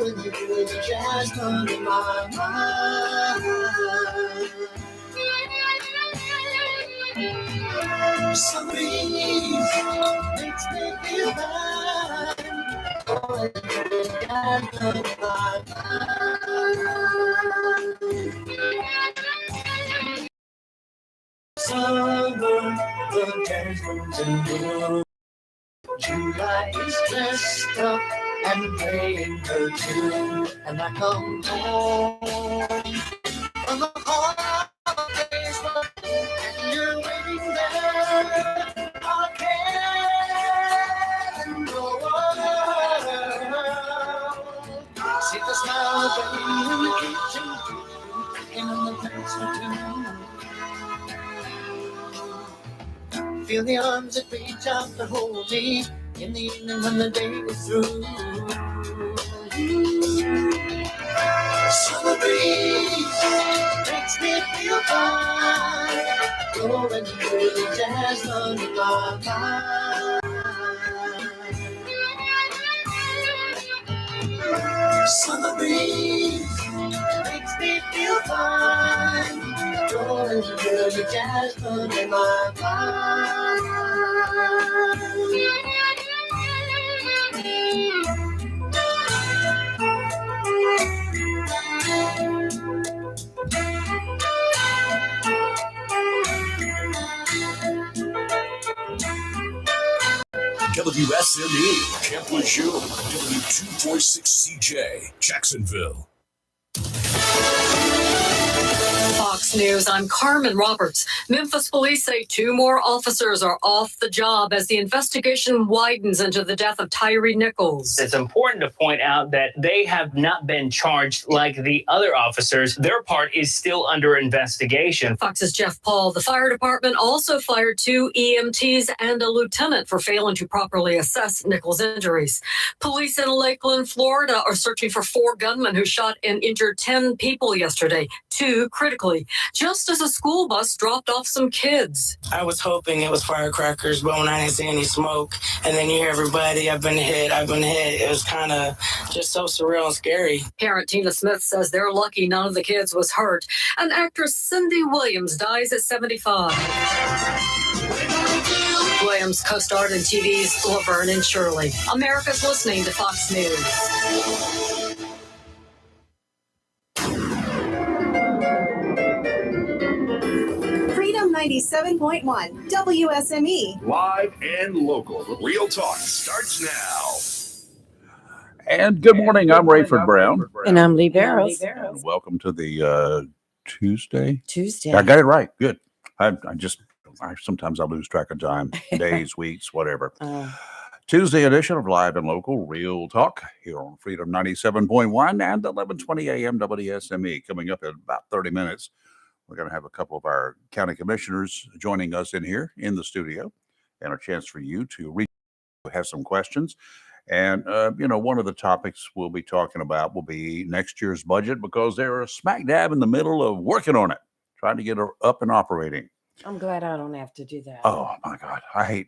Blowing the good jasmine in my mind. Some breeze makes me feel fine. Blowing the good jasmine in my mind. Summer, the jasmine's in bloom. July is dressed up and playing her tune, and I come home from the holidays, and you're waiting there. I can't go on. See the smile in the kitchen, and in the pantry too. Feel the arms that reach out to hold me in the evening when the day is through. Summer breeze makes me feel fine. Blowing through the jasmine in my mind. Summer breeze makes me feel fine. Blowing through the jasmine in my mind. WSME, Camp Lejeune, W246CJ, Jacksonville. Fox News, I'm Carmen Roberts. Memphis police say 2 more officers are off the job as the investigation widens into the death of Tyree Nichols. It's important to point out that they have not been charged like the other officers. Their part is still under investigation. Fox's Jeff Paul. The fire department also fired 2 EMTs and a lieutenant for failing to properly assess Nichols' injuries. Police in Lakeland, Florida are searching for 4 gunmen who shot and injured 10 people yesterday, 2 critically, just as a school bus dropped off some kids. I was hoping it was firecrackers, but when I didn't see any smoke, and then you hear everybody, I've been hit. It was kind of just so surreal and scary. Parent Tina Smith says they're lucky none of the kids was hurt. And actress Cindy Williams dies at 75. Williams co-starred in TV's Laverne and Shirley. America's listening to Fox News. Freedom 97.1 WSME. Live and local. Real Talk starts now. And good morning. I'm Rayford Brown. And I'm Lee Barrows. And welcome to the Tuesday. Tuesday. I got it right. Good. I sometimes I lose track of time, days, weeks, whatever. Tuesday edition of Live and Local Real Talk here on Freedom 97.1 and 1120 AM WSME. Coming up in about 30 minutes, we're going to have a couple of our county commissioners joining us in here in the studio, and a chance for you to have some questions. And, one of the topics we'll be talking about will be next year's budget, because they're smack dab in the middle of working on it, trying to get it up and operating. I'm glad I don't have to do that. Oh my God. I hate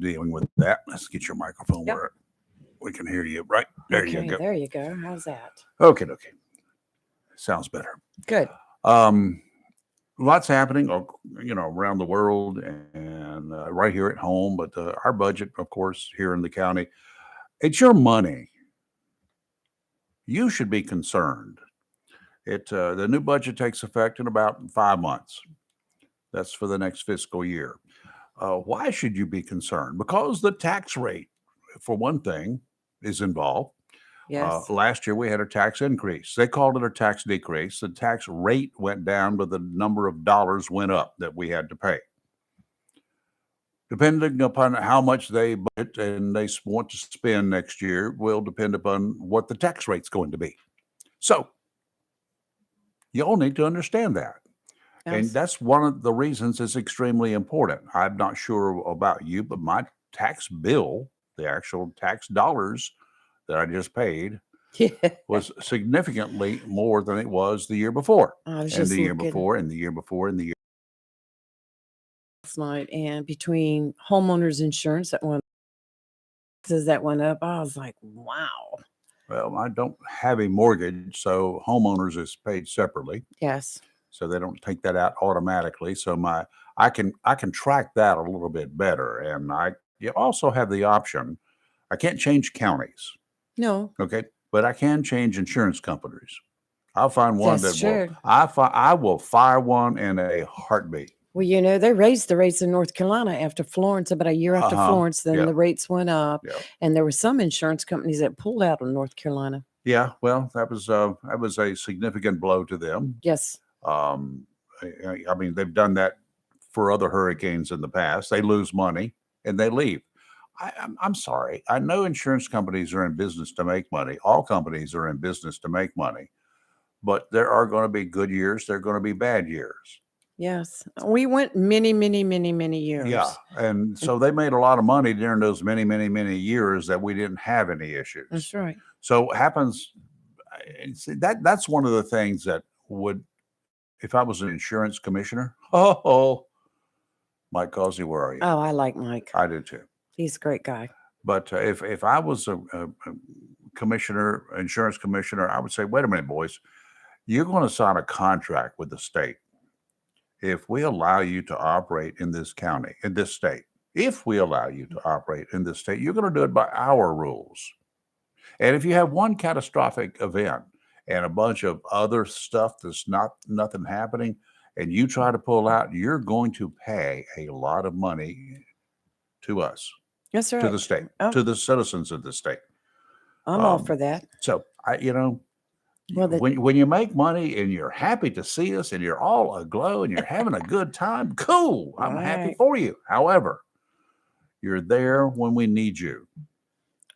dealing with that. Let's get your microphone where we can hear you. Right. There you go. There you go. How's that? Okay. Sounds better. Good. Lots happening, around the world and right here at home. But our budget, of course, here in the county, it's your money. You should be concerned. The new budget takes effect in about 5 months. That's for the next fiscal year. Why should you be concerned? Because the tax rate, for one thing, is involved. Yes. Last year we had a tax increase. They called it a tax decrease. The tax rate went down, but the number of dollars went up that we had to pay. Depending upon how much they budget and they want to spend next year will depend upon what the tax rate's going to be. So you all need to understand that. Yes. And that's one of the reasons it's extremely important. I'm not sure about you, but my tax bill, the actual tax dollars that I just paid, was significantly more than it was the year before. And the year before, and the year before, and the year last night, and between homeowners insurance that went up, I was like, wow. Well, I don't have a mortgage, so homeowners is paid separately, Yes. so they don't take that out automatically. So I can track that a little bit better, and you also have the option. I can't change counties, No, okay, but I can change insurance companies. I'll find one that's that will. true. I will fire one in a heartbeat. Well, they raised the rates in North Carolina after Florence, about a year after Uh-huh. Florence, then Yeah. the rates went up. Yeah. And there were some insurance companies that pulled out of North Carolina. Yeah, well, that was a significant blow to them. Yes. I mean, they've done that for other hurricanes in the past. They lose money and they leave. I'm sorry. I know insurance companies are in business to make money. All companies are in business to make money, but there are going to be good years. There are going to be bad years. Yes. We went many, many, many, many years. Yeah, and so they made a lot of money during those many, many, many years that we didn't have any issues. That's right. So it happens. That's one of the things that would, if I was an insurance commissioner, Mike Causey, where are you? Oh, I like Mike. I do too. He's a great guy. But if I was a commissioner, insurance commissioner, I would say, wait a minute, boys, you're going to sign a contract with the state. If we allow you to operate in this county, in this state, if we allow you to operate in this state, you're going to do it by our rules. And if you have one catastrophic event and a bunch of other stuff that's nothing happening, and you try to pull out, you're going to pay a lot of money to us, That's right. to the state, Oh. to the citizens of the state. I'm all for that. So Well, when you make money and you're happy to see us and you're all aglow and you're having a good time, cool. I'm happy Right. for you. However, you're there when we need you.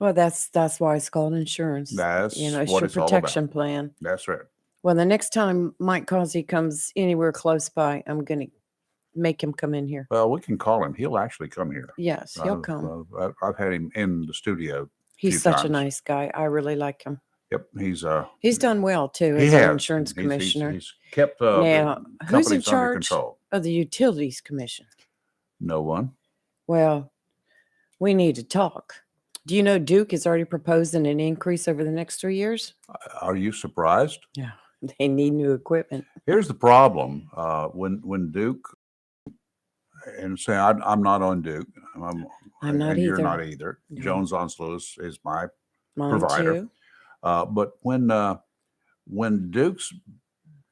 Well, that's why it's called insurance. That's it's what your it's all protection about. plan. That's right. Well, the next time Mike Causey comes anywhere close by, I'm going to make him come in here. Well, we can call him. He'll actually come here. Yes, he'll come. I've had him in the studio. He's few such a times. nice guy. I really like him. Yep, He's done well too he as has. an insurance He's- commissioner. He's kept Now, the who's in companies under charge control. of the Utilities Commission? No one. Well, we need to talk. Do you know Duke is already proposing an increase over the next 3 years? Are you surprised? Yeah, they need new equipment. Here's the problem. When Duke, and say I'm not on Duke. I'm and not You're either. not either. No. Jones Onslow is my Mine provider. too. But when Duke's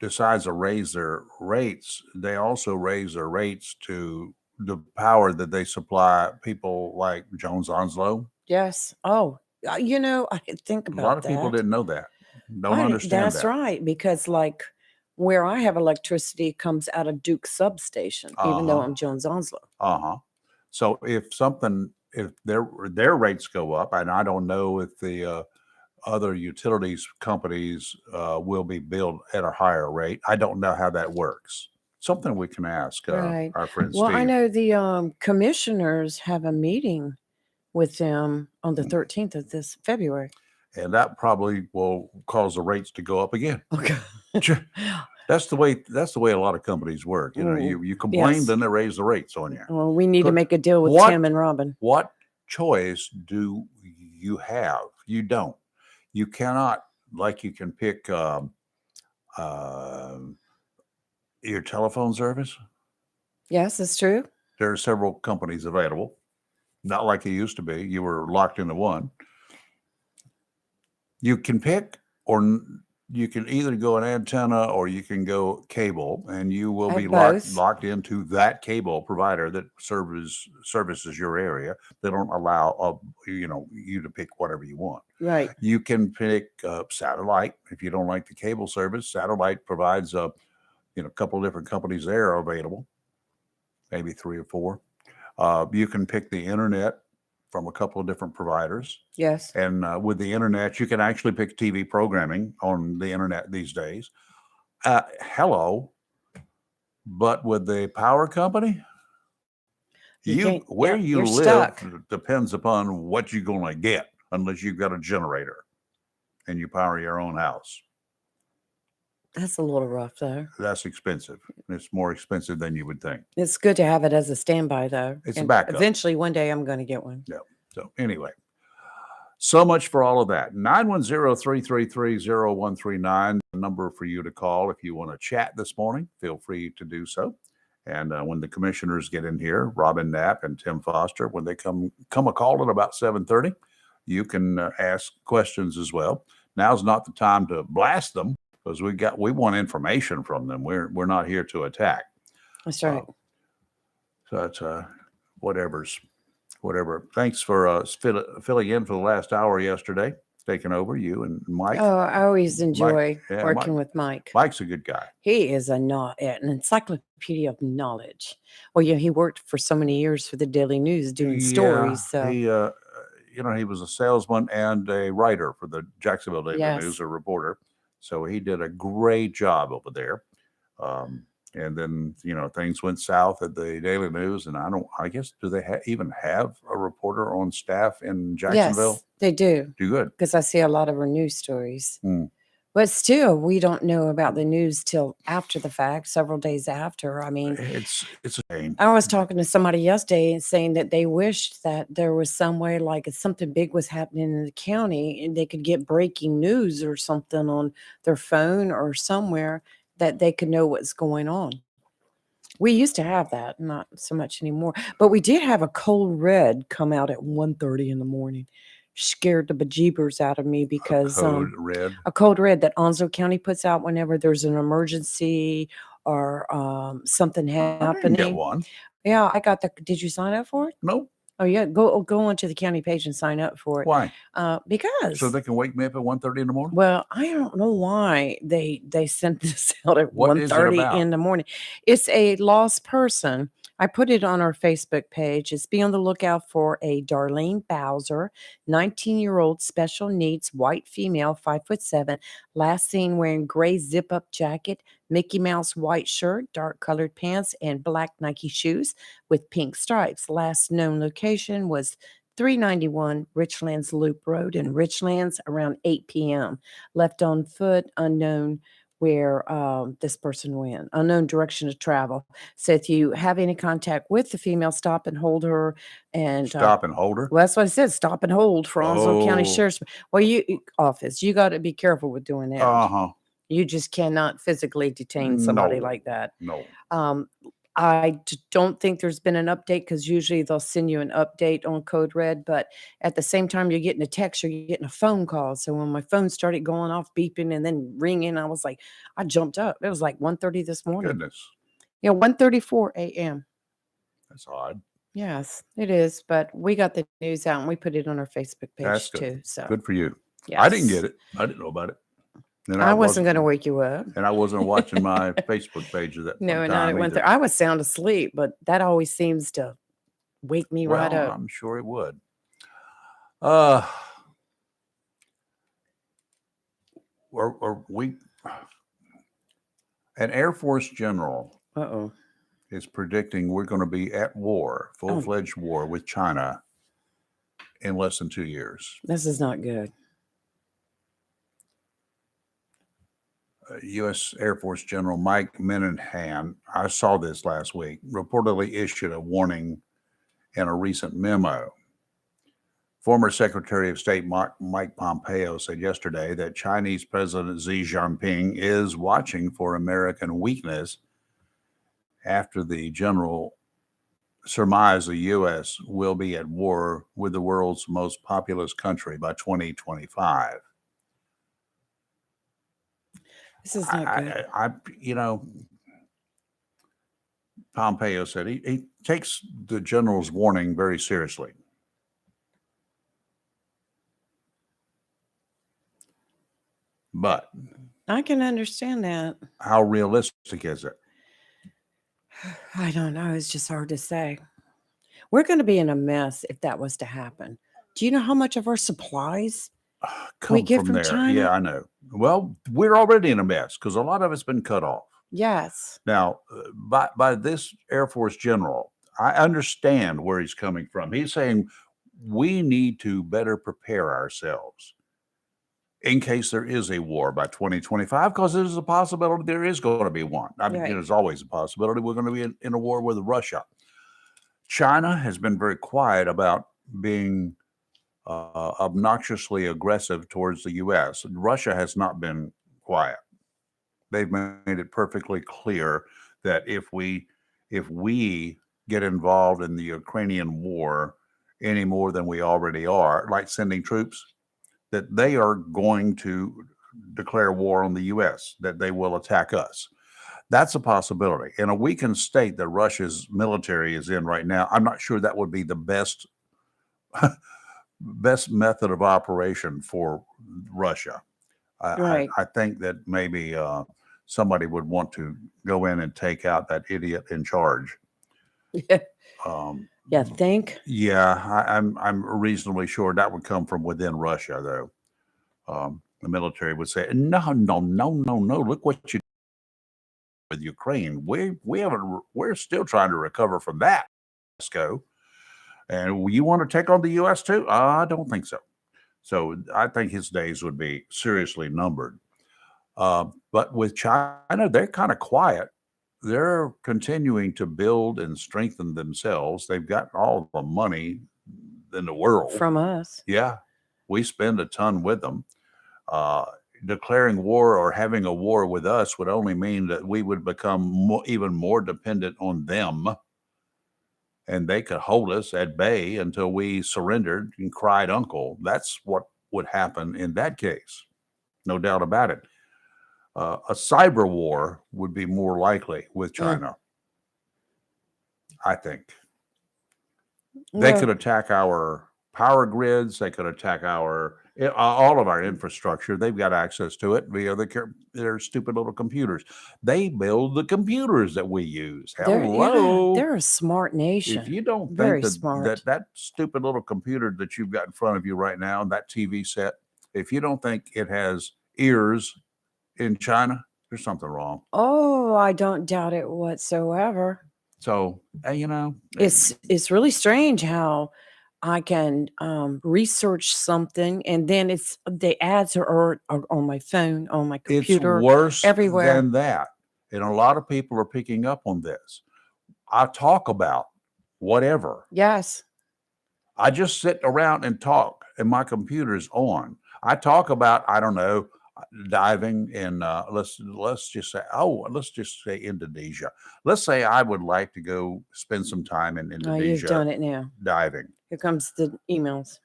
decides to raise their rates, they also raise their rates to the power that they supply people like Jones Onslow. Yes. Oh, I didn't think A about lot of people that. didn't know that. Don't I didn't- understand That's that. right, because like where I have electricity comes out of Duke substation, even though Uh-huh. I'm Jones Onslow. Uh-huh. So if their rates go up, and I don't know if the other utilities companies will be billed at a higher rate. I don't know how that works. Something we can ask Right. our friend Well, Steve. I know the commissioners have a meeting with them on the 13th of this February. And that probably will cause the rates to go up again. Okay. That's the way a lot of companies work. You complain, Yes. then they raise the rates on you. Well, we need to But make a deal with what- Tim and Robin. What choice do you have? You don't. You cannot, like you can pick your telephone service. Yes, it's true. There are several companies available. Not like it used to be. You were locked into one. You can pick, you can either go an antenna or you can go cable, and you will I be have both. locked into that cable provider that services your area. They don't allow you to pick whatever you want. Right. You can pick satellite if you don't like the cable service. Satellite provides a couple of different companies there are available, maybe 3 or 4. You can pick the internet from a couple of different providers. Yes. And with the internet, you can actually pick TV programming on the internet these days. Hello. But with the power company, where you you're live stuck. depends upon what you're going to get, unless you've got a generator and you power your own house. That's a little rough, though. That's expensive. It's more expensive than you would think. It's good to have it as a standby, though. It's a And backup. Eventually, one day, I'm going to get one. So anyway, So much for all of that. 910-333-0139, the number for you to call if you want to chat this morning. Feel free to do so. And when the commissioners get in here, Robin Knapp and Tim Foster, when they come a call at about 7:30, you can ask questions as well. Now's not the time to blast them because we want information from them. We're not here to attack. That's right. So it's whatever. Thanks for filling in for the last hour yesterday, taking over, you and Mike. Oh, I always enjoy working with Mike. Mike's a good guy. He is an encyclopedia of knowledge. Well, yeah, he worked for so many years for the Daily News doing stories. So he, he was a salesman and a writer for the Jacksonville Daily News, a reporter. So he did a great job over there. And then, things went south at the Daily News. And I guess, do they even have a reporter on staff in Jacksonville? Yes, they do. Do good. Because I see a lot of her news stories. Mm. But still, we don't know about the news till after the fact, several days after. I mean, it's a shame. I was talking to somebody yesterday and saying that they wished that there was some way, like if something big was happening in the county and they could get breaking news or something on their phone or somewhere that they could know what's going on. We used to have that, not so much anymore. But we did have a cold red come out at 1:30 in the morning. Scared the bejeebers out of me because a cold red that Onslow County puts out whenever there's an emergency or something happening. I didn't get one. Yeah, I got did you sign up for it? No. Oh yeah, go onto the county page and sign up for it. Why? Because so they can wake me up at 1:30 in the morning. Well, I don't know why they sent this out at 1:30 in the morning. It's a lost person. I put it on our Facebook page. It's be on the lookout for a Darlene Bowser, 19-year-old special needs white female, 5'7", last seen wearing gray zip-up jacket, Mickey Mouse white shirt, dark colored pants, and black Nike shoes with pink stripes. Last known location was 391 Richlands Loop Road in Richlands around 8 p.m. Left on foot, unknown where this person went, unknown direction to travel. So if you have any contact with the female, stop and hold her. And stop and hold her? Well, that's what I said, stop and hold for Onslow County Sheriff's Office. You got to be careful with doing that. Uh-huh. You just cannot physically detain somebody like that. No. I don't think there's been an update because usually they'll send you an update on Code Red, but at the same time you're getting a text or you're getting a phone call. So when my phone started going off beeping and then ringing, I was like, I jumped up. It was like 1:30 this morning. Goodness. 1:34 a.m. That's odd. Yes, it is. But we got the news out and we put it on our Facebook page too. So good for you. Yes. I didn't get it. I didn't know about it. And I wasn't going to wake you up. And I wasn't watching my Facebook page at that No, time not at 1:30. I was sound asleep, but that always seems to wake me right up. I'm sure it would. An Air Force general is predicting we're going to be at war, full-fledged war with China in less than 2 years. This is not good. U.S. Air Force General Mike Minahan, I saw this last week, reportedly issued a warning in a recent memo. Former Secretary of State Mike Pompeo said yesterday that Chinese President Xi Jinping is watching for American weakness after the general surmised the U.S. will be at war with the world's most populous country by 2025. This is not good. Pompeo said he takes the general's warning very seriously. But I can understand that. How realistic is it? I don't know. It's just hard to say. We're going to be in a mess if that was to happen. Do you know how much of our supplies we get from China? Yeah, I know. Well, we're already in a mess because a lot of it's been cut off. Yes. Now, by this Air Force general, I understand where he's coming from. He's saying we need to better prepare ourselves in case there is a war by 2025, because there's a possibility there is going to be one. I mean, there's always a possibility we're going to be in a war with Russia. China has been very quiet about being obnoxiously aggressive towards the U.S. Russia has not been quiet. They've made it perfectly clear that if we get involved in the Ukrainian war any more than we already are, like sending troops, that they are going to declare war on the U.S., that they will attack us. That's a possibility. In a weakened state that Russia's military is in right now, I'm not sure that would be the best method of operation for Russia. Right. I think that maybe somebody would want to go in and take out that idiot in charge. Yeah, think. Yeah, I'm reasonably sure that would come from within Russia, though. The military would say, no. Look what you did with Ukraine. We're still trying to recover from that. Let's go. And you want to take on the U.S. too? I don't think so. So I think his days would be seriously numbered. But with China, they're kind of quiet. They're continuing to build and strengthen themselves. They've got all the money in the world. From us. Yeah. We spend a ton with them. Declaring war or having a war with us would only mean that we would become even more dependent on them. And they could hold us at bay until we surrendered and cried uncle. That's what would happen in that case. No doubt about it. A cyber war would be more likely with China, I think. They could attack our power grids. They could attack all of our infrastructure. They've got access to it via their stupid little computers. They build the computers that we use. Hello. They're a smart nation. If you don't think that stupid little computer that you've got in front of you right now, that TV set, if you don't think it has ears in China, there's something wrong. Oh, I don't doubt it whatsoever. So, it's really strange how I can research something and then the ads are on my phone, on my computer. It's worse everywhere than that. And a lot of people are picking up on this. I talk about whatever. Yes. I just sit around and talk and my computer's on. I talk about, I don't know, diving in let's just say Indonesia. Let's say I would like to go spend some time in Indonesia. Oh, you've done it now. Diving. Here comes the emails.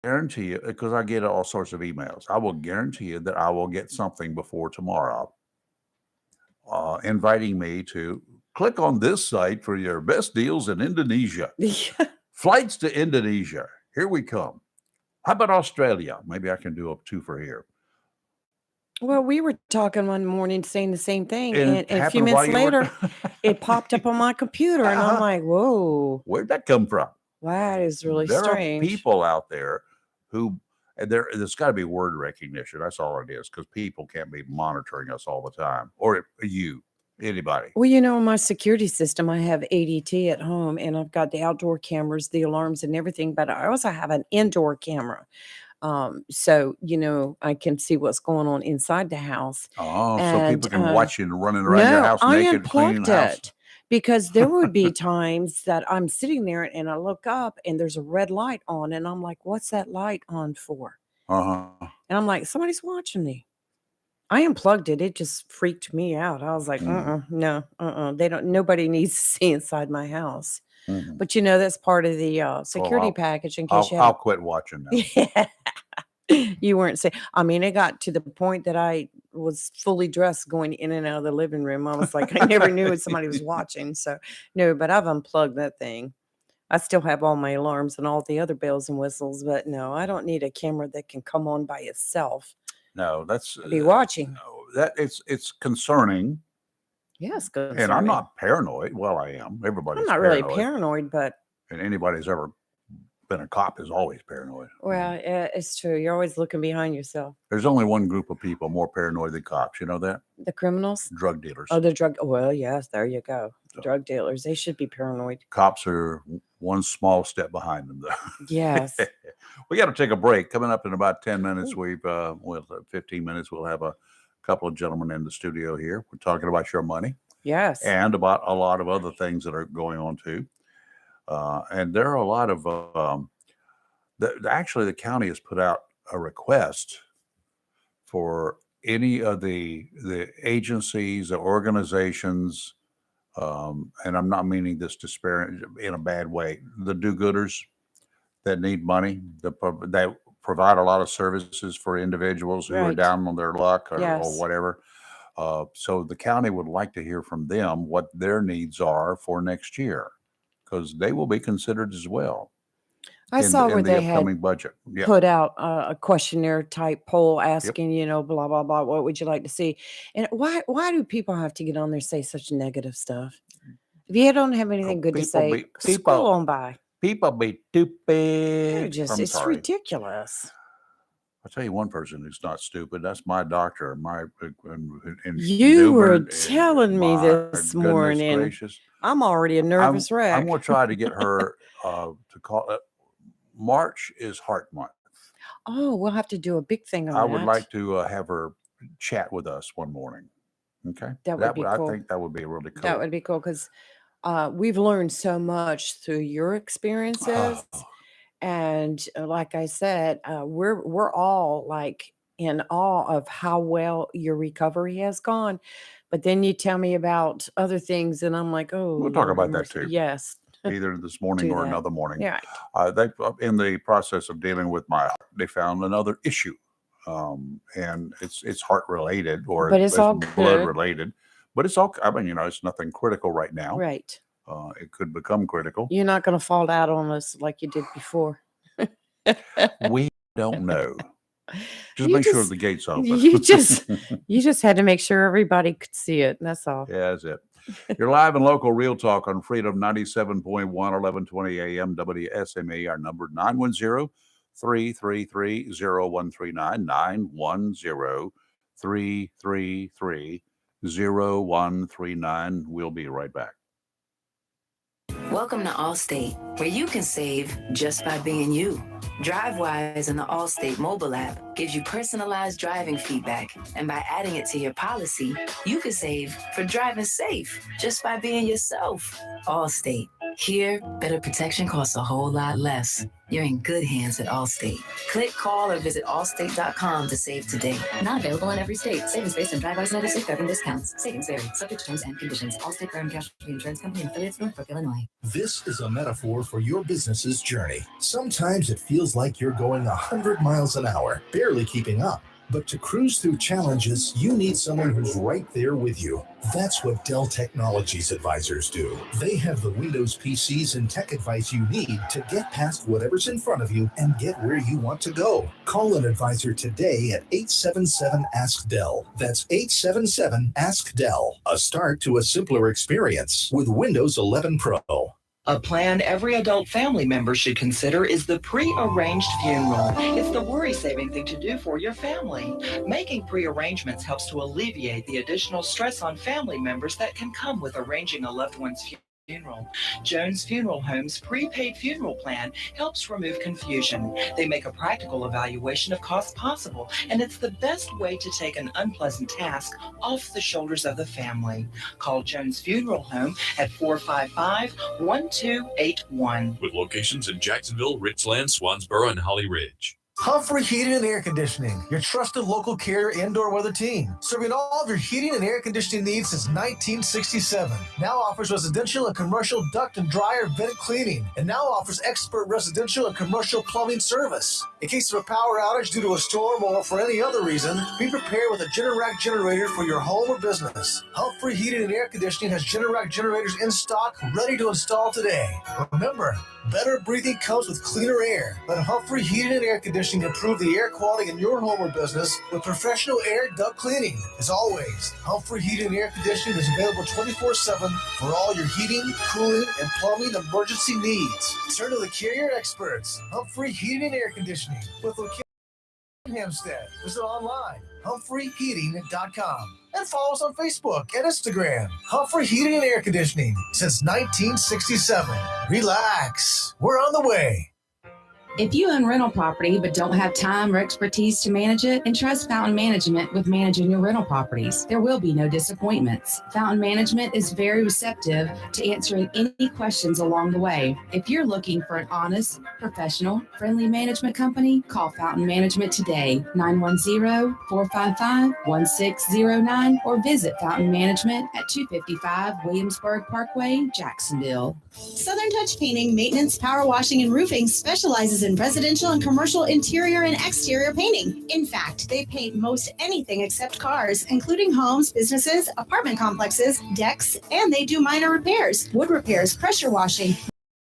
Guarantee you, because I get all sorts of emails. I will guarantee you that I will get something before tomorrow inviting me to click on this site for your best deals in Indonesia. Flights to Indonesia. Here we come. How about Australia? Maybe I can do a two for here. Well, we were talking one morning saying the same thing. And a few minutes later, it popped up on my computer. And I'm like, whoa. Where'd that come from? That is really strange. There are people out there who, there's got to be word recognition. That's all it is, because people can't be monitoring us all the time. Or anybody. Well, in my security system, I have ADT at home and I've got the outdoor cameras, the alarms and everything, but I also have an indoor camera. So, I can see what's going on inside the house. Oh, so people can watch you running around your house naked, I unplugged it because there would be times that I'm sitting there and I look up and there's a red light on and I'm like, what's that light on for? And I'm like, somebody's watching me. I unplugged it. It just freaked me out. I was like, no. Nobody needs to see inside my house. Mm-hmm. But that's part of the security package in case I'll quit watching now. Yeah. You weren't saying, it got to the point that I was fully dressed going in and out of the living room. I was like, I never knew if somebody was watching. So no, but I've unplugged that thing. I still have all my alarms and all the other bells and whistles, but no, I don't need a camera that can come on by itself. No, that's be watching. That it's concerning. Yes, concerning. And I'm not paranoid. Well, I am. Everybody's I'm not paranoid. really paranoid, but and anybody's ever been a cop is always paranoid. Well, it's true. You're always looking behind yourself. There's only one group of people more paranoid than cops. You know that? The criminals? Drug dealers. Oh, the drug. Well, yes, there you go. So, drug dealers. They should be paranoid. Cops are one small step behind them, though. Yes. We got to take a break. Coming up in about 10 minutes, 15 minutes, we'll have a couple of gentlemen in the studio here. We're talking about your money. Yes. And about a lot of other things that are going on, too. And there are a lot of Actually, the county has put out a request for any of the agencies, the organizations, and I'm not meaning this disparage in a bad way, the do-gooders that need money, that provide a lot of services for individuals who are Right. down on their luck or Yes. whatever. So the county would like to hear from them what their needs are for next year, because they will be considered as well I saw where in the they had upcoming budget. Yeah. put out a questionnaire type poll Yep. asking, blah, blah, blah, what would you like to see? And why do people have to get on there and say such negative stuff? If you don't have anything good to say, scroll on by. People be They're stupid. just, I'm it's sorry. ridiculous. I'll tell you one person who's not stupid. That's my doctor. In You were Newbern, telling me my this goodness morning. gracious. I'm already a nervous I'm wreck. going to try to get her to call it. March is Heart Month. Oh, we'll have to do a big thing on I that. would like to have her chat with us one morning. Okay. That would be cool. I think that would be really cool. That would be cool because we've learned so much through your experiences. Oh, And like I said, we're all like in awe of how well your recovery has gone. But then you tell me about other things, and I'm like, oh, we'll talk Lord have about that mercy. too. Yes. Either this morning Do or that. another morning. Yeah. They, in the process of dealing with my heart, they found another issue, and it's heart related or But it's all blood good. related. But it's all. I mean, it's nothing critical right now. Right. It could become critical. You're not going to fall out on us like you did before. We don't know. Just You make sure just- the gate's open. You just had to make sure everybody could see it. That's all. Yeah, that's it. You're live and local Real Talk on Freedom 97.1, 1120 AM WSME. Our number 910-333-0139, 910-333-0139. We'll be right back. Welcome to Allstate, where you can save just by being you. DriveWise and the Allstate mobile app gives you personalized driving feedback. And by adding it to your policy, you can save for driving safe just by being yourself. Allstate. Here, better protection costs a whole lot less. You're in good hands at Allstate. Click, call, or visit allstate.com to save today. Not available in every state. Savings based on DriveWise notice with government discounts. Savings vary. Subject to terms and conditions. Allstate Fire and Casualty Insurance Company and affiliates, Northbrook, Illinois. This is a metaphor for your business's journey. Sometimes it feels like you're going 100 miles an hour, barely keeping up. But to cruise through challenges, you need someone who's right there with you. That's what Dell Technologies advisors do. They have the Windows PCs and tech advice you need to get past whatever's in front of you and get where you want to go. Call an advisor today at 877-ASK-DELL. That's 877-ASK-DELL. A start to a simpler experience with Windows 11 Pro. A plan every adult family member should consider is the pre-arranged funeral. It's the worry-saving thing to do for your family. Making pre-arrangements helps to alleviate the additional stress on family members that can come with arranging a loved one's funeral. Jones Funeral Home's prepaid funeral plan helps remove confusion. They make a practical evaluation of costs possible, and it's the best way to take an unpleasant task off the shoulders of the family. Call Jones Funeral Home at 455-1281. With locations in Jacksonville, Richland, Swansboro, and Holly Ridge. Humphrey Heating and Air Conditioning, your trusted local carrier indoor weather team, serving all of your heating and air conditioning needs since 1967. Now offers residential and commercial duct and dryer vented cleaning, and now offers expert residential and commercial plumbing service. In case of a power outage due to a storm or for any other reason, be prepared with a Generac generator for your home or business. Humphrey Heating and Air Conditioning has Generac generators in stock, ready to install today. Remember, better breathing comes with cleaner air. Let Humphrey Heating and Air Conditioning improve the air quality in your home or business with professional air duct cleaning. As always, Humphrey Heating and Air Conditioning is available 24/7 for all your heating, cooling, and plumbing emergency needs. Turn to the carrier experts, Humphrey Heating and Air Conditioning, with location in Hempstead. Visit online, humphreyheating.com. And follow us on Facebook and Instagram. Humphrey Heating and Air Conditioning since 1967. Relax. We're on the way. If you own rental property but don't have time or expertise to manage it, entrust Fountain Management with managing your rental properties. There will be no disappointments. Fountain Management is very receptive to answering any questions along the way. If you're looking for an honest, professional, friendly management company, call Fountain Management today, 910-455-1609, or visit Fountain Management at 255 Williamsburg Parkway, Jacksonville. Southern Touch Painting, Maintenance, Power Washing, and Roofing specializes in residential and commercial interior and exterior painting. In fact, they paint most anything except cars, including homes, businesses, apartment complexes, decks, and they do minor repairs, wood repairs, pressure washing,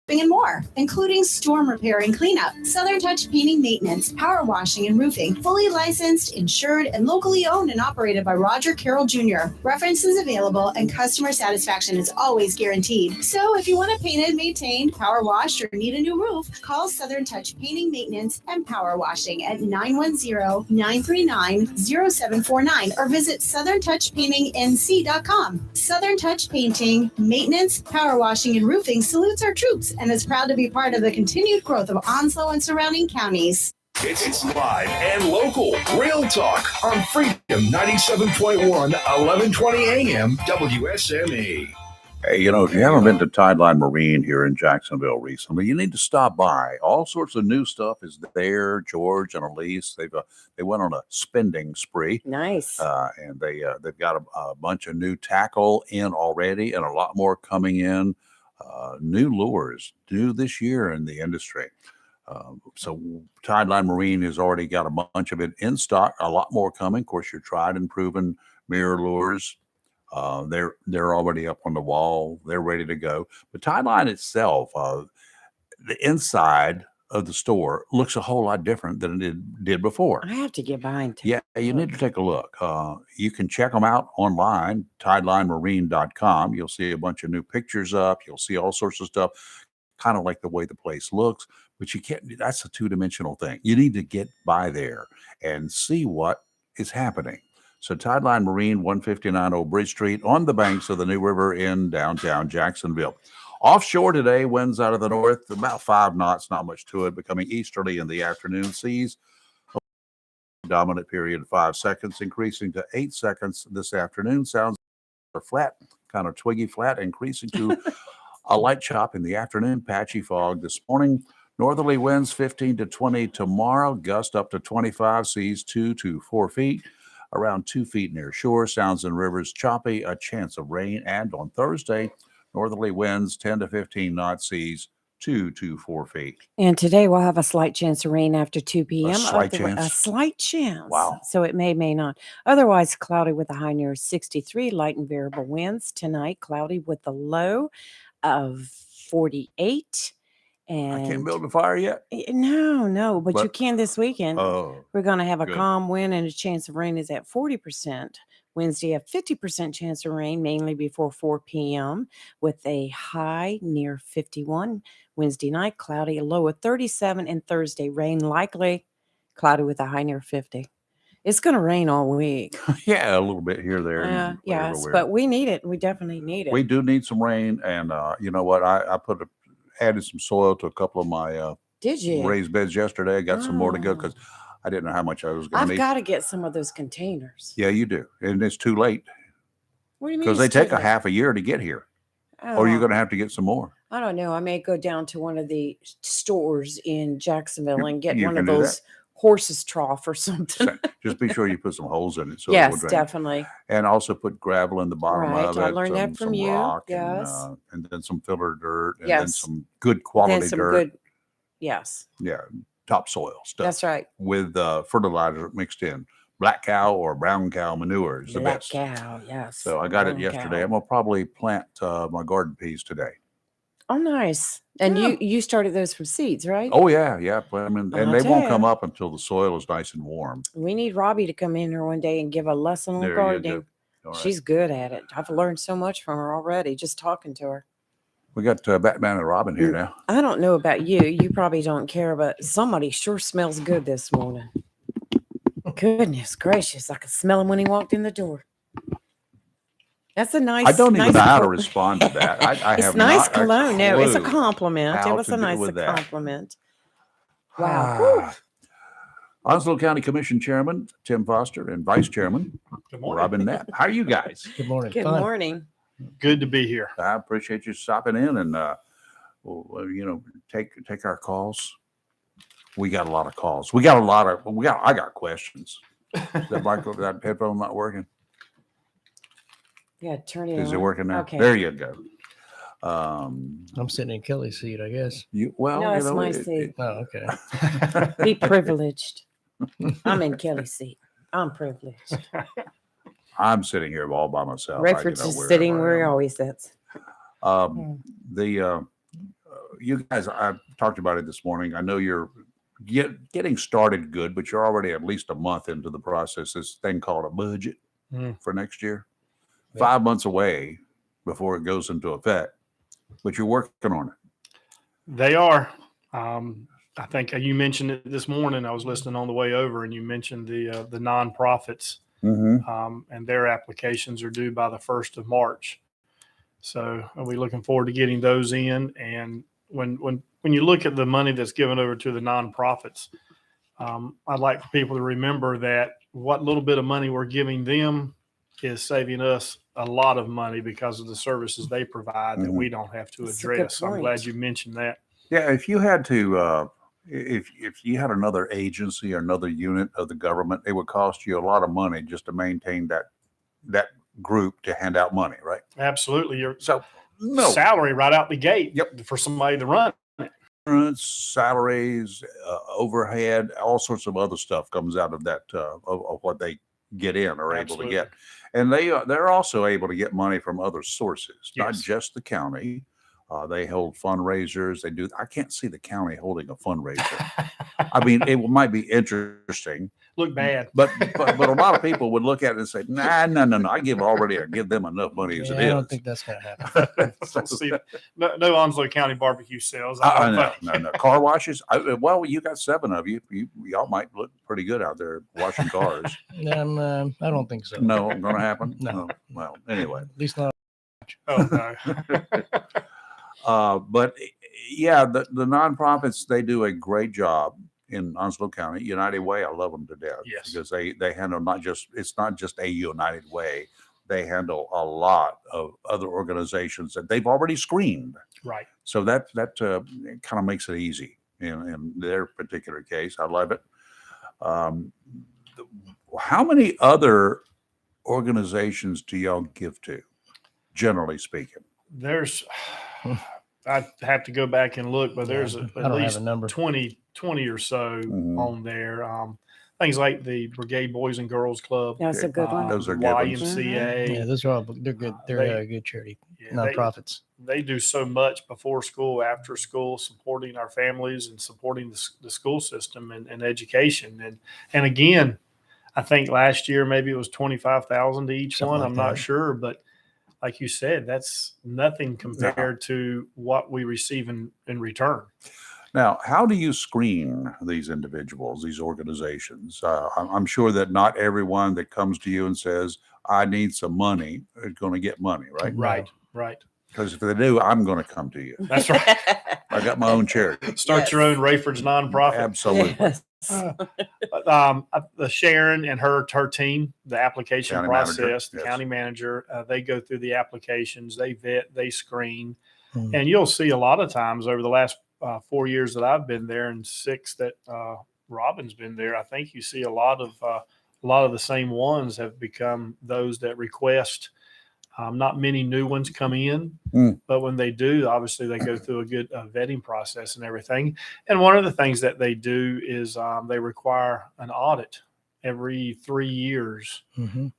and more, including storm repair and cleanup. Southern Touch Painting, Maintenance, Power Washing, and Roofing, fully licensed, insured, and locally owned and operated by Roger Carroll Jr. References available and customer satisfaction is always guaranteed. So if you want it painted, maintained, power washed, or need a new roof, call Southern Touch Painting, Maintenance, and Power Washing at 910-939-0749 or visit southerntouchpaintingnc.com. Southern Touch Painting, Maintenance, Power Washing, and Roofing salutes our troops and is proud to be part of the continued growth of Onslow and surrounding counties. It's live and local. Real talk on Freedom 97.1, 1120 AM, WSME. Hey, you know, if you haven't been to Tideline Marine here in Jacksonville recently, you need to stop by. All sorts of new stuff is there. George and Elise, they went on a spending spree. Nice. And they've got a bunch of new tackle in already and a lot more coming in. New lures new this year in the industry. So Tideline Marine has already got a bunch of it in stock, a lot more coming. Of course, your tried and proven mirror lures. They're already up on the wall. They're ready to go. But Tideline itself, the inside of the store looks a whole lot different than it did before. I have to get behind. Yeah, you need to take a look. You can check them out online, tidelinemarine.com. You'll see a bunch of new pictures up. You'll see all sorts of stuff, kind of like the way the place looks. But you can't, that's a two-dimensional thing. You need to get by there and see what is happening. So Tideline Marine, 159 Old Bridge Street, on the banks of the New River in downtown Jacksonville. Offshore today, winds out of the north, about 5 knots, not much to it, becoming easterly in the afternoon. Seas, dominant period of 5 seconds, increasing to 8 seconds this afternoon. Sounds are flat, kind of twiggy flat, increasing to a light chop in the afternoon. Patchy fog this morning. Northerly winds 15 to 20 tomorrow, gust up to 25, seas 2 to 4 feet. Around 2 feet near shore. Sounds and rivers choppy, a chance of rain. And on Thursday, northerly winds 10 to 15 knots, seas 2 to 4 feet. And today we'll have a slight chance of rain after 2 p.m. A slight chance? A slight chance. Wow. So it may not. Otherwise, cloudy with a high near 63, light and variable winds. Tonight, cloudy with a low of 48. And I can't build a fire yet? No, but you can this weekend. Oh, we're going to have a good. calm wind and a chance of rain is at 40%. Wednesday, a 50% chance of rain, mainly before 4 p.m. with a high near 51. Wednesday night, cloudy, a low of 37. And Thursday, rain likely, cloudy with a high near 50. It's going to rain all week. Yeah, a little bit here, there. and Yes, everywhere. but we need it. We definitely need it. We do need some rain. And you know what? I added some soil to a couple of my Did you? raised beds yesterday. I got some more to go because I didn't know how much I was going to need. I've got to get some of those containers. Yeah, you do. And it's too late. What do you mean? Because they it's too take a late? half a year to get here. Or you're going to have to get some more. I don't know. I may go down to one of the stores in Jacksonville and get you one can of do those horses trough or something. Just be sure you put some holes in it so it Yes, will drain. definitely. And also put gravel in the bottom Right, of it. I learned that from some you, rock yes. and then some filler dirt and then Yes. some good quality Then some dirt. good, yes, Yeah, topsoil stuff. that's right. With fertilizer mixed in. Black cow or brown cow manure is the Black best. cow, yes. So I got it brown yesterday. cow. I'm going to probably plant my garden peas today. Oh, nice. And Yeah. you started those from seeds, right? Oh, yeah. Put 'em in, and I'll they won't tell come ya. up until the soil is nice and warm. We need Robbie to come in here one day and give a lesson on There you gardening. go. All right. She's good at it. I've learned so much from her already, just talking to her. We got Batman and Robin here now. I don't know about you. You probably don't care, but somebody sure smells good this morning. Goodness gracious. I could smell him when he walked in the door. That's a nice. I don't even nice know how to col- respond to that. I It's have nice not a cologne. No, it's a clue compliment. It how was to a do nice with that. compliment. Wow. Onslow County Commission Chairman Tim Foster and Vice Chairman Robin Knapp. How are you guys? Good morning. Good morning. Good to be here. I appreciate you stopping in and take our calls. We got a lot of calls. I got questions. Is that headphone not working? Yeah, turn it on. Is it working now? Okay. There you go. I'm sitting in Kelly's seat, I guess. No, it's my seat. Oh, okay. Be privileged. I'm in Kelly's seat. I'm privileged. I'm sitting here all by myself. Reference is sitting where he always sits. You guys, I talked about it this morning. I know you're getting started good, but you're already at least a month into the process. This thing called a budget for next year. 5 months away before it goes into effect, but you're working on it. They are. I think you mentioned it this morning. I was listening on the way over, and you mentioned the nonprofits, and their applications are due by the 1st of March. So we're looking forward to getting those in. And when you look at the money that's given over to the nonprofits, I'd like for people to remember that what little bit of money we're giving them is saving us a lot of money because of the services they provide that we don't have to address. So I'm glad you mentioned that. Yeah, if you had to, if you had another agency or another unit of the government, it would cost you a lot of money just to maintain that group to hand out money, right? Absolutely. Your salary right out the gate for somebody to run it. Salaries, overhead, all sorts of other stuff comes out of that of what they get in or able to get, and they're also able to get money from other sources, not just the county. They hold fundraisers. They do. I can't see the county holding a fundraiser. I mean, it might be interesting. Look bad, but a lot of people would look at it and say, no. I give them enough money as it is. I don't think that's going to happen. See, no Onslow County barbecue sales. No. Car washes. Well, you got 7 of you. Y'all might look pretty good out there washing cars. I don't think so. No, going to happen. No. Well, anyway. At least not. Oh no. But yeah, the nonprofits, they do a great job in Onslow County. United Way, I love them to death. Yes. Because they handle it's not just a United Way. They handle a lot of other organizations that they've already screened. Right. So that kind of makes it easy in their particular case. I love it. How many other organizations do y'all give to, generally speaking? I'd have to go back and look, but there's at least 20 or so on there. Things like the Brigade Boys and Girls Club. That's a good one. Those are good YMCA. Yeah, those are all they're good. They're good charity nonprofits. They do so much before school, after school, supporting our families and supporting the school system and education. And again, I think last year maybe it was 25,000 to each one. I'm not sure, but like you said, that's nothing compared to what we receive in return. Now, how do you screen these individuals, these organizations? I'm sure that not everyone that comes to you and says, I need some money, is going to get money, right? Right. Because if they do, I'm going to come to you. That's right. I got my own charity. Start your own Rayford's nonprofit. Absolutely. Yes. The Sharon and her team, the application County process, manager, the yes. county manager, they go through the applications, they vet, they screen. And you'll see a lot of times over the last 4 years that I've been there and 6 that Robin's been there, I think you see a lot of the same ones have become those that request. Not many new ones come in, but when they do, obviously they go through a good vetting process and everything. And one of the things that they do is they require an audit every 3 years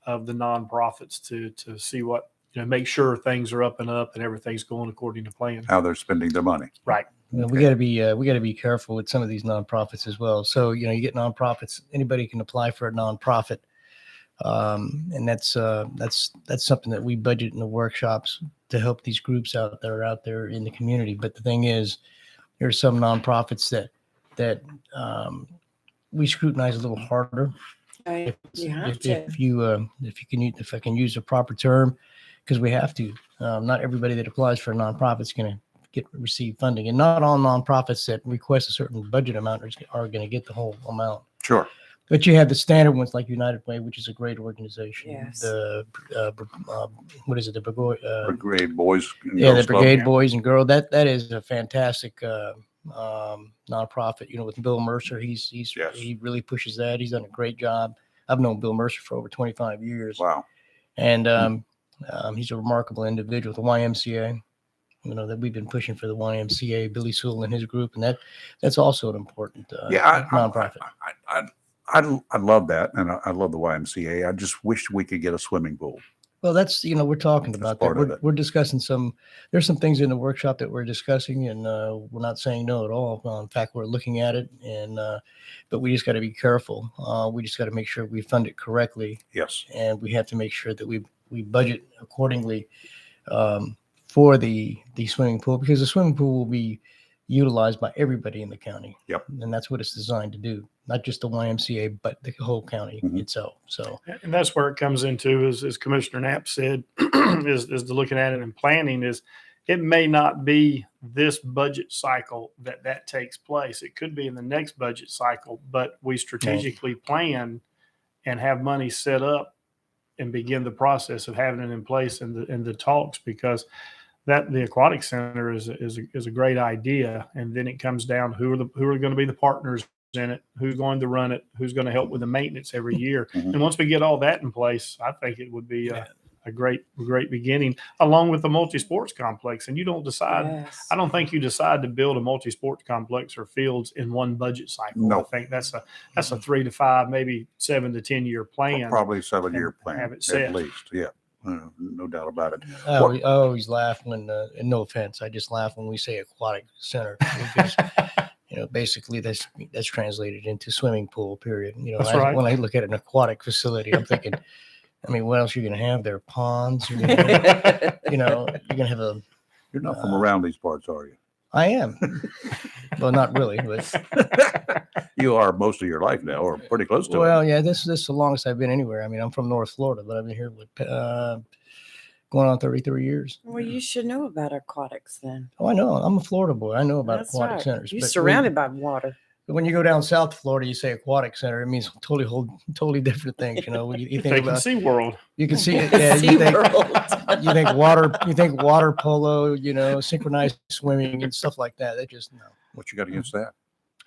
of the nonprofits to see what, make sure things are up and everything's going according to plan. How they're spending their money. Right. We got to be careful with some of these nonprofits as well. So, you get nonprofits, anybody can apply for a nonprofit. And that's something that we budget in the workshops to help these groups out there in the community. But the thing is, there's some nonprofits that we scrutinize a little harder. Right. If I can use the proper term, because we have to. Not everybody that applies for a nonprofit is going to receive funding, and not all nonprofits that request a certain budget amount are going to get the whole amount. Sure. But you have the standard ones like United Way, which is a great organization. Yes. The what is it? The Brigade Boys. And yeah, Girls the Brigade Club. Boys and Girls. That is a fantastic nonprofit. You know, with Bill Mercer, he really pushes that. He's done a great job. I've known Bill Mercer for over 25 years. Wow. And he's a remarkable individual. The YMCA. You know, that we've been pushing for the YMCA, Billy Sewell and his group, and that's also an important nonprofit. I love that, and I love the YMCA. I just wish we could get a swimming pool. Well, that's, you know, we're talking about that. We're discussing there's some things in the workshop that we're discussing, and we're not saying no at all. In fact, we're looking at it, and but we just got to be careful. We just got to make sure we fund it correctly. Yes. And we have to make sure that we budget accordingly for the swimming pool, because the swimming pool will be utilized by everybody in the county. Yep. And that's what it's designed to do. Not just the YMCA, but the whole county itself. So, and that's where it comes into, as Commissioner Knapp said, is the looking at it and planning is it may not be this budget cycle that takes place. It could be in the next budget cycle, but we strategically plan and have money set up and begin the process of having it in place in the talks, because the aquatic center is a great idea. And then it comes down who are going to be the partners in it, who's going to run it, who's going to help with the maintenance every year. And once we get all that in place, I think it would be a great beginning, along with the multi-sports complex. And you don't decide, I don't think you decide to build a multi-sports complex or fields in one budget cycle. No. I think that's a 3 to 5, maybe 7 to 10 year plan. Probably 7-year plan have it set. at least. Yeah. No doubt about it. I always laugh when, and no offense, I just laugh when we say aquatic center, because, you know, basically that's translated into swimming pool, period. You know, when I look at an aquatic facility, I'm thinking, I mean, what else are you going to have there? Ponds? You're gonna have, you know, you're going to have You're not from around these parts, are you? I am. Well, not really, but you are most of your life now, or pretty close to it. Well, yeah, this is the longest I've been anywhere. I mean, I'm from North Florida, but I've been here going on 33 years. Well, you should know about aquatics then. Oh, I know. I'm a Florida boy. I know about That's aquatic right. centers. You're but surrounded by water. When you go down south to Florida, you say aquatic center. It means totally different things. You know, when you think about SeaWorld. You can see it. Yeah, you think water polo. You know, synchronized swimming and stuff like that. That just no. What you got against that?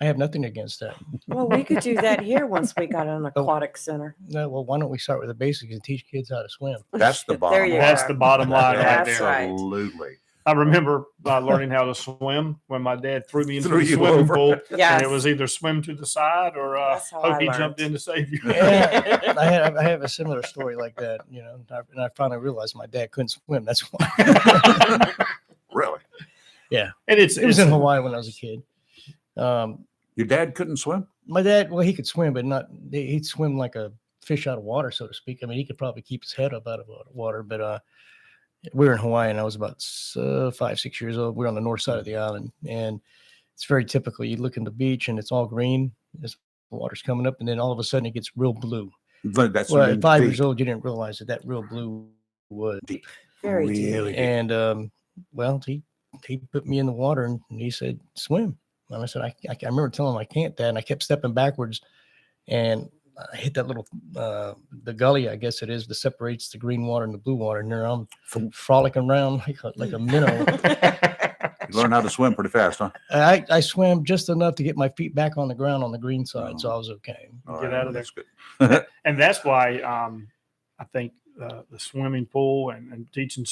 I have nothing against that. Well, we could do that here once we got an aquatic center. No, well, why don't we start with the basics and teach kids how to swim? That's the bottom line. That's the bottom line right there. Absolutely. I remember learning how to swim when my dad threw me into the swimming pool. And it was either swim to the side or hope he jumped in to save you. Yeah, I have a similar story like that, you know, and I finally realized my dad couldn't swim. That's why. Really? Yeah. And it was in Hawaii when I was a kid. Your dad couldn't swim? My dad, well, he could swim, but he'd swim like a fish out of water, so to speak. I mean, he could probably keep his head up out of water, but we were in Hawaii and I was about 5-6 years old. We were on the north side of the island, and it's very typical. You look in the beach and it's all green. The water's coming up, and then all of a sudden it gets real blue. But that's at 5 years old, you didn't realize that real blue was deep. Very deep. And well, he put me in the water and he said, swim. And I said, I remember telling him I can't, Dad. And I kept stepping backwards, and I hit that little the gully, I guess it is, that separates the green water and the blue water. And there I'm frolicking around like a minnow. You learned how to swim pretty fast, huh? I swam just enough to get my feet back on the ground on the green side, so I was okay. Get out of there. Good. And that's why I think the swimming pool and teaching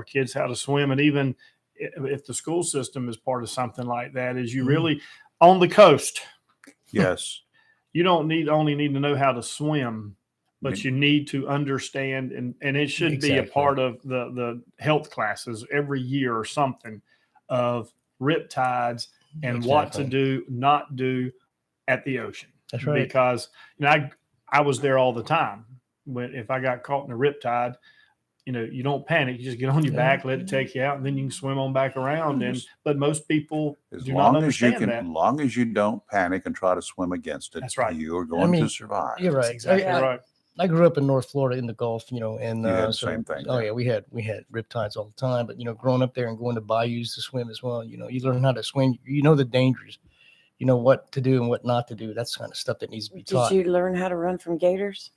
kids how to swim, and even if the school system is part of something like that, is you really on the coast. Yes. You don't only need to know how to swim, but you need to understand, and it should be a part of the health classes every year or something of riptides and what to do, not do at the ocean. That's right. Because I was there all the time. If I got caught in a riptide, you don't panic. You just get on your back, let it take you out, and then you can swim on back around. But most people do not understand that. As long as you don't panic and try to swim against it, that's right. You are going to survive. You're right. That's exactly right. I grew up in North Florida in the Gulf, and You had the same thing. Oh yeah, we had riptides all the time. But growing up there and going to bayous to swim as well, you learn how to swim. You know the dangers. You know what to do and what not to do. That's the kind of stuff that needs to be taught. Did you learn how to run from gators?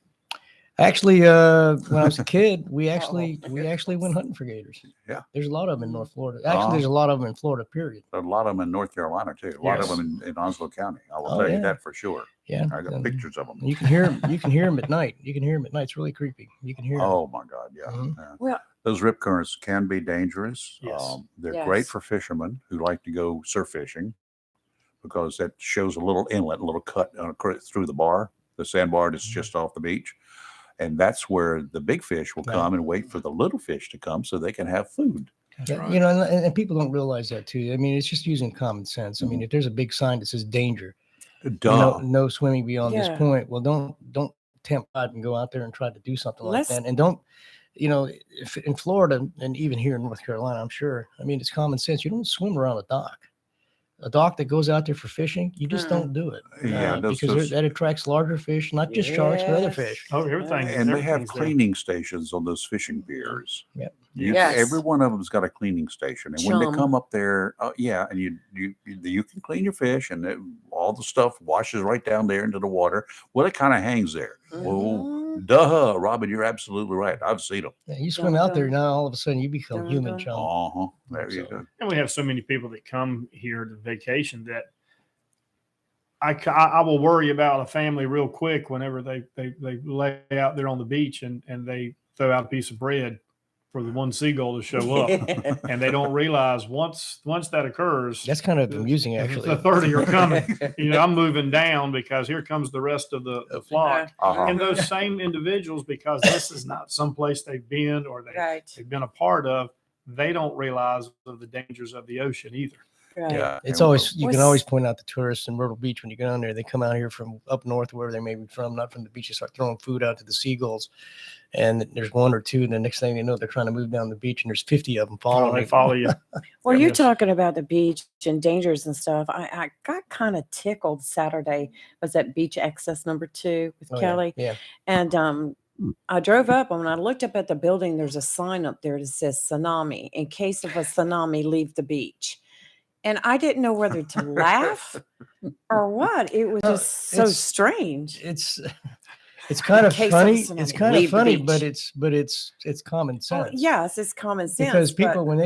Actually, when I was a kid, we actually went hunting for gators. Yeah, there's a lot of them in North Florida. Actually, there's a lot of them in Florida. Period. A lot of them in North Carolina too. A lot of them in Onslow County. I will tell you that for sure. Yeah, I got pictures of them. You can hear them. You can hear them at night. It's really creepy. You can hear them. Oh my God, yeah. Yeah. Well, those rip currents can be dangerous. Yes. They're great for fishermen who like to go surf fishing because that shows a little inlet, a little cut through the bar, the sandbar that's just off the beach. And that's where the big fish will come and wait for the little fish to come so they can have food. Yeah, right. And people don't realize that too. I mean, it's just using common sense. I mean, if there's a big sign that says danger, no swimming beyond this point. Well, don't tempt God and go out there and try to do something like that. And don't, if in Florida and even here in North Carolina, I'm sure. I mean, it's common sense. You don't swim around a dock. A dock that goes out there for fishing, you just don't do it. Because that attracts larger fish, not just sharks, but other fish. Oh, everything. And they have cleaning stations on those fishing piers. Yep. Every one of them's got a cleaning station. And when they come up there, and you can clean your fish, and all the stuff washes right down there into the water. Well, it kind of hangs there. Oh, duh, Robin, you're absolutely right. I've seen them. Yeah, you swim out there now, all of a sudden you become human, John. There you go. And we have so many people that come here to vacation that I will worry about a family real quick whenever they lay out there on the beach and they throw out a piece of bread for the one seagull to show up, and they don't realize once that occurs, that's kind of amusing. Actually, the 30 are coming. I'm moving down because here comes the rest of the flock, and those same individuals, because this is not someplace they've been or they've been a part of, they don't realize of the dangers of the ocean either. Right. Yeah, it's always you can always point out the tourists in Myrtle Beach when you go down there. They come out here from up north, wherever they may be from, not from the beach. They start throwing food out to the seagulls, and there's one or two. And the next thing they know, they're trying to move down the beach, and there's 50 of them following. They follow you. Well, you're talking about the beach and dangers and stuff. I got kind of tickled Saturday. Was at beach access number 2 with Kelly. Yeah. And I drove up, and when I looked up at the building, there's a sign up there that says tsunami. In case of a tsunami, leave the beach. And I didn't know whether to laugh or what. It was just so strange. It's kind of funny. It's kind of funny, but it's common sense. Oh, yes, it's common sense. Because people, when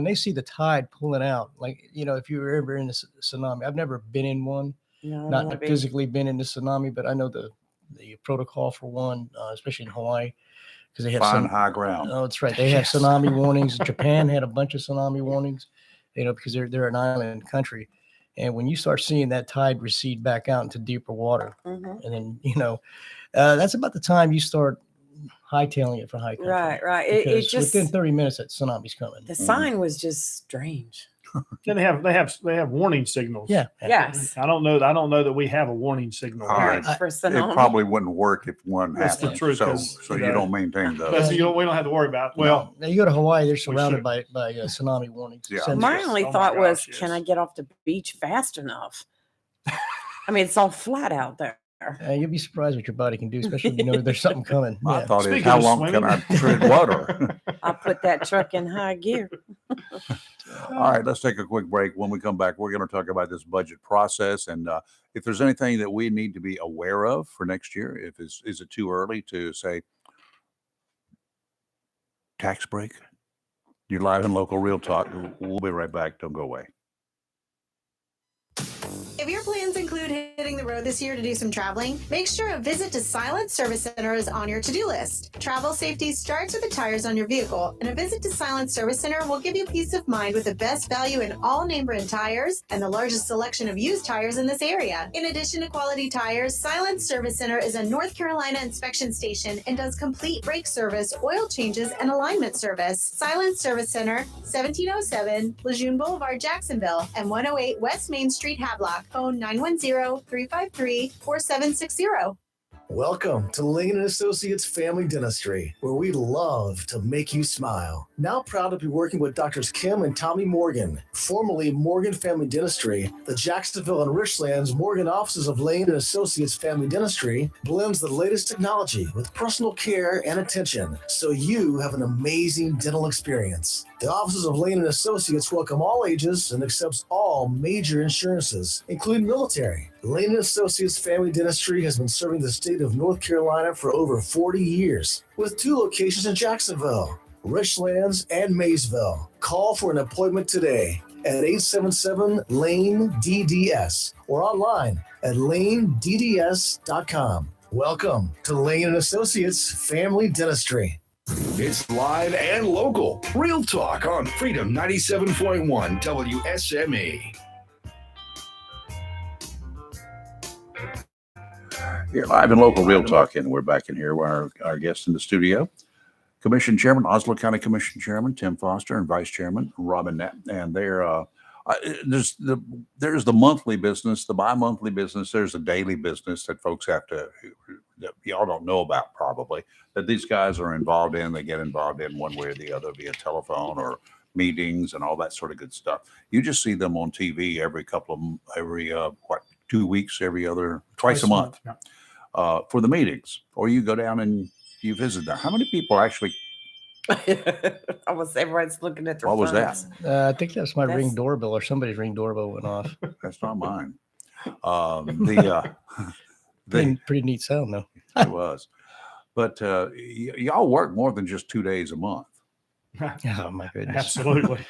they see the tide pulling out, like, if you were ever in a tsunami, I've never been in one, not physically been in the tsunami, but I know the protocol for one, especially in Hawaii, because they have some high ground. Oh, that's right. They have tsunami warnings. Japan had a bunch of tsunami warnings. Because they're an island country, and when you start seeing that tide recede back out into deeper water, and then that's about the time you start hightailing it for high country. Right. It just within 30 minutes that tsunami's coming. The sign was just strange. Yeah, they have warning signals. Yeah. Yes. I don't know that we have a warning signal. For tsunami. It probably wouldn't work if one That's happened. the truth. So you don't maintain those. We don't have to worry about it. Well, now you go to Hawaii, they're surrounded by tsunami warnings. Yeah. My only thought was, can I get off the beach fast enough? I mean, it's all flat out there. You'll be surprised what your body can do, especially if there's something coming. My thought is, how long can I tread water? I'll put that truck in high gear. All right, let's take a quick break. When we come back, we're going to talk about this budget process and if there's anything that we need to be aware of for next year. Is it too early to say tax break? You're live and local Real Talk. We'll be right back. Don't go away. If your plans include hitting the road this year to do some traveling, make sure a visit to Silent Service Center is on your to-do list. Travel safety starts with the tires on your vehicle, and a visit to Silent Service Center will give you peace of mind with the best value in all name brand tires and the largest selection of used tires in this area. In addition to quality tires, Silent Service Center is a North Carolina inspection station and does complete brake service, oil changes, and alignment service. Silent Service Center, 1707 Lejeune Boulevard, Jacksonville, and 108 West Main Street, Havelock. Phone 910-353-4760. Welcome to Lane & Associates Family Dentistry, where we love to make you smile. Now proud to be working with Doctors Kim and Tommy Morgan, formerly Morgan Family Dentistry. The Jacksonville and Richlands Morgan offices of Lane & Associates Family Dentistry blends the latest technology with personal care and attention, so you have an amazing dental experience. The offices of Lane & Associates welcome all ages and accepts all major insurances, including military. Lane & Associates Family Dentistry has been serving the state of North Carolina for over 40 years, with 2 locations in Jacksonville, Richlands, and Maysville. Call for an appointment today at 877-LANE-DDS or online at lanedds.com. Welcome to Lane & Associates Family Dentistry. It's live and local. Real talk on Freedom 97.1 WSME. You're live and local Real Talk, and we're back in here with our guest in the studio, Commission Chairman, Oslo County Commission Chairman Tim Foster, and Vice Chairman Robin Knapp. And they're there's the monthly business, the bi-monthly business. There's a daily business that folks have to, that y'all don't know about probably, that these guys are involved in. They get involved in one way or the other via telephone or meetings and all that sort of good stuff. You just see them on TV every 2 weeks, twice a month. Yeah. For the meetings, or you go down and you visit them. How many people actually? Everyone's looking at their What was phones. that? I think that's my Ring doorbell, or somebody's Ring doorbell went off. That's not mine. Pretty neat sound though. It was, but y'all work more than just 2 days a month. Oh my goodness! Absolutely.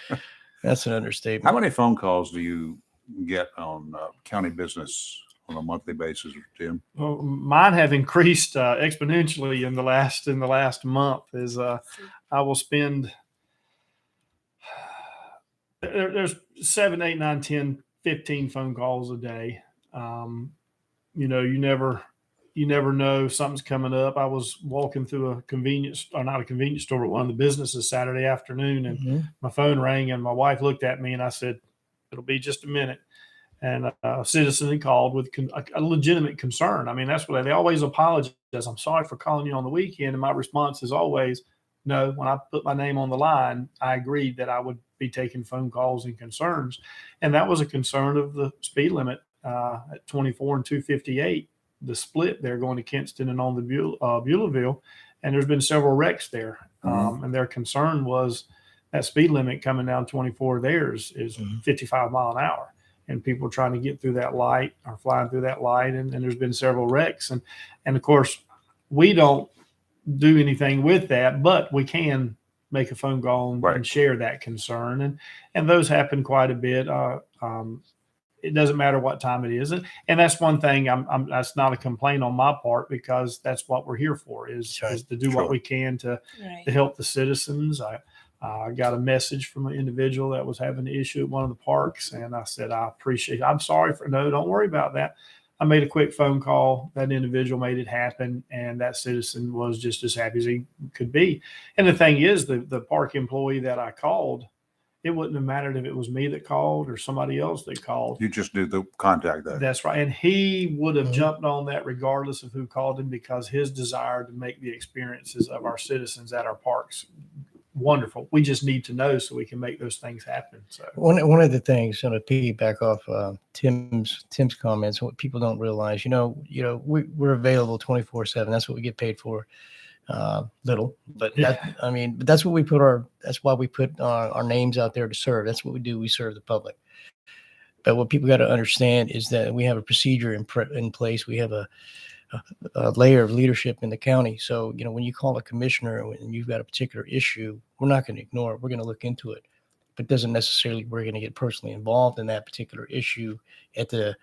That's an understatement. How many phone calls do you get on county business on a monthly basis, Tim? Well, mine have increased exponentially in the last month. Is I will spend there's 7, 8, 9, 10, 15 phone calls a day. You never know something's coming up. I was walking through not a convenience store, but one of the businesses Saturday afternoon, and my phone rang, and my wife looked at me, and I said, "It'll be just a minute." And a citizen had called with a legitimate concern. I mean, that's what they always apologize. I'm sorry for calling you on the weekend. And my response is always, no, when I put my name on the line, I agreed that I would be taking phone calls and concerns. And that was a concern of the speed limit at 24 and 258, the split there going to Kinston and on the Beulahville. And there's been several wrecks there. And their concern was that speed limit coming down 24 there is 55 mile an hour. And people trying to get through that light or flying through that light. And there's been several wrecks. And of course, we don't do anything with that, but we can make a phone call and share that concern. And those happen quite a bit. It doesn't matter what time it is. And that's one thing that's not a complaint on my part, because that's what we're here for is to do what we can to help the citizens. I got a message from an individual that was having an issue at one of the parks, and I said, I'm sorry no, don't worry about that. I made a quick phone call. That individual made it happen, and that citizen was just as happy as he could be. And the thing is, the park employee that I called, it wouldn't have mattered if it was me that called or somebody else that called. You just do the contact that. That's right. And he would have jumped on that regardless of who called him, because his desire to make the experiences of our citizens at our parks wonderful. We just need to know so we can make those things happen. So one of the things, to piggyback off Tim's comments, what people don't realize, we're available 24/7. That's what we get paid for. Little, but that's what we that's why we put our names out there to serve. That's what we do. We serve the public. But what people got to understand is that we have a procedure in place. We have a layer of leadership in the county. So, when you call a commissioner and you've got a particular issue, we're not going to ignore it. We're going to look into it. But doesn't necessarily we're going to get personally involved in that particular issue at the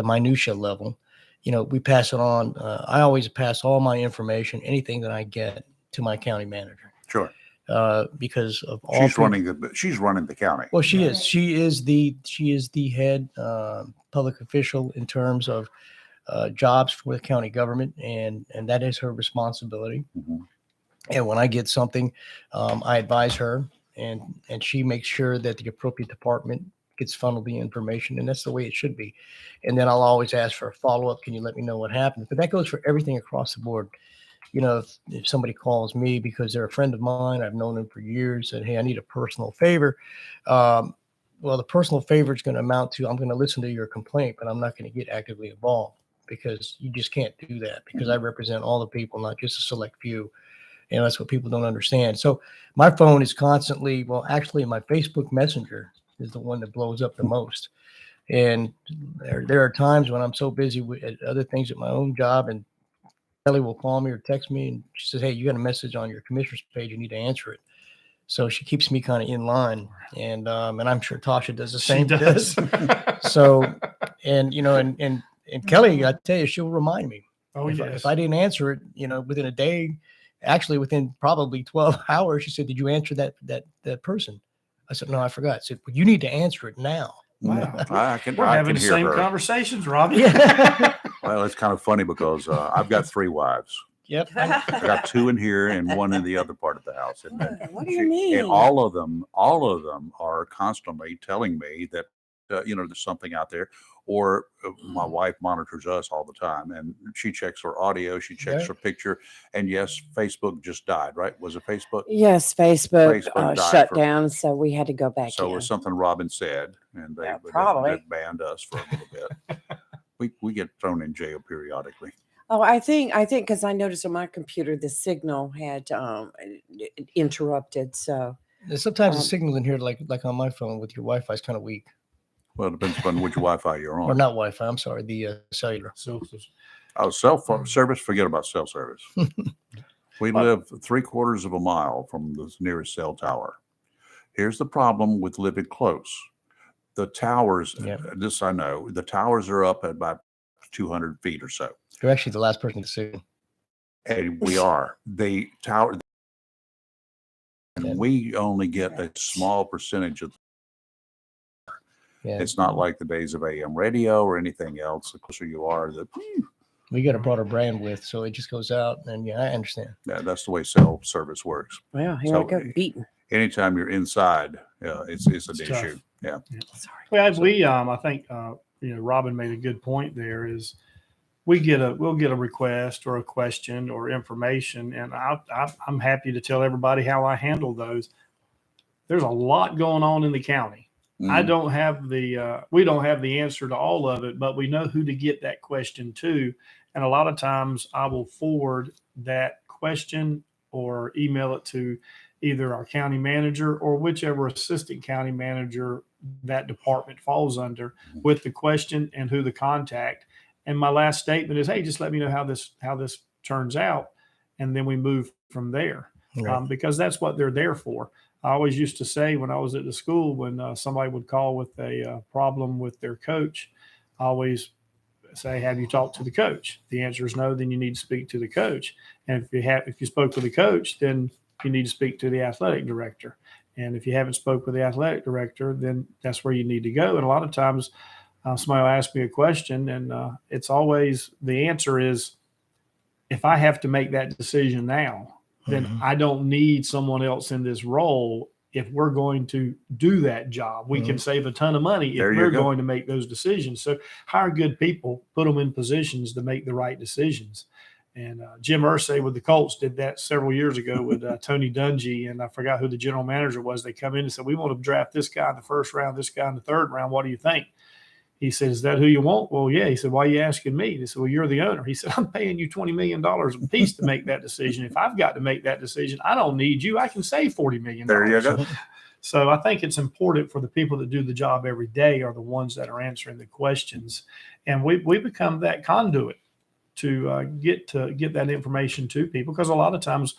minutia level. We pass it on. I always pass all my information, anything that I get, to my county manager. Sure. Because of all she's running the county. Well, she is. She is the head public official in terms of jobs for the county government, and that is her responsibility. And when I get something, I advise her, and she makes sure that the appropriate department gets funneled the information, and that's the way it should be. And then I'll always ask for a follow-up. Can you let me know what happened? But that goes for everything across the board. If somebody calls me because they're a friend of mine, I've known them for years, said, hey, I need a personal favor. Well, the personal favor is going to amount to, I'm going to listen to your complaint, but I'm not going to get actively involved, because you just can't do that, because I represent all the people, not just a select few. And that's what people don't understand. So my phone is constantly, well, actually my Facebook Messenger is the one that blows up the most. And there are times when I'm so busy with other things at my own job, and Kelly will call me or text me, and she says, hey, you got a message on your commissioner's page, you need to answer it. So she keeps me kind of in line, and I'm sure Tasha does the same. She does. So, and Kelly, I tell you, she'll remind me. Oh, If I didn't answer it, within a day, actually within probably 12 hours, she said, did you answer that person? I said, no, I forgot. I said, well, you need to answer it now. Wow. We're having the hear same her. conversations, Robbie. Yeah. Well, it's kind of funny because I've got 3 wives. Yep. I got 2 in here and 1 in the other part of the house. And What do you mean? And all of them are constantly telling me that, there's something out there. Or my wife monitors us all the time, and she checks her audio, she checks her picture. And yes, Facebook just died, right? Was it Facebook? Yes, Facebook, died shut down, so we had to go back So in. it was something Robin said, and they probably. they banned us for a little bit. We get thrown in jail periodically. Oh, I think because I noticed on my computer the signal had interrupted. So sometimes the signal in here, like on my phone with your Wi-Fi, is kind of weak. Well, it depends upon which Wi-Fi you're on. Or not Wi-Fi, I'm sorry, the cellular. Cell phone service, forget about cell service. We live 3/4 of a mile from the nearest cell tower. Here's the problem with living close. The towers, this I know, the towers are up at about 200 feet or so. You're actually the last person to see. And we are. The tower, and we only get a small percentage of. It's not like the days of AM radio or anything else. The closer you are, we got a broader bandwidth, so it just goes out. And I understand. Yeah, that's the way cell service works. Well, here I go beating. Anytime you're inside, it's an issue. Yeah. Sorry. Well, I think Robin made a good point there. Is we'll get a request or a question or information, and I'm happy to tell everybody how I handle those. There's a lot going on in the county. I don't have we don't have the answer to all of it, but we know who to get that question to. And a lot of times I will forward that question or email it to either our county manager or whichever assistant county manager that department falls under with the question and who the contact. And my last statement is, hey, just let me know how this turns out. And then we move from there, because that's what they're there for. I always used to say when I was at the school, when somebody would call with a problem with their coach, I always say, have you talked to the coach? If the answer is no, then you need to speak to the coach. And if you spoke with the coach, then you need to speak to the athletic director. And if you haven't spoke with the athletic director, then that's where you need to go. And a lot of times somebody will ask me a question, and it's always the answer is, if I have to make that decision now, then I don't need someone else in this role. If we're going to do that job, we can save a ton of money if we're going to make those decisions. So hire good people, put them in positions to make the right decisions. And Jim Irsay with the Colts did that several years ago with Tony Dungy, and I forgot who the general manager was. They come in and said, we want to draft this guy in the first round, this guy in the third round. What do you think? He said, is that who you want? Well, yeah. He said, why are you asking me? He said, well, you're the owner. He said, I'm paying you $20 million a piece to make that decision. If I've got to make that decision, I don't need you. I can save $40 million. There you go. So I think it's important for the people that do the job every day are the ones that are answering the questions. And we become that conduit to get that information to people, because a lot of times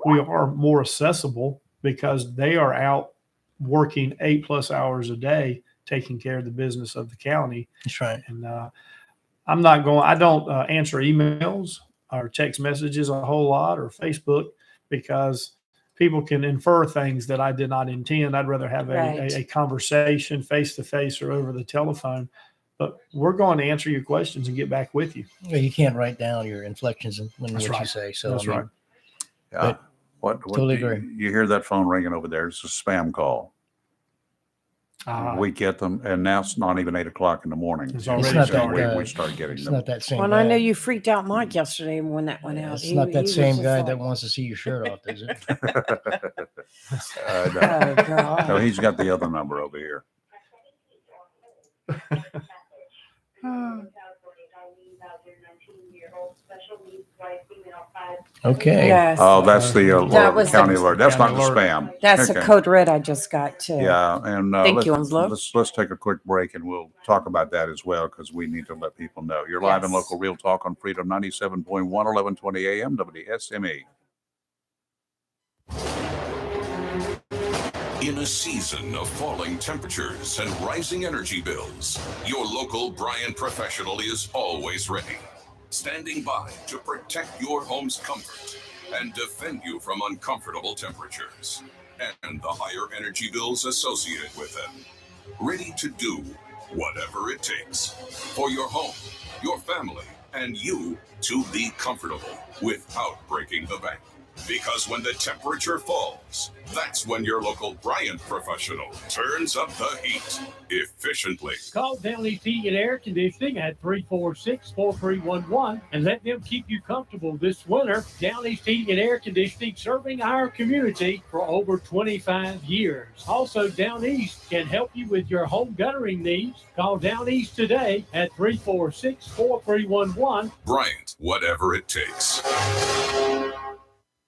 we are more accessible because they are out working 8+ hours a day, taking care of the business of the county. That's right. And I don't answer emails or text messages a whole lot, or Facebook, because people can infer things that I did not intend. I'd rather have a conversation face to face or over the telephone. But we're going to answer your questions and get back with you. Yeah, you can't write down your inflections and what you say. So that's right. Yeah. What totally agree. You hear that phone ringing over there? It's a spam call. we get them, and now it's not even 8 o'clock in the morning. It's It's already not started. We start getting It's them. not that same Well, guy. I know you freaked out Mike yesterday when that went out. It's not that same guy that wants to see your shirt off, is it? Oh, No. God. No, he's got the other number over here. Okay. Yes. Oh, that's the That was county the- alert. That's not county the alert. spam. That's Okay. a code red I just got too. Yeah, and Thank you, Onslow. let's take a quick break, and we'll talk about that as well, because we need to let people know. You're live and Yes. local Real Talk on Freedom 97.1, 1120 AM, WSME. In a season of falling temperatures and rising energy bills, your local Bryant professional is always ready, standing by to protect your home's comfort and defend you from uncomfortable temperatures and the higher energy bills associated with them. Ready to do whatever it takes for your home, your family, and you to be comfortable without breaking the bank. Because when the temperature falls, that's when your local Bryant professional turns up the heat efficiently. Call Down East Heating and Air Conditioning at 346-4311 and let them keep you comfortable this winter. Down East Heating and Air Conditioning, serving our community for over 25 years. Also, Down East can help you with your home guttering needs. Call Down East today at 346-4311. Bryant, whatever it takes.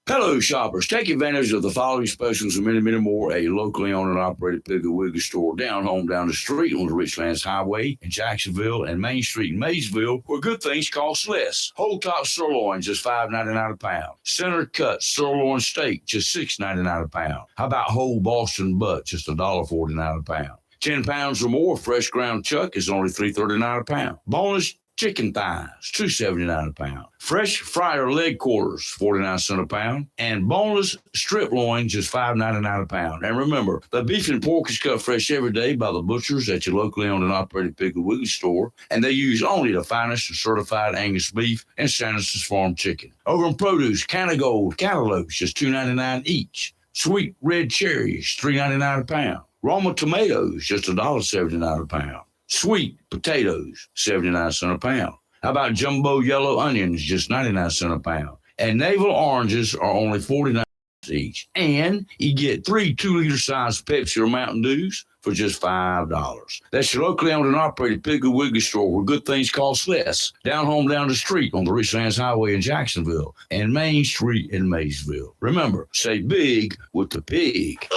Hello, shoppers. Take advantage of the following specials and many, many more. A locally owned and operated Piggly Wiggly store down the street on the Richlands Highway in Jacksonville and Main Street in Maysville, where good things cost less. Whole top sirloin, just $5.99 a pound. Center cut sirloin steak, just $6.99 a pound. How about whole Boston butt, just $1.49 a pound. 10 pounds or more fresh ground chuck is only $3.39 a pound. Boneless chicken thighs, $2.79 a pound. Fresh fryer leg quarters, 49 cents a pound. And boneless strip loin, just $5.99 a pound. And remember, the beef and pork is cut fresh every day by the butchers at your locally owned and operated Piggly Wiggly store. And they use only the finest certified Angus beef and Sanderson's Farm chicken. Over in produce, Canna Gold cantaloupes, just $2.99 each. Sweet red cherries, $3.99 a pound. Roma tomatoes, just $1.79 a pound. Sweet potatoes, 79 cents a pound. How about jumbo yellow onions, just 99 cents a pound. And navel oranges are only 49 cents each. And you get 3 2-liter size Pepsi or Mountain Dews for just $5. That's your locally owned and operated Piggly Wiggly store, where good things cost less. Down the street on the Richlands Highway in Jacksonville and Main Street in Maysville. Remember, say big with the pig.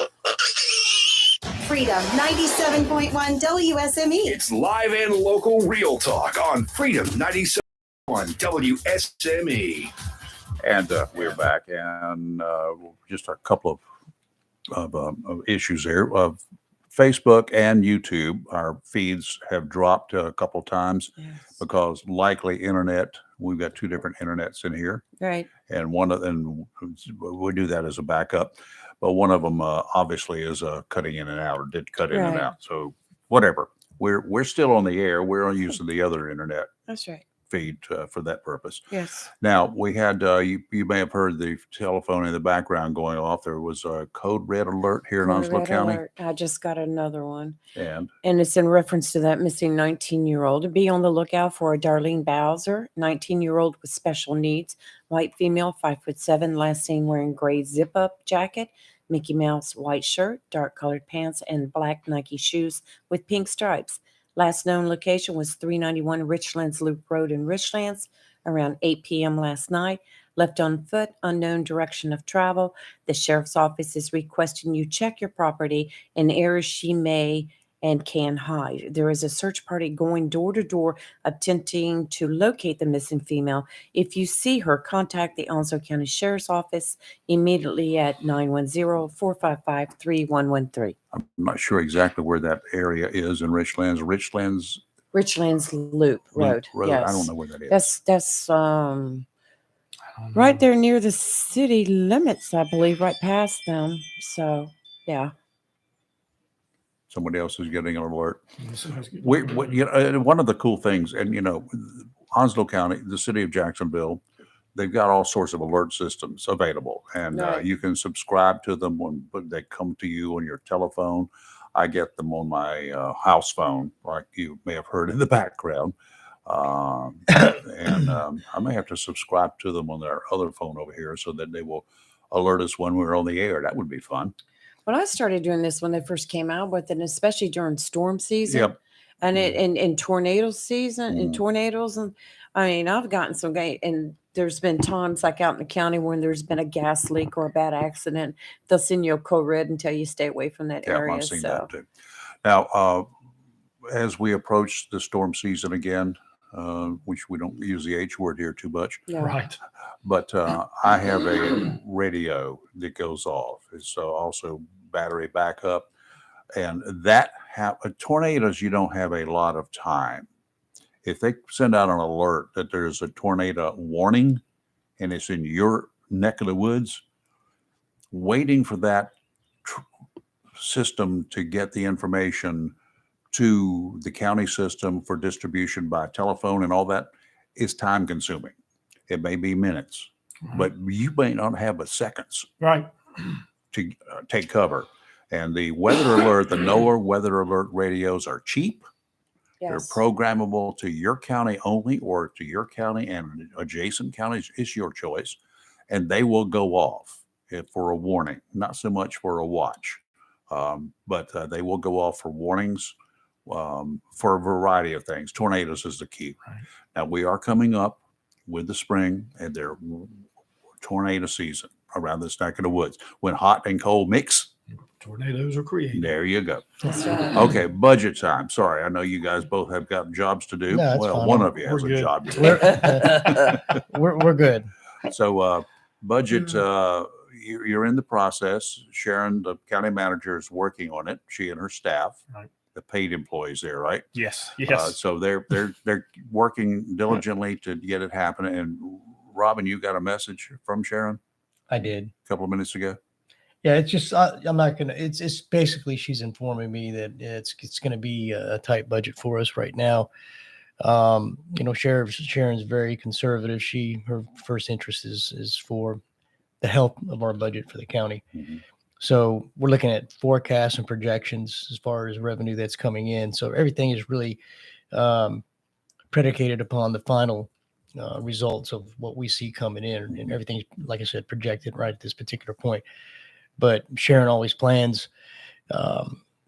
Freedom 97.1 WSME. It's live and local Real Talk on Freedom 97.1 WSME. And we're back, and just a couple of issues here. Facebook and YouTube, our feeds have dropped a couple times because likely internet. We've got 2 different internets in here, Right. and one of them we do that as a backup. But one of them obviously is cutting in and out, or did cut in and Right. out. So whatever, we're still on the air. We're using the other internet That's right. feed for that purpose. Yes. Now we had you may have heard the telephone in the background going off. There was a code red alert here in Code Onslow red County, alert. I just got another one. and And it's in reference to that missing 19-year-old. Be on the lookout for a Darlene Bowser, 19-year-old with special needs, white female, 5'7", last seen wearing gray zip-up jacket, Mickey Mouse white shirt, dark colored pants, and black Nike shoes with pink stripes. Last known location was 391 Richlands Loop Road in Richlands around 8 p.m. last night. Left on foot, unknown direction of travel. The sheriff's office is requesting you check your property in areas she may and can hide. There is a search party going door to door attempting to locate the missing female. If you see her, contact the Onslow County Sheriff's Office immediately at 910-455-3113. I'm not sure exactly where that area is in Richlands. Richlands Loop Road. Yes. I don't know where that is. That's right there near the city limits, I believe, right past them. So, yeah. Somebody else is getting an alert. One of the cool things, and Onslow County, the city of Jacksonville, they've got all sorts of alert systems available, and Right. You can subscribe to them when they come to you on your telephone. I get them on my house phone, like you may have heard in the background. I may have to subscribe to them on their other phone over here so that they will alert us when we're on the air. That would be fun. Well, I started doing this when they first came out with it, and especially during storm season. Yep. And in tornado season, in Mm. tornadoes, and I mean, I've gotten some great. And there's been times like out in the county when there's been a gas leak or a bad accident, they'll send you a code red and tell you stay away from that Yeah, area. I've seen So that too. Now, as we approach the storm season again, which we don't use the H word here too much, yeah, Right. but I have a radio that goes off. It's also battery backup, and that tornadoes. You don't have a lot of time. If they send out an alert that there's a tornado warning, and it's in your neck of the woods, waiting for that system to get the information to the county system for distribution by telephone and all that is time consuming. It may be minutes, but you may not have but seconds Right. to take cover. And the weather alert, the NOAA weather alert radios are cheap. They're yes, programmable to your county only or to your county and adjacent counties. It's your choice. And they will go off for a warning, not so much for a watch, but they will go off for warnings for a variety of things. Tornadoes is the key. Right. Now, we are coming up with the spring and their tornado season around this neck of the woods. When hot and cold mix, Tornadoes are created. there you go. that's right. Okay, budget time. Sorry, I know you guys both have got jobs to do. No, that's Well, fine. one of you We're has a good. job to do. We're good. So, budget, you're in the process. Sharon, the county manager, is working on it. She and her staff, Right. the paid employees there, right? Yes. Yes. So they're working diligently to get it happening. And Robin, you got a message from Sharon I did. a couple of minutes ago. Yeah, it's just I'm not gonna. It's basically she's informing me that it's going to be a tight budget for us right now. Sharon's very conservative. Her first interest is for the health of our budget for the county. Mhm. So we're looking at forecasts and projections as far as revenue that's coming in. So everything is really predicated upon the final results of what we see coming in, and everything's, like I said, projected right at this particular point. But Sharon always plans.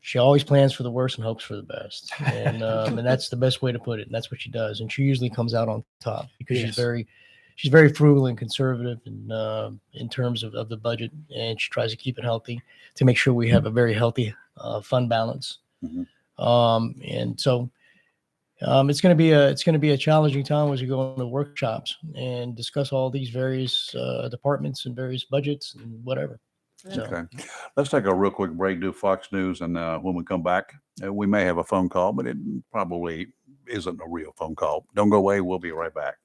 She always plans for the worst and hopes for the best, and that's the best way to put it. And that's what she does, and she usually comes out on top because Yes. she's very frugal and conservative, and in terms of the budget, and she tries to keep it healthy to make sure we have a very healthy fund balance. Mhm. And so it's going to be a challenging time as we go into workshops and discuss all these various departments and various budgets and whatever. So, Okay. Let's take a real quick break, do Fox News, and when we come back, we may have a phone call, but it probably isn't a real phone call. Don't go away. We'll be right back.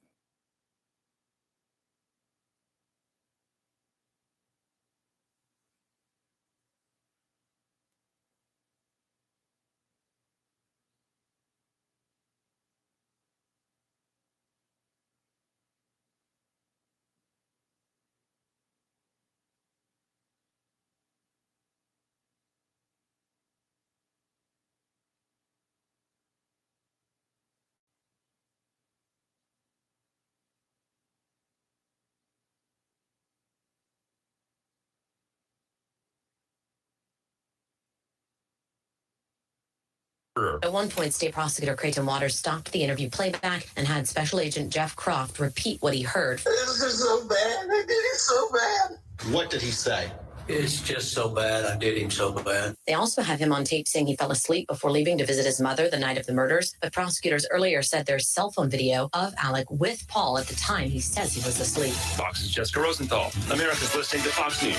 At one point, State Prosecutor Creighton Waters stopped the interview playback and had Special Agent Jeff Croft repeat what he heard. This is so bad. I did it so bad. What did he say? It's just so bad. I did him so bad. They also have him on tape saying he fell asleep before leaving to visit his mother the night of the murders, but prosecutors earlier said there's cell phone video of Alec with Paul at the time he says he was asleep. Fox's Jessica Rosenthal. America's listening to Fox News.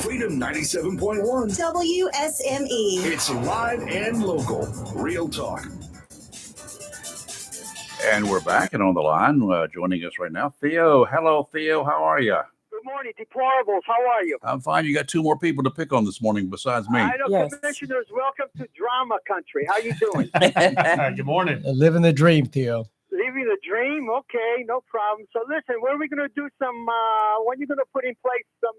Freedom 97.1. WSME. It's live and local. Real talk. And we're back and on the line. Joining us right now, Theo. Hello, Theo. How are you? Good morning, deplorables. How are you? I'm fine. You got two more people to pick on this morning besides me. I know, Yes. Commissioners. Welcome to Drama Country. How you doing? Good morning. living the dream, Theo. Living the dream. Okay, no problem. So listen, when are we going to do some? When are you going to put in place some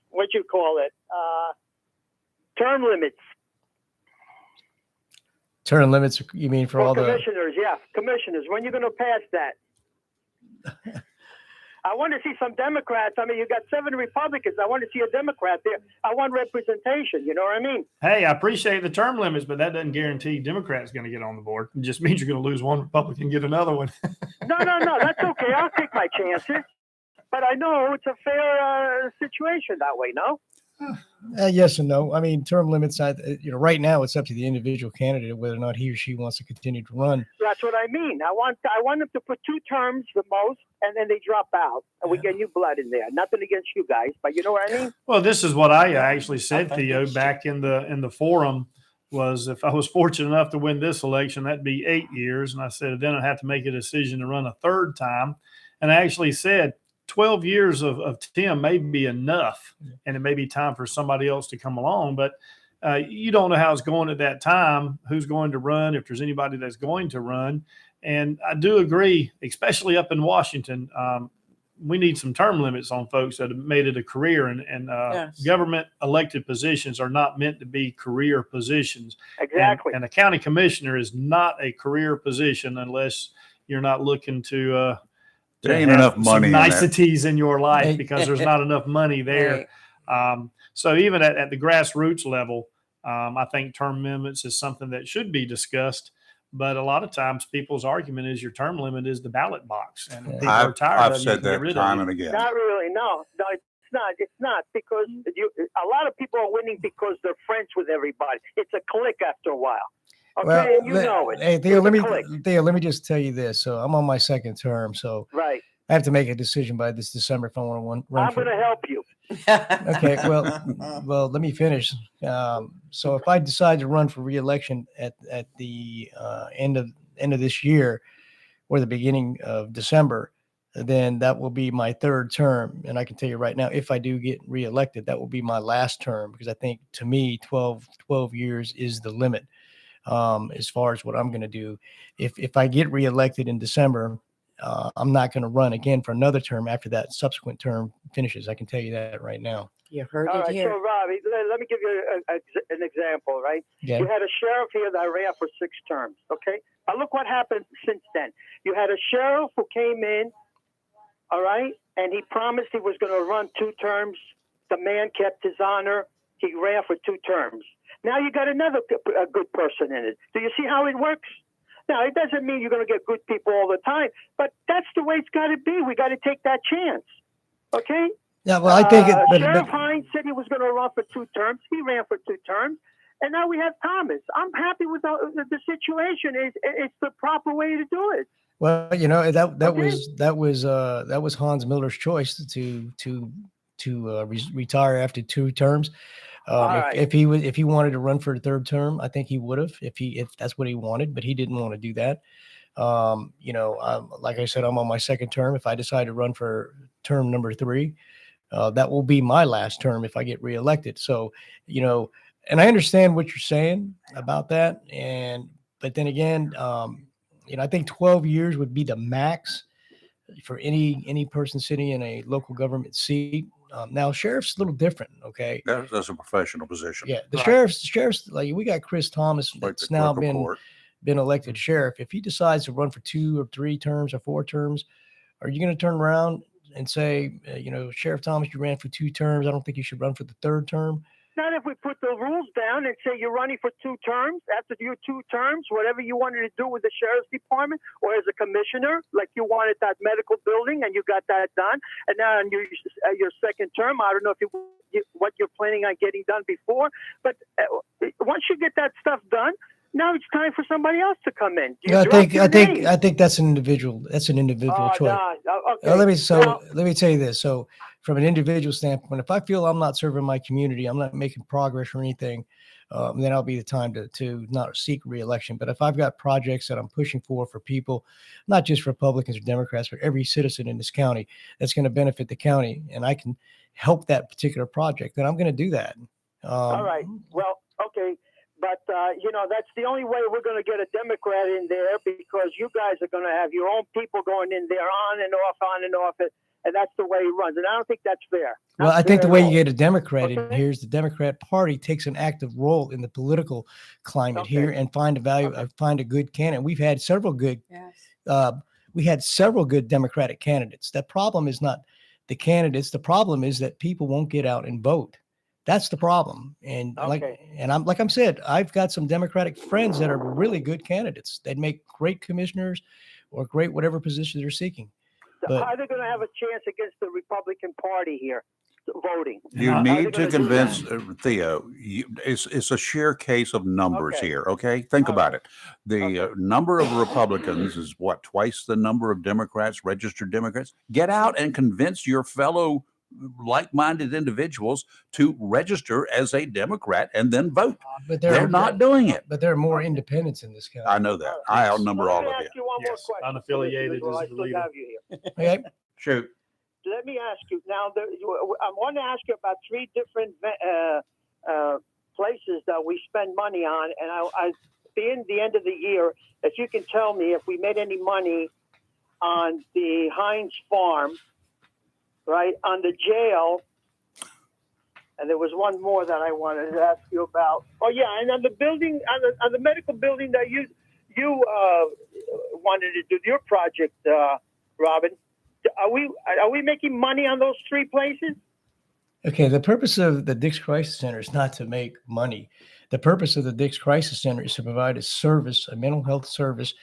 what you call it? Term limits. Term limits, you mean for all the commissioners? Yeah, commissioners. When you going to pass that? I want to see some Democrats. I mean, you got 7 Republicans. I want to see a Democrat there. I want representation. You know what I mean? Hey, I appreciate the term limits, but that doesn't guarantee Democrats going to get on the board. It just means you're going to lose one Republican and get another one. No. That's okay. I'll take my chances. But I know it's a fair situation that way, no? Yes and no. I mean, term limits, right now it's up to the individual candidate whether or not he or she wants to continue to run. That's what I mean. I want them to put 2 terms the most, and then they drop out, and we get new blood in there. Nothing against you guys, but you know what I mean? Well, this is what I actually said, Theo, back in the forum, was if I was fortunate enough to win this election, that'd be 8 years. And I said, then I'd have to make a decision to run a 3rd time. And I actually said, 12 years of Tim may be enough, and it may be time for somebody else to come along. But you don't know how it's going at that time, who's going to run, if there's anybody that's going to run. And I do agree, especially up in Washington, we need some term limits on folks that have made it a career. And Yes. Government elected positions are not meant to be career positions. Exactly. And a county commissioner is not a career position unless you're not looking to there ain't enough money in that. niceties in your life because there's not enough money there. So even at the grassroots level, I think term limits is something that should be discussed. But a lot of times people's argument is your term limit is the ballot box. And people are tired I've of it, said you can get that rid of time it. and again. Not really. No, it's not because a lot of people are winning because they're friends with everybody. It's a clique after a while. Okay, Well, and you know it. Hey, Theo, It's a clique. let me just tell you this. So I'm on my 2nd term, so Right. I have to make a decision by this December if I want to run. I'm going to help you. Okay, well, let me finish. So if I decide to run for re-election at the end of this year or the beginning of December, then that will be my 3rd term. And I can tell you right now, if I do get re-elected, that will be my last term, because I think, to me, 12 years is the limit as far as what I'm going to do. If I get re-elected in December, I'm not going to run again for another term after that subsequent term finishes. I can tell you that right now. You heard All it right, here. so Robbie, let me give you an example, right? Yeah. You had a sheriff here that ran for 6 terms, okay? Now look what happened since then. You had a sheriff who came in, all right, and he promised he was going to run 2 terms. The man kept his honor. He ran for 2 terms. Now you got another good person in it. Do you see how it works? Now, it doesn't mean you're going to get good people all the time, but that's the way it's got to be. We got to take that chance, okay? Yeah, well, I think Sheriff Hines said he was going to run for 2 terms. He ran for 2 terms, and now we have Thomas. I'm happy with the situation. It's the proper way to do it. Well, that was Hans Miller's choice to retire after 2 terms. If he wanted to run for a 3rd term, I think he would have, if that's what he wanted, but he didn't want to do that. Like I said, I'm on my 2nd term. If I decide to run for term number 3, that will be my last term if I get reelected. So, and I understand what you're saying about that. But then again, I think 12 years would be the max for any person sitting in a local government seat. Now, sheriff's a little different. Okay, that's a professional position. Yeah, the sheriff's like, we got Chris Thomas that's now been elected sheriff. If he decides to run for 2 or 3 terms or 4 terms, are you going to turn around and say, Sheriff Thomas, you ran for 2 terms. I don't think you should run for the 3rd term? Not if we put the rules down and say you're running for 2 terms. After your 2 terms, whatever you wanted to do with the sheriff's department or as a commissioner, like you wanted that medical building and you got that done. And now in your 2nd term, I don't know if what you're planning on getting done before, but once you get that stuff done, now it's time for somebody else to come in. I think that's an individual. That's an individual choice. Okay. Let me tell you this. So, from an individual standpoint, if I feel I'm not serving my community, I'm not making progress or anything, then I'll be the time to not seek re-election. But if I've got projects that I'm pushing for people, not just Republicans or Democrats, but every citizen in this county that's going to benefit the county, and I can help that particular project, then I'm going to do that. All right. Well, okay. But, that's the only way we're going to get a Democrat in there, because you guys are going to have your own people going in there on and off, and that's the way it runs. And I don't think that's fair. Well, I think the way you get a Democrat in here is the Democrat Party takes an active role in the political climate here and find a good candidate. We've had several good, Democratic candidates. The problem is not the candidates. The problem is that people won't get out and vote. That's the problem. And I'm said, I've got some Democratic friends that are really good candidates. They'd make great commissioners or great whatever position they're seeking. How are they going to have a chance against the Republican Party here voting? You need to convince Theo. It's a sheer case of numbers here. Okay, think about it. The number of Republicans is what, twice the number of Democrats, registered Democrats. Get out and convince your fellow like-minded individials to register as a Democrat and then vote. But they're not doing it. But there are more independents in this county. I know that. I outnumber all of you. You one more question. Unaffiliated is I the still leader. have you here. Okay. Shoot. Let me ask you now. I want to ask you about three different places that we spend money on, and I being the end of the year, if you can tell me if we made any money on the Heinz Farm, right, on the jail, and there was one more that I wanted to ask you about. Oh yeah, and on the building, on the medical building that you wanted to do your project, Robin. Are we making money on those three places? Okay, the purpose of the Dix Crisis Center is not to make money. The purpose of the Dix Crisis Center is to provide a service, a mental health service,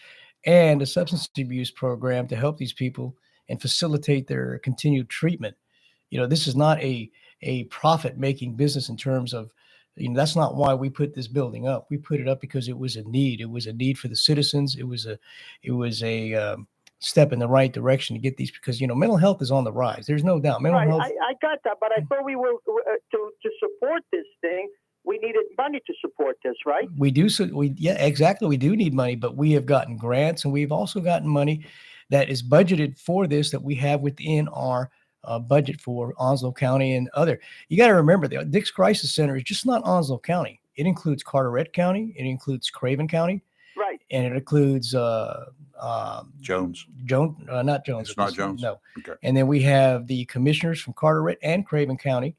and a substance abuse program to help these people and facilitate their continued treatment. This is not a profit-making business in terms of, that's not why we put this building up. We put it up because it was a need. It was a need for the citizens. It was a step in the right direction to get these, because mental health is on the rise. There's no doubt. Mental health. I got that, but I thought we were to support this thing. We needed money to support this, right? We do. So exactly. We do need money, but we have gotten grants, and we've also gotten money that is budgeted for this, that we have within our budget for Onslow County and other. You got to remember, the Dix Crisis Center is just not Onslow County. It includes Carteret County. It includes Craven County. Right. And it includes Jones. Not Jones. It's not Jones. No. Okay. And then we have the commissioners from Carteret and Craven County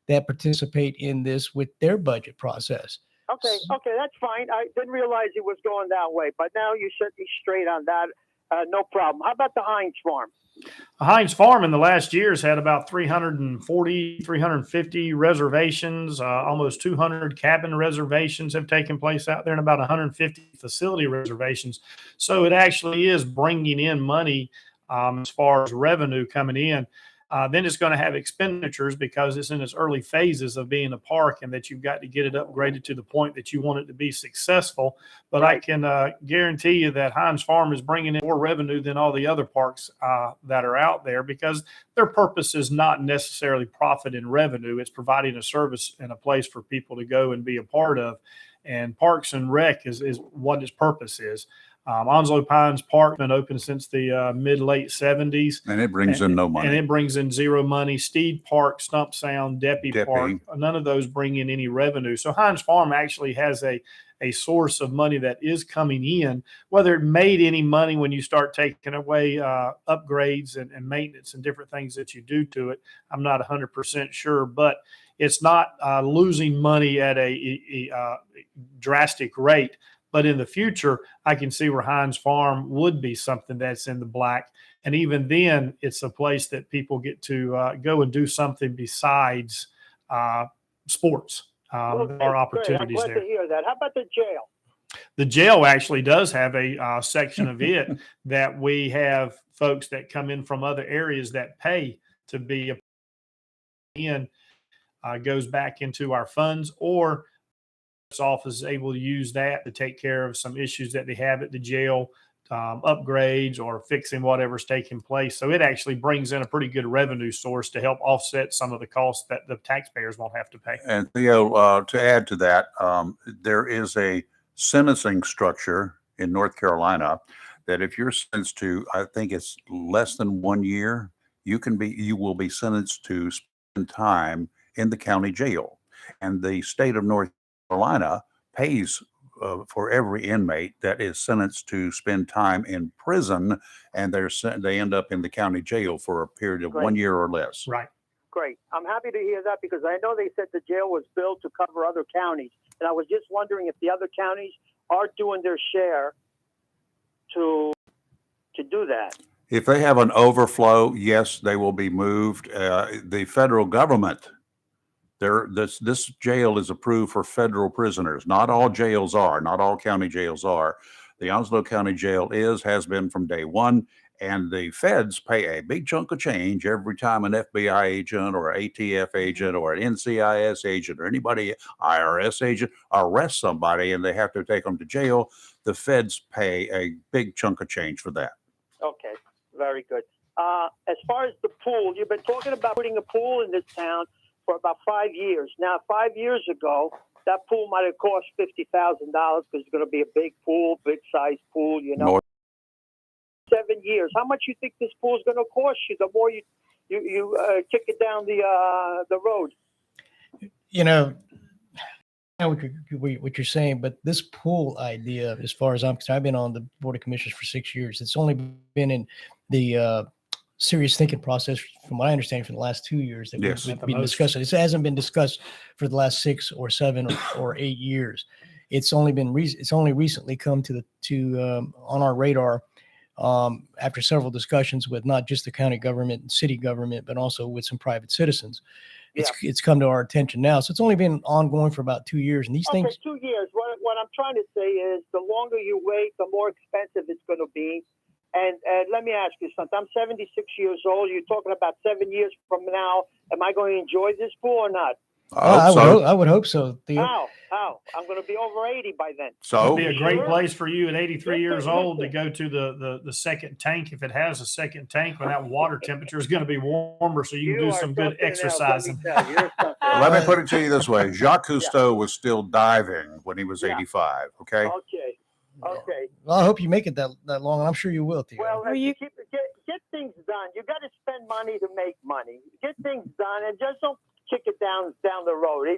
that participate in this with their budget process. Okay, that's fine. I didn't realize it was going that way, but now you set me straight on that. No problem. How about the Heinz Farm? Heinz Farm in the last years had about 340, 350 reservations, almost 200 cabin reservations have taken place out there, and about 150 facility reservations. So it actually is bringing in money as far as revenue coming in. Then it's going to have expenditures because it's in its early phases of being a park, and that you've got to get it upgraded to the point that you want it to be successful. But right. I can guarantee you that Heinz Farm is bringing in more revenue than all the other parks that are out there, because their purpose is not necessarily profit and revenue. It's providing a service and a place for people to go and be a part of. And Parks and Rec is what its purpose is. Onslow Pines Park been open since the mid-late 70s. And it brings in no money. And it brings in zero money. Steed Park, Stump Sound, Deppy Park, none of those bring in any revenue. So Heinz Farm actually has a source of money that is coming in. Whether it made any money when you start taking away upgrades and maintenance and different things that you do to it, I'm not 100% sure. But it's not losing money at a drastic rate. But in the future, I can see where Heinz Farm would be something that's in the black. And even then, it's a place that people get to go and do something besides sports. There are opportunities I'm glad there. to hear that. How about the jail? The jail actually does have a section of it that we have folks that come in from other areas that pay to be in, goes back into our funds, or office is able to use that to take care of some issues that they have at the jail, upgrades or fixing whatever's taking place. So it actually brings in a pretty good revenue source to help offset some of the costs that the taxpayers won't have to pay. And Theo, to add to that, there is a sentencing structure in North Carolina that if you're sentenced to, I think it's less than 1 year, you will be sentenced to spend time in the county jail. And the state of North Carolina pays for every inmate that is sentenced to spend time in prison, and they end up in the county jail for a period of 1 year or less. Right. Great. I'm happy to hear that because I know they said the jail was built to cover other counties. And I was just wondering if the other counties are doing their share to do that. If they have an overflow, yes, they will be moved. The federal government, this jail is approved for federal prisoners. Not all jails are, not all county jails are. The Onslow County Jail has been from day one, and the feds pay a big chunk of change every time an FBI agent or ATF agent or an NCIS agent or anybody, IRS agent, arrests somebody and they have to take them to jail. The feds pay a big chunk of change for that. Okay, very good. As far as the pool, you've been talking about putting a pool in this town for about 5 years. Now, 5 years ago, that pool might have cost $50,000 because it's going to be a big pool, big size pool, you know. 7 years. How much you think this pool is going to cost you? The more you kick it down the road. You know, I know what you're saying, but this pool idea, as far as I'm concerned, I've been on the Board of Commissioners for 6 years. It's only been in the serious thinking process, from what I understand, for the last 2 years that we've been discussing. It hasn't been discussed for the last 6 or 7 or 8 years. It's only recently come on our radar after several discussions with not just the county government and city government, but also with some private citizens. It's come to our attention now. So it's only been ongoing for about 2 years. And these things. 2 years. What I'm trying to say is the longer you wait, the more expensive it's going to be. And let me ask you something. I'm 76 years old. You're talking about 7 years from now. Am I going to enjoy this pool or not? I would hope so, Theo. How? I'm going to be over 80 by then. So it'd be a great place for you at 83 years old to go to the second tank. If it has a second tank, when that water temperature is going to be warmer, so you can do some good exercising. Let me put it to you this way. Jacques Cousteau was still diving when he was 85. Okay. Okay. Well, I hope you make it that long, and I'm sure you will, Theo. Well, get things done. You got to spend money to make money. Get things done, and just don't kick it down the road.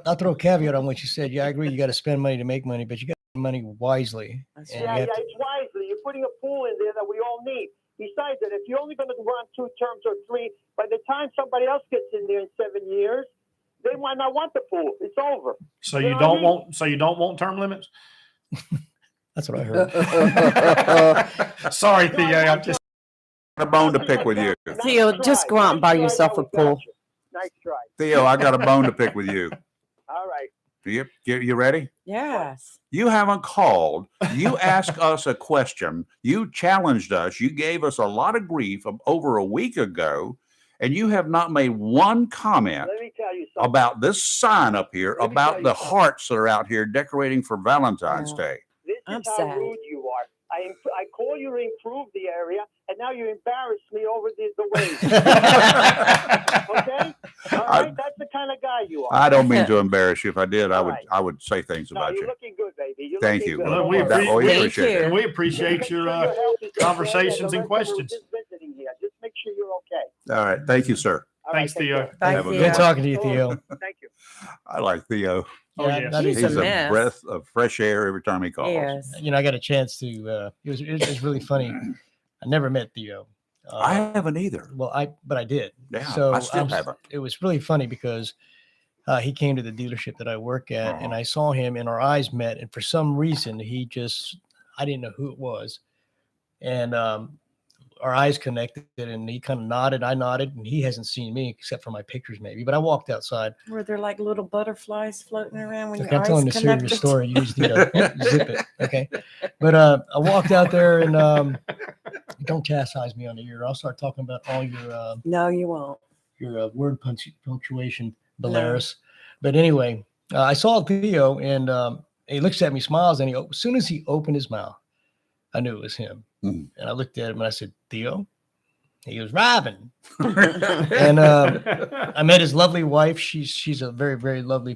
I'll throw a caveat on what you said. Yeah, I agree. You got to spend money to make money, but you got to spend money wisely. It's wisely. You're putting a pool in there that we all need. Besides that, if you're only going to run 2 terms or 3, by the time somebody else gets in there in 7 years, they might not want the pool. It's over. So you don't want term limits? That's what I heard. Sorry, Theo. I'm just a bone to pick with you. Theo, just go out and buy yourself a pool. Nice try. Theo, I got a bone to pick with you. All right. You ready? Yes. You haven't called. You asked us a question. You challenged us. You gave us a lot of grief over a week ago, and you have not made one comment about this sign up here, about the hearts that are out here decorating for Valentine's Day. This is how rude you are. I call you to improve the area, and now you embarrass me over the ways. Okay? All right? That's the kind of guy you are. I don't mean to embarrass you. If I did, I would say things about you. You're looking good, baby. Thank you. Good. We appreciate it. We appreciate your conversations and questions. Just visiting here. Just make sure you're okay. All right. Thank you, sir. Thanks, Theo. Good talking to you, Theo. Thank you. I like Theo. Oh, yes. He's a breath of fresh air every time he calls. Yes. You know, I got a chance to. It was really funny. I never met Theo. I haven't either. Well, but I did. Yeah, so I still haven't. It was really funny because he came to the dealership that I work at, and I saw him, and our eyes met. And for some reason, I didn't know who it was, and our eyes connected, and he kind of nodded. I nodded, and he hasn't seen me except for my pictures, maybe. But I walked outside. Were there like little butterflies floating around when your I'm eyes telling the connected? serious story. You just need to zip it, okay? But I walked out there, and don't chastise me on the ear. I'll start talking about all your no, you won't. Your word punctuation, Belarus. No. But anyway, I saw Theo, and he looks at me, smiles, and as soon as he opened his mouth, I knew it was him. And I looked at him and I said, Theo? He goes, Robin. And I met his lovely wife. She's a very, very lovely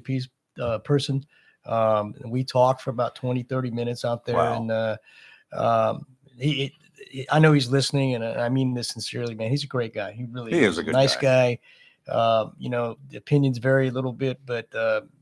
person. And we talked for about 20, 30 minutes out there. Wow. And I know he's listening, and I mean this sincerely, man. He's a great guy. He really is a good nice guy. The opinions vary a little bit, but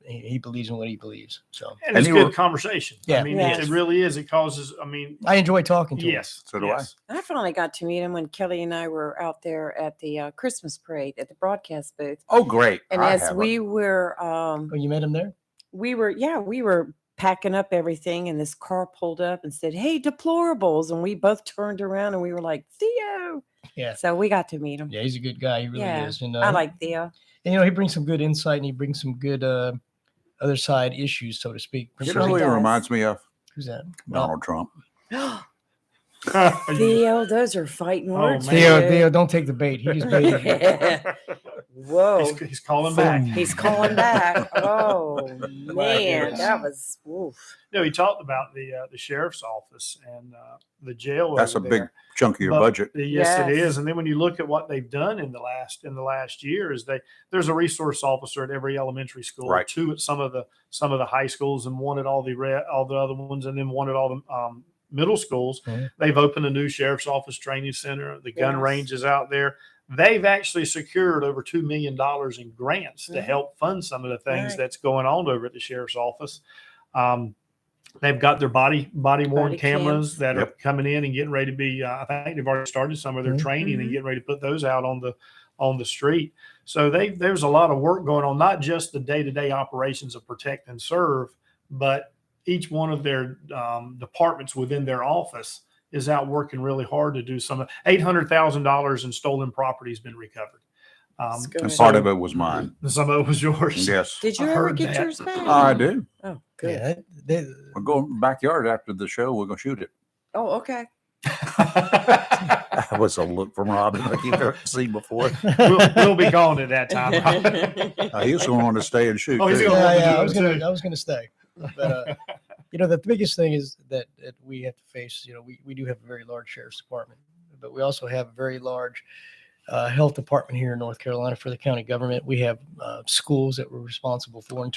he believes in what he believes. So, and it's good conversation. Yeah, I mean, it really is. It causes. I mean, I enjoy talking to him. Yes, so do I. I finally got to meet him when Kelly and I were out there at the Christmas parade at the broadcast booth. Oh, great! And as we were, oh, you met him there? We were packing up everything, and this car pulled up and said, "Hey, deplorables!" And we both turned around and we were like, "Theo!" Yeah. So we got to meet him. Yeah, he's a good guy. He really is. And I like Theo. And he brings some good insight, and he brings some good other side issues, so to speak. You know who he reminds me of? Who's that? Donald Trump. Theo, those are fighting words. Theo, don't take the bait. He just baited you. Whoa. He's calling back. He's calling back. Oh, man. That was, oof. He talked about the sheriff's office and the jail. That's a over big there. chunk of your budget. Yes, it is. And then when you look at what they've done in the last year, is there's a resource officer at every elementary school, right. 2 at some of the high schools, and 1 at all the other ones, and then 1 at all the middle schools. Mm-hmm. They've opened a new sheriff's office training center. The gun range is out there. They've actually secured over $2 million in grants to help fund some of the things that's going on over at the sheriff's office. They've got their body worn cameras that are coming in and getting ready to be. I think they've already started some of their training and getting ready to put those out on the street. So there's a lot of work going on, not just the day-to-day operations of protect and serve, but each one of their departments within their office is out working really hard to do some. $800,000 in stolen property has been recovered. And part of it was mine. Some of it was yours. Yes. Did you ever get yours back? I do. Oh, good. Yeah, we're going backyard after the show. We're going to shoot it. Oh, okay. That was a look from Robin like you've never seen before. We'll be gone at that time. He was going to stay and shoot. Oh, he's too. I was going to stay. But the biggest thing is that we have to face. We do have a very large sheriff's department, but we also have a very large health department here in North Carolina for the county government. We have schools that we're responsible for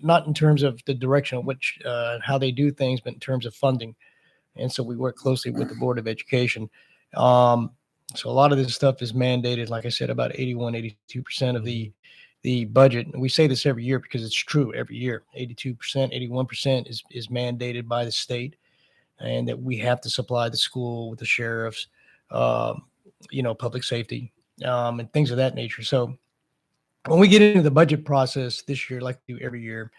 not in terms of the direction of which how they do things, but in terms of funding. And so we work closely with the Board of Education. So a lot of this stuff is mandated. Like I said, about 82% of the budget. And we say this every year because it's true every year. 82%, 81% is mandated by the state, and that we have to supply the school with the sheriffs, public safety, and things of that nature. So when we get into the budget process this year, like we do every year,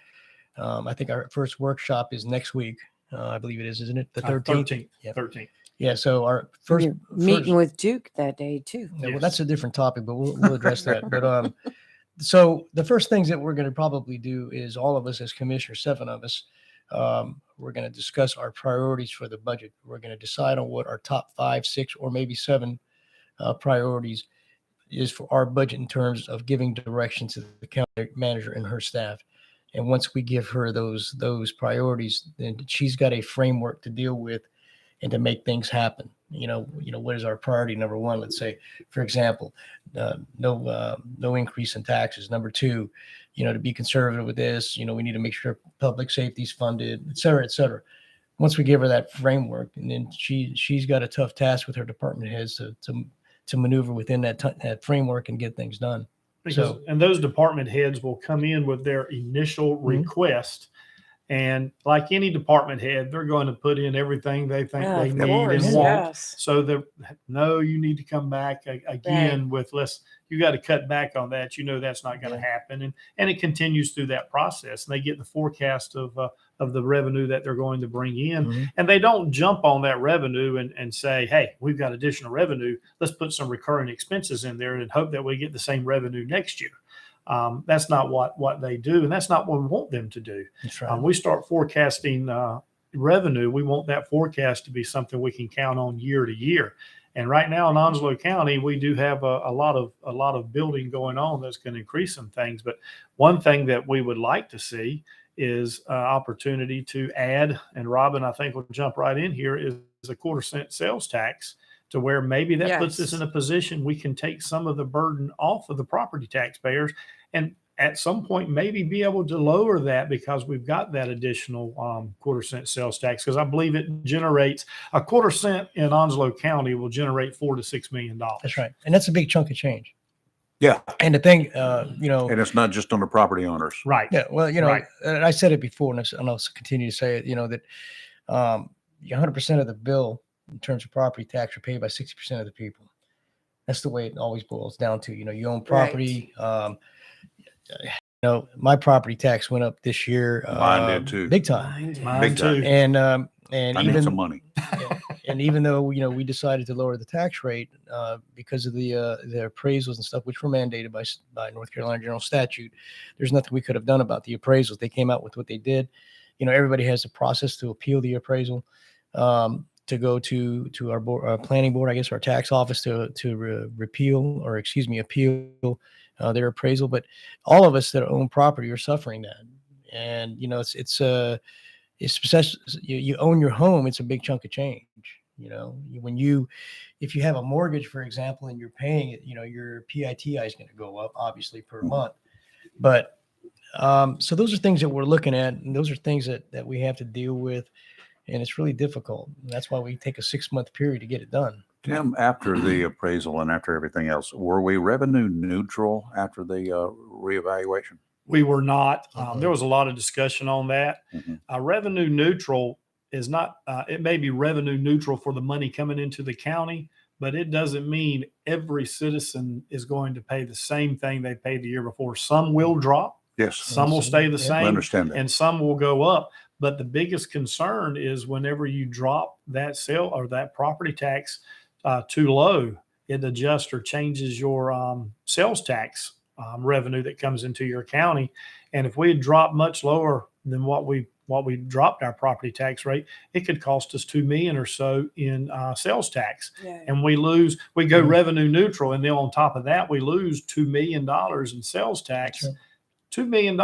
I think our first workshop is next week. I believe it is, isn't it? The 13th? 13th. Yeah. 13th. Yeah. So our first meeting with Duke that day too. Yeah, well, that's a different topic, but we'll address that. But so the first things that we're going to probably do is all of us as commissioners, 7 of us, we're going to discuss our priorities for the budget. We're going to decide on what our top 5, 6, or maybe 7 priorities is for our budget in terms of giving direction to the county manager and her staff. And once we give her those priorities, then she's got a framework to deal with and to make things happen. What is our priority? Number 1, let's say, for example, no increase in taxes. Number 2, to be conservative with this, we need to make sure public safety is funded, et cetera, et cetera. Once we give her that framework, and then she's got a tough task with her department heads to maneuver within that framework and get things done. And those department heads will come in with their initial request. And like any department head, they're going to put in everything they think they need and want. Yes. So you need to come back again with you got to cut back on that. That's not going to happen. And it continues through that process. And they get the forecast of the revenue that they're going to bring in. And they don't jump on that revenue and say, hey, we've got additional revenue. Let's put some recurring expenses in there and hope that we get the same revenue next year. That's not what they do, and that's not what we want them to do. That's right. We start forecasting revenue. We want that forecast to be something we can count on year to year. And right now in Onslow County, we do have a lot of building going on that's going to increase some things. But one thing that we would like to see is opportunity to add, and Robin, I think, will jump right in here, is a 1/4-cent sales tax, to where maybe that puts us in a position we can take some of the burden off of the property taxpayers, and at some point maybe be able to lower that because we've got that additional 1/4-cent sales tax. Because I believe it generates a 1/4 cent in Onslow County will generate $4 to $6 million. That's right, and that's a big chunk of change. Yeah. And the thing, and it's not just on the property owners. Right. Yeah. Well, and I said it before, and I'll continue to say it, that 100% of the bill in terms of property tax are paid by 60% of the people. That's the way it always boils down to. You own property. Right. My property tax went up this year. Mine did too. Big time. Mine too. And I even need some money. and even though we decided to lower the tax rate because of the appraisals and stuff, which were mandated by North Carolina general statute, there's nothing we could have done about the appraisals. They came out with what they did. Everybody has a process to appeal the appraisal, to go to our board, planning board, I guess, our tax office to appeal their appraisal. But all of us that own property are suffering that, and it's you own your home, it's a big chunk of change. If you have a mortgage, for example, and you're paying it, your PITI is going to go up obviously per month. But so those are things that we're looking at, and those are things that we have to deal with, and it's really difficult. And that's why we take a 6-month period to get it done. Tim, after the appraisal and after everything else, were we revenue neutral after the reevaluation? We were not. There was a lot of discussion on that. Revenue neutral is not, it may be revenue neutral for the money coming into the county, but it doesn't mean every citizen is going to pay the same thing they paid the year before. Some will drop. Yes. Some will stay the same. I understand that. And some will go up. But the biggest concern is whenever you drop that sale or that property tax too low, it adjusts or changes your sales tax revenue that comes into your county. And if we had dropped much lower than what we dropped our property tax rate, it could cost us $2 million or so in sales tax. Yeah. And we go revenue neutral. And then on top of that, we lose $2 million in sales tax. Sure. $2 million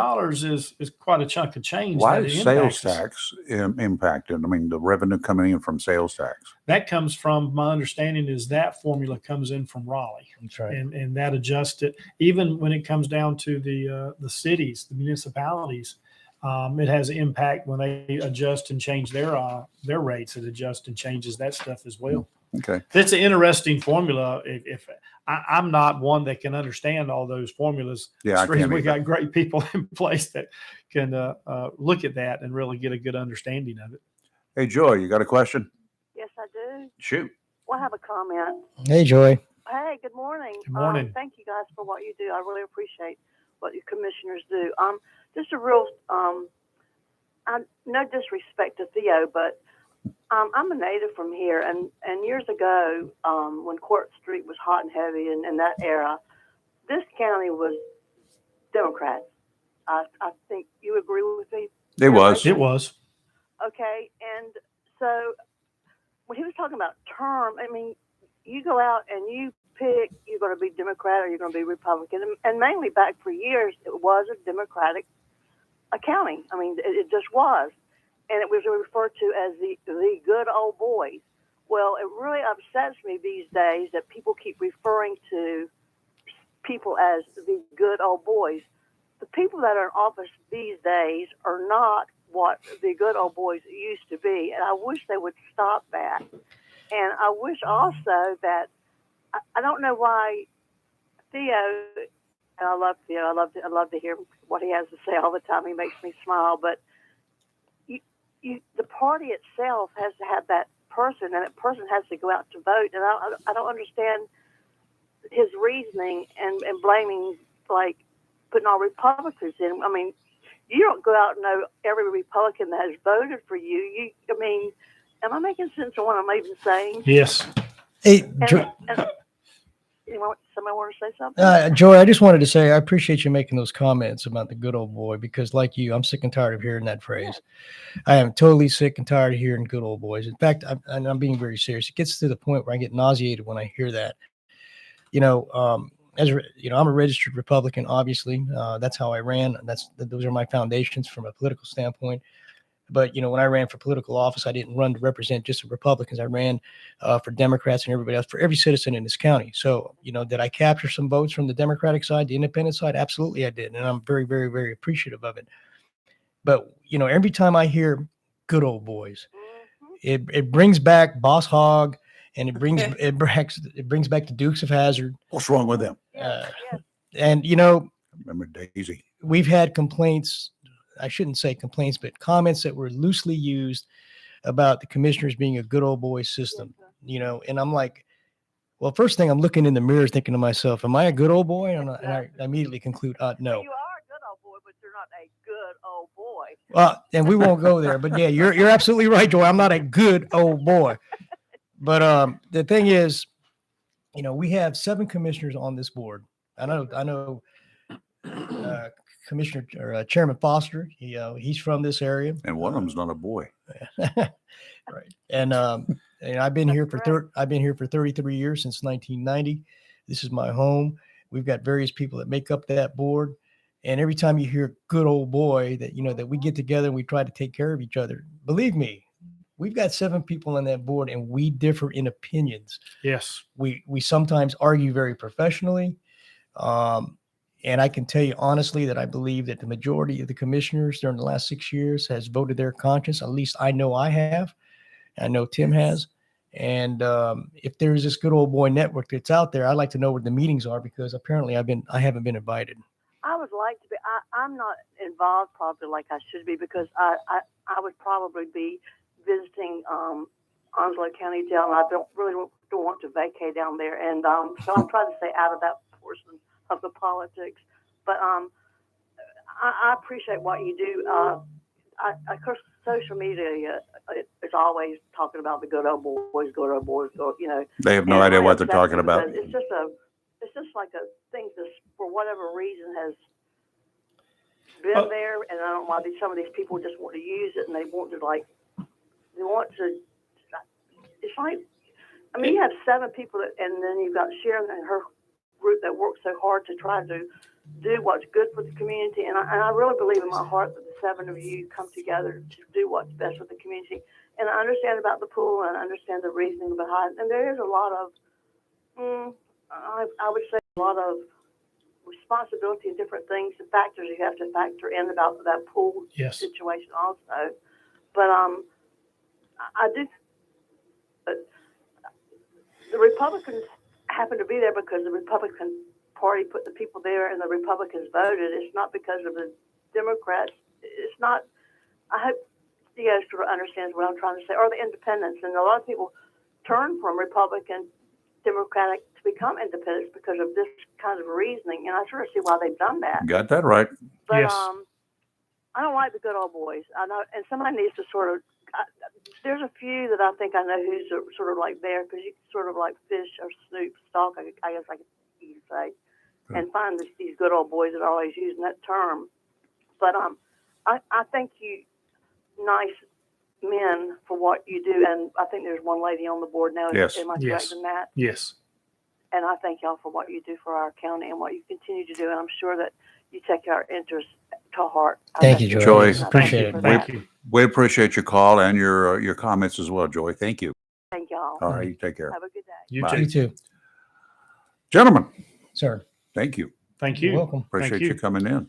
is quite a chunk of change. Why is sales tax impacted? I mean, the revenue coming in from sales tax. That comes from, my understanding is that formula comes in from Raleigh. That's right. And that adjusts it. Even when it comes down to the cities, the municipalities, it has an impact when they adjust and change their rates. It adjusts and changes that stuff as well. Okay. It's an interesting formula. If I'm not one that can understand all those formulas. Yeah, we got great people in place that can look at that and really get a good understanding of it. Hey, Joy, you got a question? Yes, I do. Shoot. Well, I have a comment. Hey, Joy. Hey, good morning. Good morning. Thank you guys for what you do. I really appreciate what you commissioners do. Just a real, no disrespect to Theo, but I'm a native from here, and years ago, when Court Street was hot and heavy in that era, this county was Democrat. I think you agree with me? It was. It was. Okay, and so when he was talking about term, I mean, you go out and you pick, you're going to be Democrat or you're going to be Republican, and mainly back for years, it was a Democratic county. I mean, it just was. And it was referred to as the good old boys. Well, it really upsets me these days that people keep referring to people as the good old boys. The people that are in office these days are not what the good old boys used to be, and I wish they would stop that. And I wish also that, I don't know why Theo, and I love Theo, I love to hear what he has to say all the time. He makes me smile, but the party itself has to have that person, and that person has to go out to vote. And I don't understand his reasoning and blaming, like, putting all Republicans in. I mean, you don't go out and know every Republican that has voted for you. I mean, am I making sense of what I'm even saying? Yes. Hey, somebody want to say something? Joy, I just wanted to say I appreciate you making those comments about the good old boy, because like you, I'm sick and tired of hearing that phrase. Yeah. I am totally sick and tired of hearing good old boys. In fact, I'm being very serious. It gets to the point where I get nauseated when I hear that. As you know, I'm a registered Republican, obviously. That's how I ran. Those are my foundations from a political standpoint. But, when I ran for political office, I didn't run to represent just the Republicans. I ran for Democrats and everybody else, for every citizen in this county. So, did I capture some votes from the Democratic side, the independent side? Absolutely, I did. And I'm very, very, very appreciative of it. But, every time I hear good old boys, it brings back Boss Hogg and it brings back the Dukes of Hazzard. What's wrong with them? And you know, remember Daisy. We've had complaints. I shouldn't say complaints, but comments that were loosely used about the commissioners being a good old boy system. You know, and I'm like, well, first thing I'm looking in the mirror, thinking to myself, "Am I a good old boy?" And I immediately conclude, "No." You are a good old boy, but you're not a good old boy. And we won't go there. But yeah, you're absolutely right, Joy. I'm not a good old boy. But the thing is, you know, we have 7 commissioners on this board. I know. Commissioner or Chairman Foster, he's from this area, and one of them's not a boy, right? And I've been here for 33 years, since 1990. This is my home. We've got various people that make up that board, and every time you hear "good old boy," that that we get together and we try to take care of each other. Believe me, we've got 7 people on that board, and we differ in opinions. Yes, we sometimes argue very professionally. And I can tell you honestly that I believe that the majority of the commissioners during the last 6 years has voted their conscience. At least I know I have. I know Tim has. And if there's this good old boy network that's out there, I'd like to know where the meetings are, because apparently I haven't been invited. I would like to be. I'm not involved probably like I should be, because I would probably be visiting Onslow County Jail, and I don't want to vacate down there. And so I'm trying to stay out of that portion of the politics, but I appreciate what you do. Of course, social media is always talking about the good old boys, They have no idea what they're talking about. It's just like a thing that, for whatever reason, has been there, and I don't know why some of these people just want to use it, and they want to. It's like, I mean, you have 7 people, and then you've got Sharon and her group that works so hard to try to do what's good for the community, and I really believe in my heart that the 7 of you come together to do what's best for the community. And I understand about the pool, and I understand the reasoning behind it. And there is a lot of, I would say, a lot of responsibility and different things and factors you have to factor in about that pool situation also. But I do. But the Republicans happen to be there because the Republican Party put the people there and the Republicans voted. It's not because of the Democrats. It's not. I hope you guys sort of understand what I'm trying to say, or the independents. And a lot of people turn from Republican, Democratic to become independents because of this kind of reasoning. And I sort of see why they've done that. Got that right. But I don't like the good old boys. I know, and somebody needs to sort of. There's a few that I think I know who's sort of like there, because you can sort of like fish or snoop, stalk, I guess you could say, and find these good old boys that are always using that term. But I thank you, nice men, for what you do, and I think there's one lady on the board now. Yes. Am I correct in that? Yes. And I thank y'all for what you do for our county and what you continue to do, and I'm sure that you take our interests to heart. Thank you, Joy. Appreciate it. Thank you. We appreciate your call and your comments as well, Joy. Thank you. Thank y'all. All right, you take care. Have a good day. You Bye. too. You too, Gentlemen, sir. thank you. Thank you. You're welcome. Appreciate Thank you you. coming in.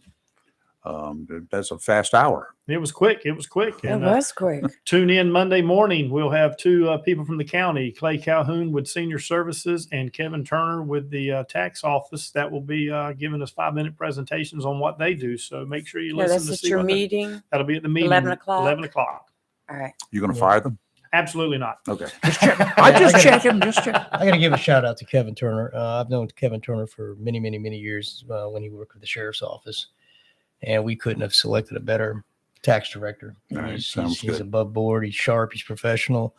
That's a fast hour. It was quick. It was quick. It And, was quick. tune in Monday morning. We'll have 2 people from the county, Clay Calhoun with Senior Services and Kevin Turner with the tax office, that will be giving us 5-minute presentations on what they do. So make sure you listen That's to at see your what meeting. that'll be at the meeting. 11 o'clock. 11 o'clock. All right. You going to fire them? Absolutely not. Okay. I just checking. Just checking. I got to give a shout out to Kevin Turner. I've known Kevin Turner for many, many, many years when he worked with the sheriff's office, and we couldn't have selected a better tax director. All right, He's above board. He's sharp. He's professional.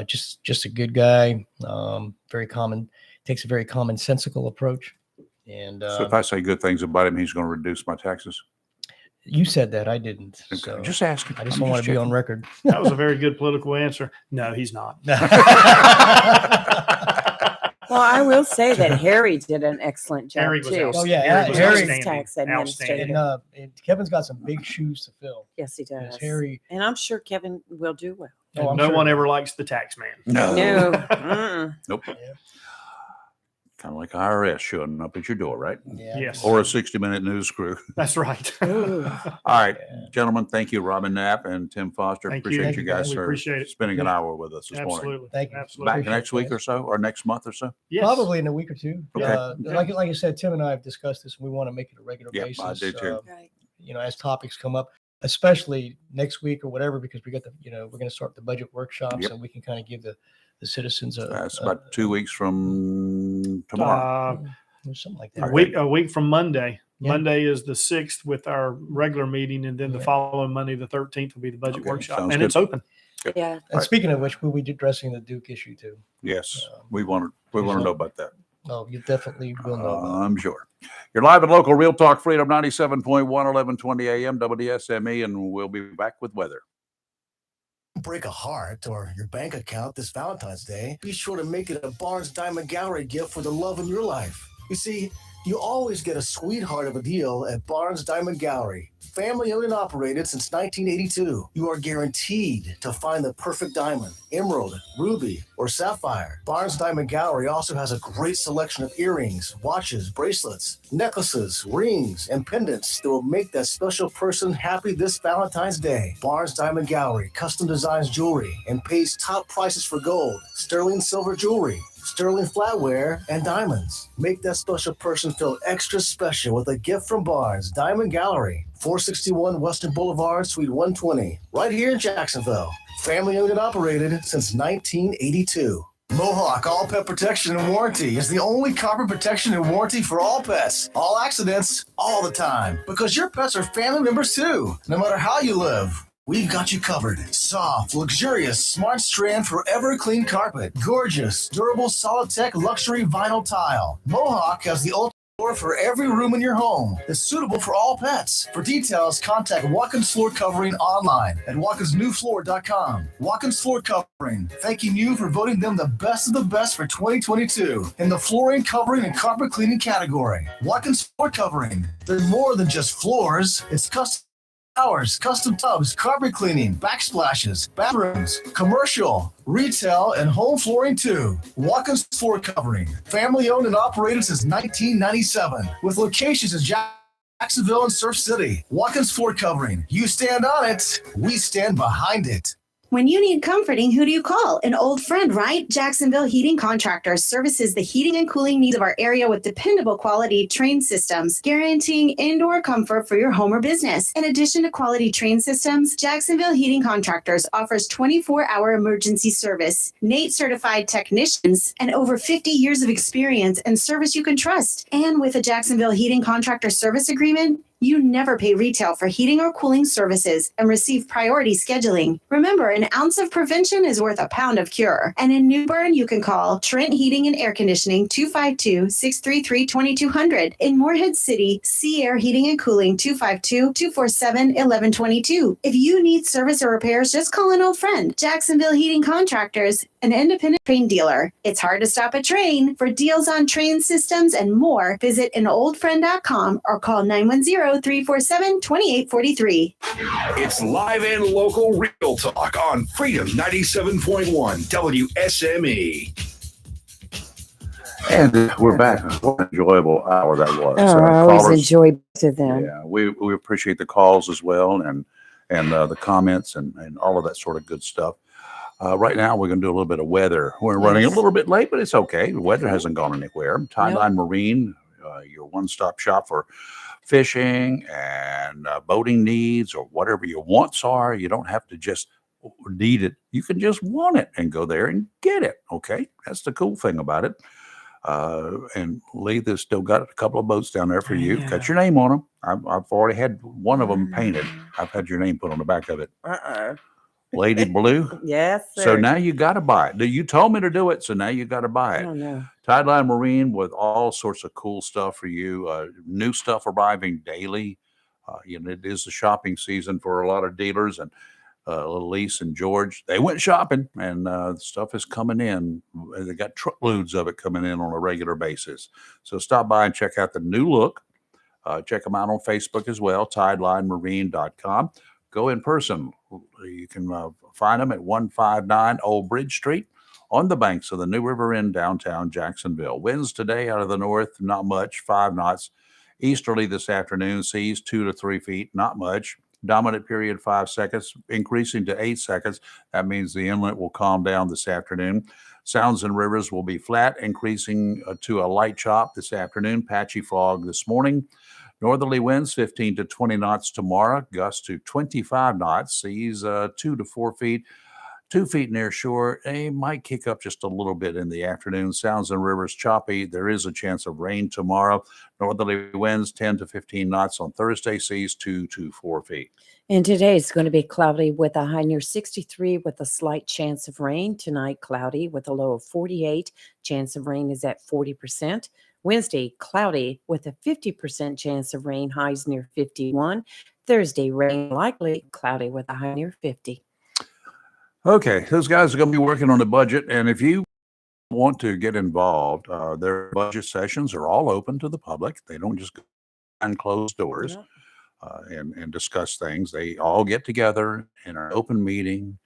Just a good guy. Takes a very commonsensical approach. And So if I say good things about him, he's going to reduce my taxes. you said that. I didn't. Okay, So just asking. I just I'm don't want to be checking. on record. That was a very good political answer. No, he's not. Well, I will say that Harry did an excellent job Harry was too. Oh yeah, Harry was Harry. outstanding. Tax administrator. And Kevin's got some big shoes to fill. Yes, he does. Harry. And I'm sure Kevin will do well. Oh, I'm no sure. one ever likes the tax man. No. Mm-mm. Nope. Kind of like IRS showing up at your door, right? Yeah. Yes. Or a 60-minute news crew. That's right. All right, gentlemen, thank you, Robin Knapp and Tim Foster. Thank Appreciate you. you guys We for appreciate it. spending an hour with us this morning. Absolutely. Thank you. Absolutely. Back Appreciate next week or so, or next month or so? Yes. Probably in a week or two. Okay. Like I said, Tim and I have discussed this, and we want to make it a regular Yep, basis. I do too. As topics come up, especially next week or whatever, because we got we're going to start the budget workshops, Yep. and we can kind of give the citizens That's about 2 weeks from tomorrow. Something like that. A week from Monday. Yeah. Monday is the 6th with our regular meeting, and then the following Monday, the 13th, will be the budget workshop, sounds and good. it's open. Yeah. And speaking of which, we'll be addressing the Duke issue too. Yes, we want to know about that. Oh, you definitely will know. I'm sure. You're live at local Real Talk Freedom 97.1, 1120 AM, WSME, and we'll be back with weather. Break a heart or your bank account this Valentine's Day, be sure to make it a Barnes Diamond Gallery gift for the love in your life. You see, you always get a sweetheart of a deal at Barnes Diamond Gallery. Family owned and operated since 1982. You are guaranteed to find the perfect diamond, emerald, ruby, or sapphire. Barnes Diamond Gallery also has a great selection of earrings, watches, bracelets, necklaces, rings, and pendants that will make that special person happy this Valentine's Day. Barnes Diamond Gallery custom designs jewelry and pays top prices for gold, sterling silver jewelry, sterling flatware, and diamonds. Make that special person feel extra special with a gift from Barnes Diamond Gallery, 461 Western Boulevard, Suite 120, right here in Jacksonville. Family owned and operated since 1982. Mohawk All Pet Protection and Warranty is the only carpet protection and warranty for all pets, all accidents, all the time. Because your pets are family members too, no matter how you live. We've got you covered. Soft, luxurious, smart strand, forever clean carpet. Gorgeous, durable, solid tech, luxury vinyl tile. Mohawk has the ultimate floor for every room in your home. It's suitable for all pets. For details, contact Watkins Floor Covering online at watkinsnewfloor.com. Watkins Floor Covering, thanking you for voting them the best of the best for 2022 in the flooring, covering, and carpet cleaning category. Watkins Floor Covering. They're more than just floors. It's custom showers, custom tubs, carpet cleaning, backsplashes, bathrooms, commercial, retail, and home flooring too. Watkins Floor Covering, family owned and operated since 1997, with locations in Jacksonville and Surf City. Watkins Floor Covering, you stand on it, we stand behind it. When you need comforting, who do you call? An old friend, right? Jacksonville Heating Contractors services the heating and cooling needs of our area with dependable quality train systems, guaranteeing indoor comfort for your home or business. In addition to quality train systems, Jacksonville Heating Contractors offers 24-hour emergency service, NATE certified technicians, and over 50 years of experience and service you can trust. And with a Jacksonville Heating Contractor service agreement, you never pay retail for heating or cooling services and receive priority scheduling. Remember, an ounce of prevention is worth a pound of cure. And in New Bern, you can call Trent Heating and Air Conditioning 252-633-2200. In Morehead City, Sea Air Heating and Cooling 252-247-1122. If you need service or repairs, just call an old friend. Jacksonville Heating Contractors, an independent train dealer. It's hard to stop a train. For deals on train systems and more, visit anoldfriend.com or call 910-347-2843. It's live and local Real Talk on Freedom 97.1 WSME. And we're back. What an enjoyable hour that was. Oh, I always Callers, enjoy both of them. Yeah, we appreciate the calls as well, and the comments and all of that sort of good stuff. Right now, we're going to do a little bit of weather. We're running a little bit late, but it's okay. The weather hasn't gone anywhere. Tideline Marine, your one-stop shop for fishing and boating needs or whatever your wants are. You don't have to just need it. You can just want it and go there and get it. Okay, that's the cool thing about it. And Lee, there's still got a couple of boats down there for you. Got your name on them. I've already had one of them painted. I've had your name put on the back of it. Lady Blue. Yes, sir. So now you got to buy it. You told me to do it, so now you got to buy it. Oh, no. Tideline Marine with all sorts of cool stuff for you. New stuff arriving daily. It is the shopping season for a lot of dealers, and Elise and George, they went shopping, and stuff is coming in. They got truckloads of it coming in on a regular basis. So stop by and check out the new look. Check them out on Facebook as well, tidelinemarine.com. Go in person. You can find them at 159 Old Bridge Street on the banks of the New River in downtown Jacksonville. Winds today out of the north, not much, 5 knots. Easterly this afternoon, seas 2 to 3 feet, not much. Dominant period 5 seconds, increasing to 8 seconds. That means the inlet will calm down this afternoon. Sounds and rivers will be flat, increasing to a light chop this afternoon. Patchy fog this morning. Northerly winds 15 to 20 knots tomorrow, gusts to 25 knots, seas 2 to 4 feet. 2 feet near shore. They might kick up just a little bit in the afternoon. Sounds and rivers choppy. There is a chance of rain tomorrow. Northerly winds 10 to 15 knots on Thursday. Seas 2 to 4 feet. And today it's going to be cloudy with a high near 63 with a slight chance of rain. Tonight, cloudy with a low of 48. Chance of rain is at 40%. Wednesday, cloudy with a 50% chance of rain. Highs near 51. Thursday, rain likely. Cloudy with a high near 50. Okay, those guys are going to be working on the budget, and if you want to get involved, their budget sessions are all open to the public. They don't just go behind closed doors and discuss things. They all get together in an open meeting.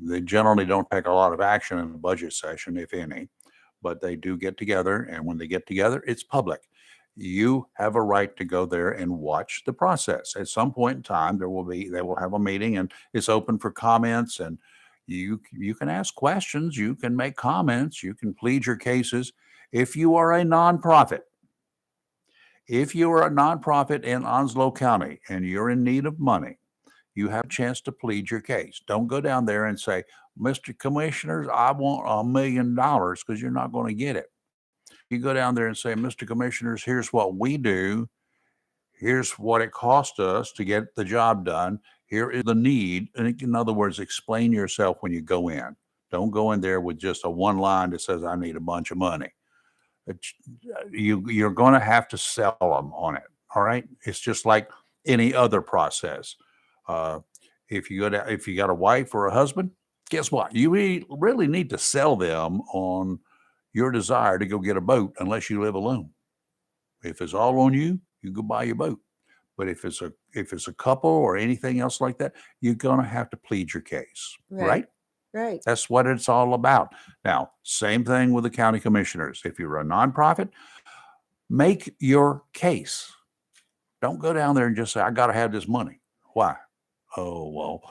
They generally don't take a lot of action in the budget session, if any, but they do get together, and when they get together, it's public. You have a right to go there and watch the process. At some point in time, they will have a meeting, and it's open for comments, and you can ask questions, you can make comments, you can plead your cases. If you are a nonprofit in Onslow County and you're in need of money, you have a chance to plead your case. Don't go down there and say, Mr. Commissioners, I want $1 million, because you're not going to get it. You go down there and say, Mr. Commissioners, here's what we do. Here's what it cost us to get the job done. Here is the need. And in other words, explain yourself when you go in. Don't go in there with just a one line that says, I need a bunch of money. You're going to have to sell them on it. All right. It's just like any other process. If you got a wife or a husband, guess what? You really need to sell them on your desire to go get a boat, unless you live alone. If it's all on you, you go buy your boat. But if it's a couple or anything else like that, you're going to have to plead your case, right? Right. That's what it's all about. Now, same thing with the county commissioners. If you're a nonprofit, make your case. Don't go down there and just say, I got to have this money. Why? Oh, well,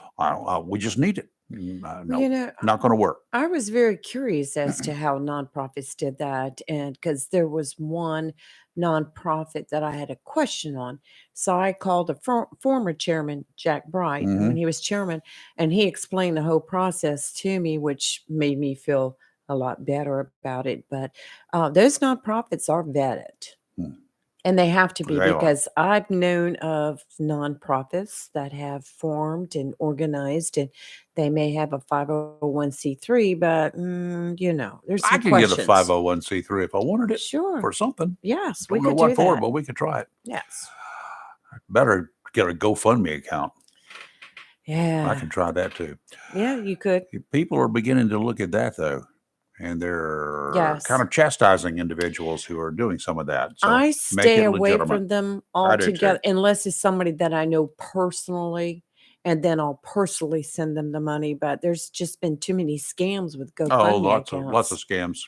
we just need it. No, not going to work. I was very curious as to how nonprofits did that, and because there was one nonprofit that I had a question on, so I called the former chairman, Jack Bright, when he was chairman, and he explained the whole process to me, which made me feel a lot better about it. But those nonprofits are vetted. And they have to be, because I've known of nonprofits that have formed and organized, and they may have a 501c3, but there's some I can questions. get a 501c3 if I wanted it. Sure. For something. Yes, Don't we know could what do for, that. but we could try it. Yes. Better get a GoFundMe account. Yeah. I can try that too. Yeah, you could. People are beginning to look at that though, and they're Yes. kind of chastising individuals who are doing some of that. So I make stay it away legitimate. from them I do too. altogether, unless it's somebody that I know personally, and then I'll personally send them the money. But there's just been too many scams with GoFundMe accounts. Lots of scams.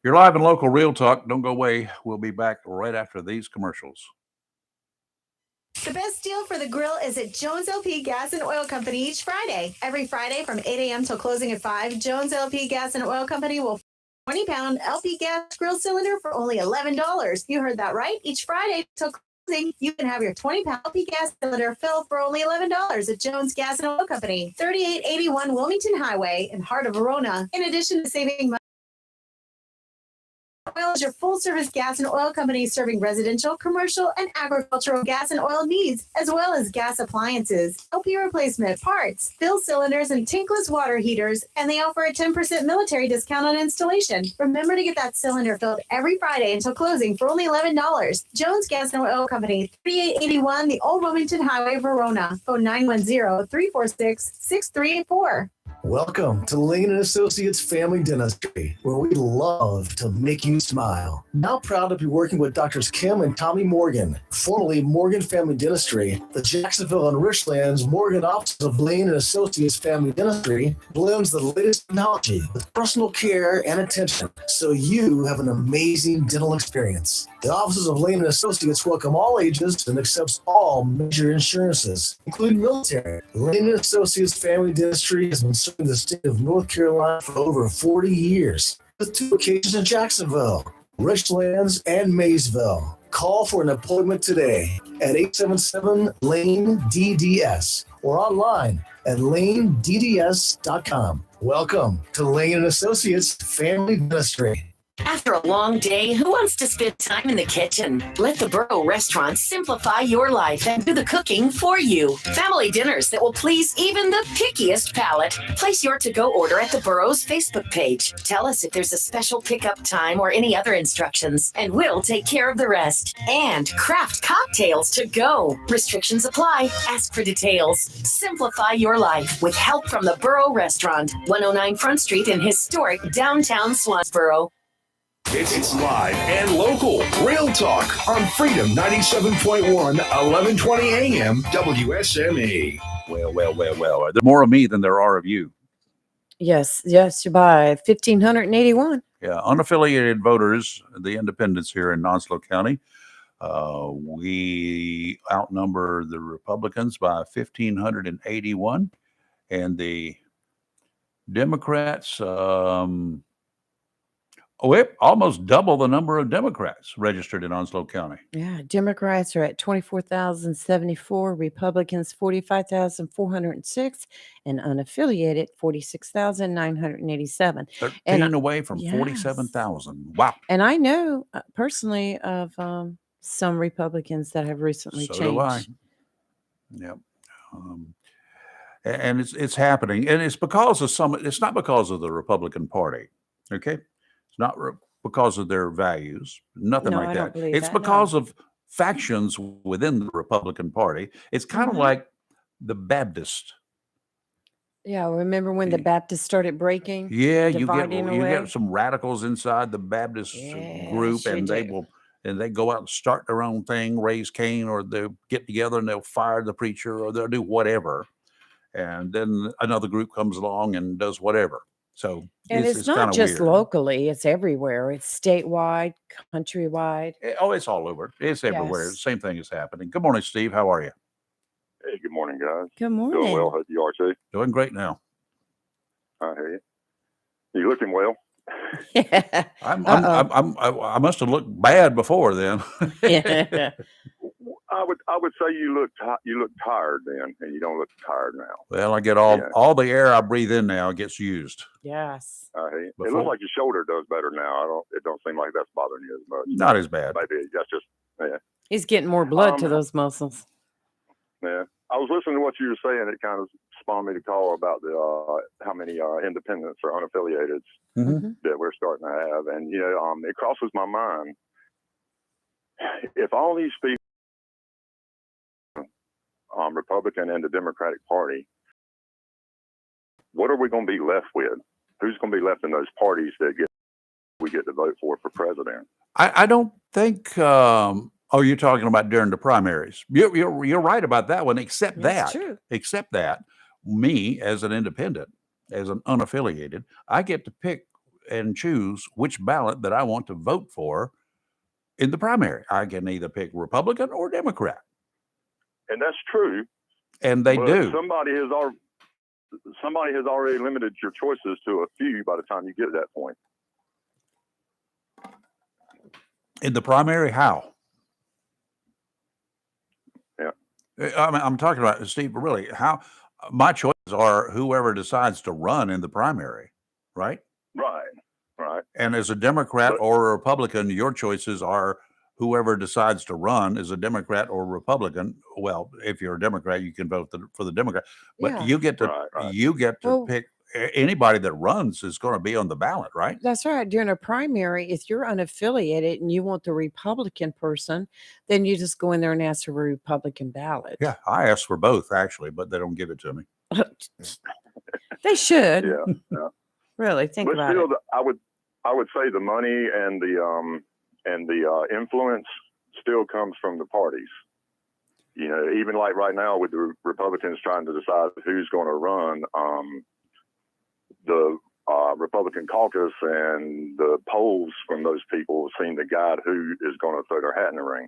You're live in local Real Talk. Don't go away. We'll be back right after these commercials. The best deal for the grill is at Jones LP Gas and Oil Company each Friday. Every Friday from 8 a.m. till closing at 5, Jones LP Gas and Oil Company will 20-pound LP gas grill cylinder for only $11. You heard that right. Each Friday till closing, you can have your 20-pound LP gas cylinder filled for only $11 at Jones Gas and Oil Company, 3881 Wilmington Highway in heart of Verona. In addition to saving money, Oil is your full-service gas and oil company serving residential, commercial, and agricultural gas and oil needs, as well as gas appliances, LP replacement, parts, fill cylinders, and tankless water heaters, and they offer a 10% military discount on installation. Remember to get that cylinder filled every Friday until closing for only $11. Jones Gas and Oil Company, 3881 the Old Wilmington Highway, Verona. Phone 910-346-6384. Welcome to Lane & Associates Family Dentistry, where we love to make you smile. Now proud to be working with Doctors Kim and Tommy Morgan, formerly Morgan Family Dentistry. The Jacksonville and Richlands Morgan office of Lane & Associates Family Dentistry blends the latest technology with personal care and attention, so you have an amazing dental experience. The offices of Lane & Associates welcome all ages and accepts all major insurances, including military. Lane & Associates Family Dentistry has been serving the state of North Carolina for over 40 years, with 2 locations in Jacksonville, Richlands, and Maysville. Call for an appointment today at 877-LANE-DDS or online at lanedds.com. Welcome to Lane & Associates Family Dentistry. After a long day, who wants to spend time in the kitchen? Let the Burrow restaurant simplify your life and do the cooking for you. Family dinners that will please even the pickiest palate. Place your to-go order at the Burrow's Facebook page. Tell us if there's a special pickup time or any other instructions, and we'll take care of the rest. And craft cocktails to go. Restrictions apply. Ask for details. Simplify your life with help from the Burrow restaurant, 109 Front Street in historic downtown Swansboro. It's live and local. Real talk on Freedom 97.1, 1120 AM, WSME. Well. There's more of me than there are of you. Yes, by 1,581. Yeah, unaffiliated voters, the independents here in Onslow County. We outnumber the Republicans by 1,581. And the Democrats... almost double the number of Democrats registered in Onslow County. Yeah, Democrats are at 24,074, Republicans 45,406, and unaffiliated 46,987. 13 away from 47,000. Wow. And I know personally of some Republicans that have recently So changed. do I. Yep. And it's happening. And it's because of it's not because of the Republican Party. Okay. Not because of their values, nothing like that. It's because of factions within the Republican Party. It's kind of like the Baptist. Yeah, remember when the Baptists started breaking? Yeah, you get some radicals inside the Baptist group, and they go out and start their own thing, raise Cain, or they'll get together and they'll fire the preacher, or they'll do whatever. And then another group comes along and does whatever. So it's not just locally, it's everywhere. It's statewide, countrywide. It's all over. It's everywhere. Yes. The same thing is happening. Good morning, Steve. How are you? Hey, good morning, guys. Good morning. Doing well. Hope you are too. Doing great now. I hear you. You looking well? Yeah. I must have looked bad before then. Yeah. I would say you look tired then, and you don't look tired now. Well, I get all the air I breathe in now gets used. Yes. I hear you. It looks like your shoulder does better now. It don't seem like that's bothering you as much. Not as bad. Maybe that's just He's getting more blood to those muscles. Yeah. I was listening to what you were saying. It kind of spawned me to call about the how many independents or unaffiliated that we're starting to have, and it crosses my mind if all these people, Republican and the Democratic Party, what are we going to be left with? Who's going to be left in those parties that we get to vote for president? I don't think. You're talking about during the primaries. You're right about that one. Except That's that, true. except that, me as an independent, as an unaffiliated, I get to pick and choose which ballot that I want to vote for in the primary. I can either pick Republican or Democrat. And that's true. And they do. Somebody has already limited your choices to a few by the time you get to that point. In the primary, how? Yeah. I'm talking about, Steve, really, how my choices are whoever decides to run in the primary, right? Right. And as a Democrat or a Republican, your choices are whoever decides to run is a Democrat or Republican. Well, if you're a Democrat, you can vote for the Democrat, but Yeah. you get to pick anybody that runs is going to be on the ballot, right? That's right. During a primary, if you're unaffiliated and you want the Republican person, then you just go in there and ask for a Republican ballot. Yeah, I asked for both actually, but they don't give it to me. They should. Yeah. Really think But about still, it. I would say the money and the influence still comes from the parties. You know, even like right now with the Republicans trying to decide who's going to run, the Republican caucus and the polls from those people seem to guide who is going to throw their hat in the ring.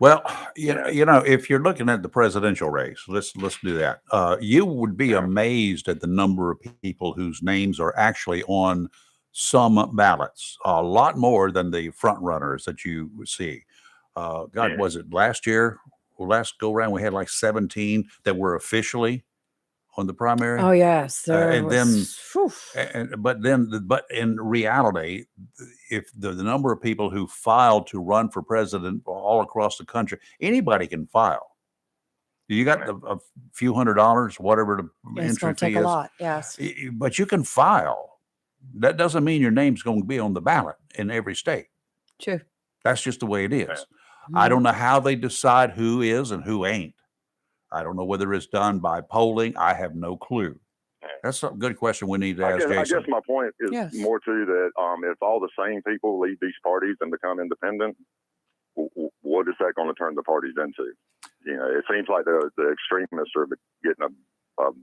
Well, you know, if you're looking at the presidential race, let's do that. You would be amazed at the number of people whose names are actually on some ballots, a lot more than the front runners that you see. God, was it last year? Well, last go round, we had like 17 that were officially on the primary. Oh yes, there and was. but in reality, if the number of people who filed to run for president all across the country, anybody can file. You got a few $100s, whatever the It's entry going to take fee a is, lot. Yes. but you can file. That doesn't mean your name's going to be on the ballot in every state. True. That's just the way it is. I don't know how they decide who is and who ain't. I don't know whether it's done by polling. I have no clue. That's a good question we need to ask I Jason. guess my point is more too that if all the same people leave these parties and become independent, what is that going to turn the parties into? You know, it seems like the extremists are getting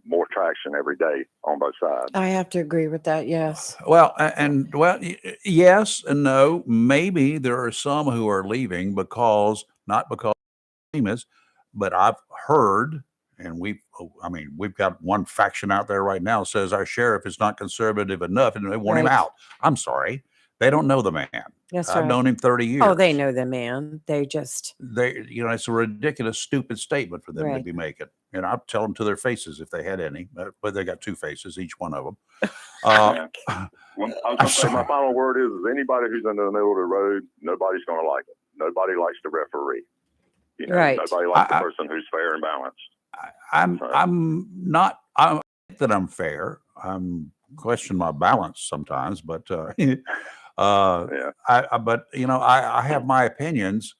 more traction every day on both sides. I have to agree with that. Yes. Well, yes and no. Maybe there are some who are leaving not because extremists, but I've heard, and we've got one faction out there right now says our sheriff is not conservative enough and they want him Right. out. I'm sorry. They don't know the man. That's I've right. known him 30 years. Oh, they know the man. They just. It's a ridiculous, stupid statement for them to Right. be making. And I'll tell them to their faces if they had any, but they got two faces, each one of them. Well, I was going to say my final word is anybody who's in the middle of the road, nobody's going to like it. Nobody likes the referee. You know, Right. Nobody likes the person who's fair and balanced. I'm not. I think that I'm fair. I'm question my balance sometimes, but but I have my opinions,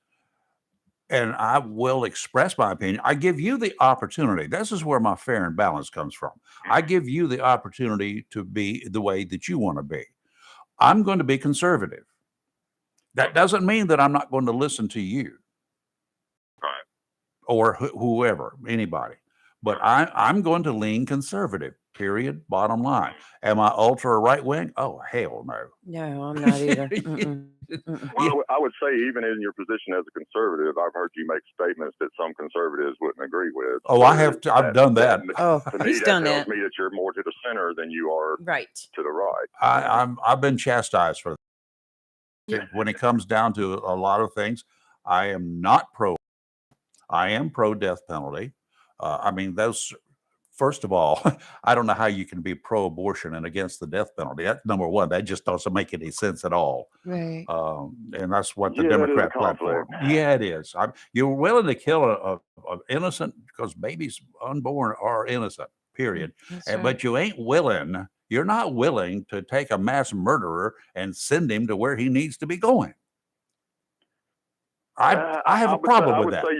and I will express my opinion. I give you the opportunity. This is where my fair and balance comes from. I give you the opportunity to be the way that you want to be. I'm going to be conservative. That doesn't mean that I'm not going to listen to you. Or whoever, anybody. But I'm going to lean conservative, period, bottom line. Am I ultra right wing? Oh, hell no. No, I'm not either. Well, I would say even in your position as a conservative, I've heard you make statements that some conservatives wouldn't agree with. Oh, I have. I've done that. To me, he's that done tells that. me that you're more to the center than you are Right. to the right. I've been chastised for that. When it comes down to a lot of things, I am not pro. I am pro death penalty. First of all, I don't know how you can be pro abortion and against the death penalty. That's number one. That just doesn't make any sense at all. Right. And that's what the Yeah, it is a Democrat platform. conflict. Yeah, it is. You're willing to kill a innocent, because babies unborn are innocent, period. But you ain't willing. You're not willing to take a mass murderer and send him to where he needs to be going. I have a problem with that. I would say